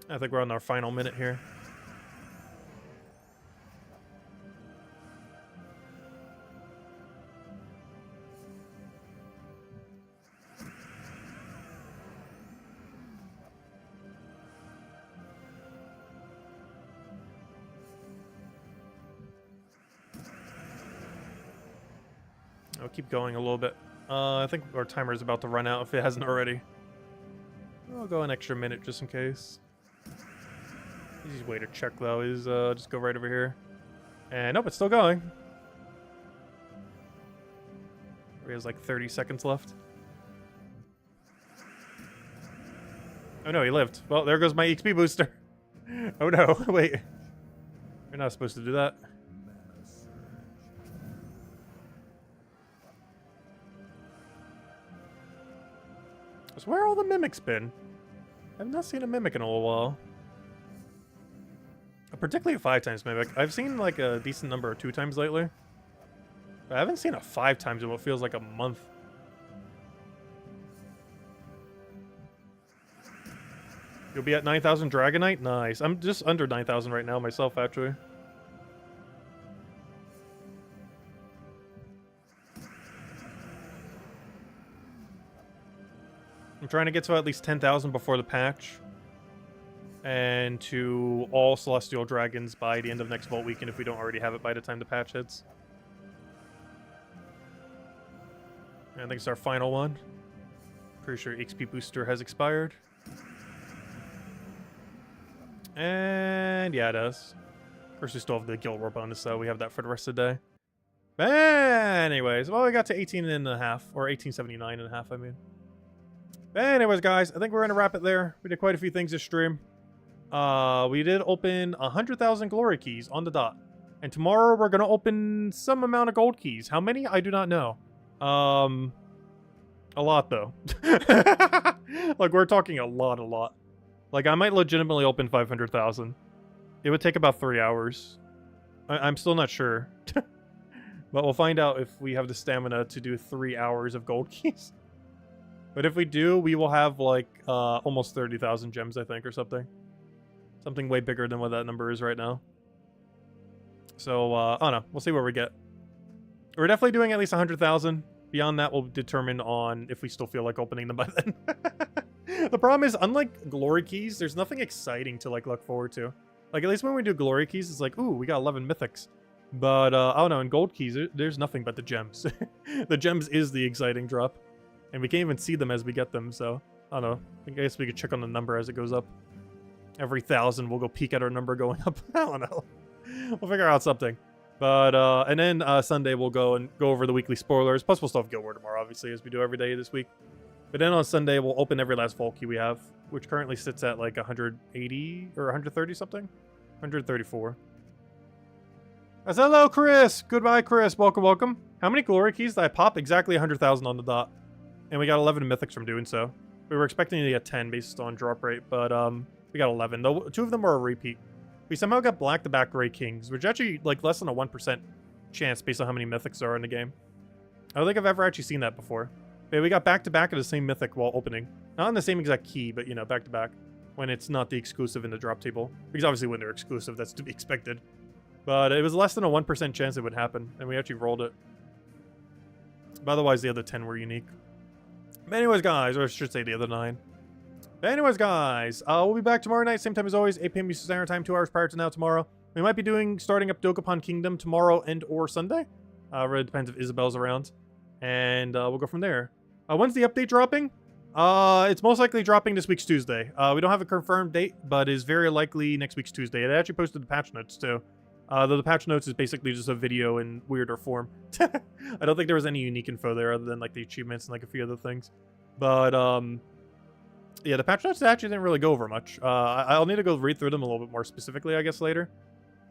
I think we're on our final minute here. I'll keep going a little bit. I think our timer is about to run out if it hasn't already. I'll go an extra minute just in case. Easiest way to check though is just go right over here. And nope, it's still going. He has like 30 seconds left. Oh no, he lived. Well, there goes my XP booster. Oh no, wait. You're not supposed to do that. So where are all the mimics been? I've not seen a mimic in a little while. Particularly a 5 times mimic. I've seen like a decent number of 2 times lately. But I haven't seen a 5 times in what feels like a month. You'll be at 9,000 Dragonite? Nice. I'm just under 9,000 right now myself, actually. I'm trying to get to at least 10,000 before the patch. And to all Celestial Dragons by the end of next Vault Weekend if we don't already have it by the time the patch hits. And I think it's our final one. Pretty sure XP Booster has expired. And yeah, it does. Of course, we still have the Guild War bonus, so we have that for the rest of the day. But anyways, well, we got to 18.5, or 1879.5, I mean. But anyways, guys, I think we're going to wrap it there. We did quite a few things this stream. We did open 100,000 glory keys on the dot. And tomorrow we're going to open some amount of gold keys. How many? I do not know. A lot, though. Like, we're talking a lot. Like, I might legitimately open 500,000. It would take about 3 hours. I'm still not sure. But we'll find out if we have the stamina to do 3 hours of gold keys. But if we do, we will have, like, almost 30,000 gems, I think, or something. Something way bigger than what that number is right now. So, I don't know. We'll see where we get. We're definitely doing at least 100,000. Beyond that, we'll determine on if we still feel like opening them by then. The problem is, unlike glory keys, there's nothing exciting to, like, look forward to. Like, at least when we do glory keys, it's like, ooh, we got 11 mythics. But, I don't know, in gold keys, there's nothing but the gems. The gems is the exciting drop. And we can't even see them as we get them, so, I don't know. I guess we could check on the number as it goes up. Every 1,000, we'll go peek at our number going up. I don't know. We'll figure out something. But, and then Sunday we'll go over the weekly spoilers. Plus, we'll still have Guild War tomorrow, obviously, as we do every day this week. But then on Sunday, we'll open every last vault key we have. which currently sits at like 180 or 130 something. 134. I said hello, Chris. Goodbye, Chris. Welcome, welcome. How many glory keys did I pop? Exactly 100,000 on the dot. And we got 11 mythics from doing so. We were expecting to get 10 based on drop rate, but we got 11. Though 2 of them were a repeat. We somehow got black-to-back Gray Kings, which actually like less than a 1% chance based on how many mythics there are in the game. I don't think I've ever actually seen that before. But we got back-to-back of the same mythic while opening. Not in the same exact key, but, you know, back-to-back. When it's not the exclusive in the drop table. Because obviously when they're exclusive, that's to be expected. But it was less than a 1% chance it would happen, and we actually rolled it. But otherwise, the other 10 were unique. But anyways, guys, or I should say the other 9. But anyways, guys, we'll be back tomorrow night, same time as always, 8 p.m. Eastern Standard Time, 2 hours prior to now tomorrow. We might be starting up Dokapon Kingdom tomorrow and or Sunday. Really depends if Isabel's around. And we'll go from there. When's the update dropping? It's most likely dropping this week's Tuesday. We don't have a confirmed date, but is very likely next week's Tuesday. It actually posted the patch notes, too. Though the patch notes is basically just a video in weirder form. I don't think there was any unique info there other than, like, the achievements and, like, a few other things. But, yeah, the patch notes actually didn't really go over much. I'll need to go read through them a little bit more specifically, I guess, later.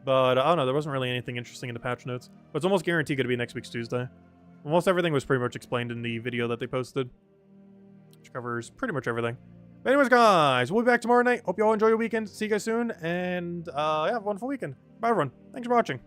But, I don't know, there wasn't really anything interesting in the patch notes. But it's almost guaranteed going to be next week's Tuesday. Almost everything was pretty much explained in the video that they posted. Which covers pretty much everything. But anyways, guys, we'll be back tomorrow night. Hope you all enjoy your weekend. See you guys soon. And, yeah, have a wonderful weekend. Bye, everyone. Thanks for watching.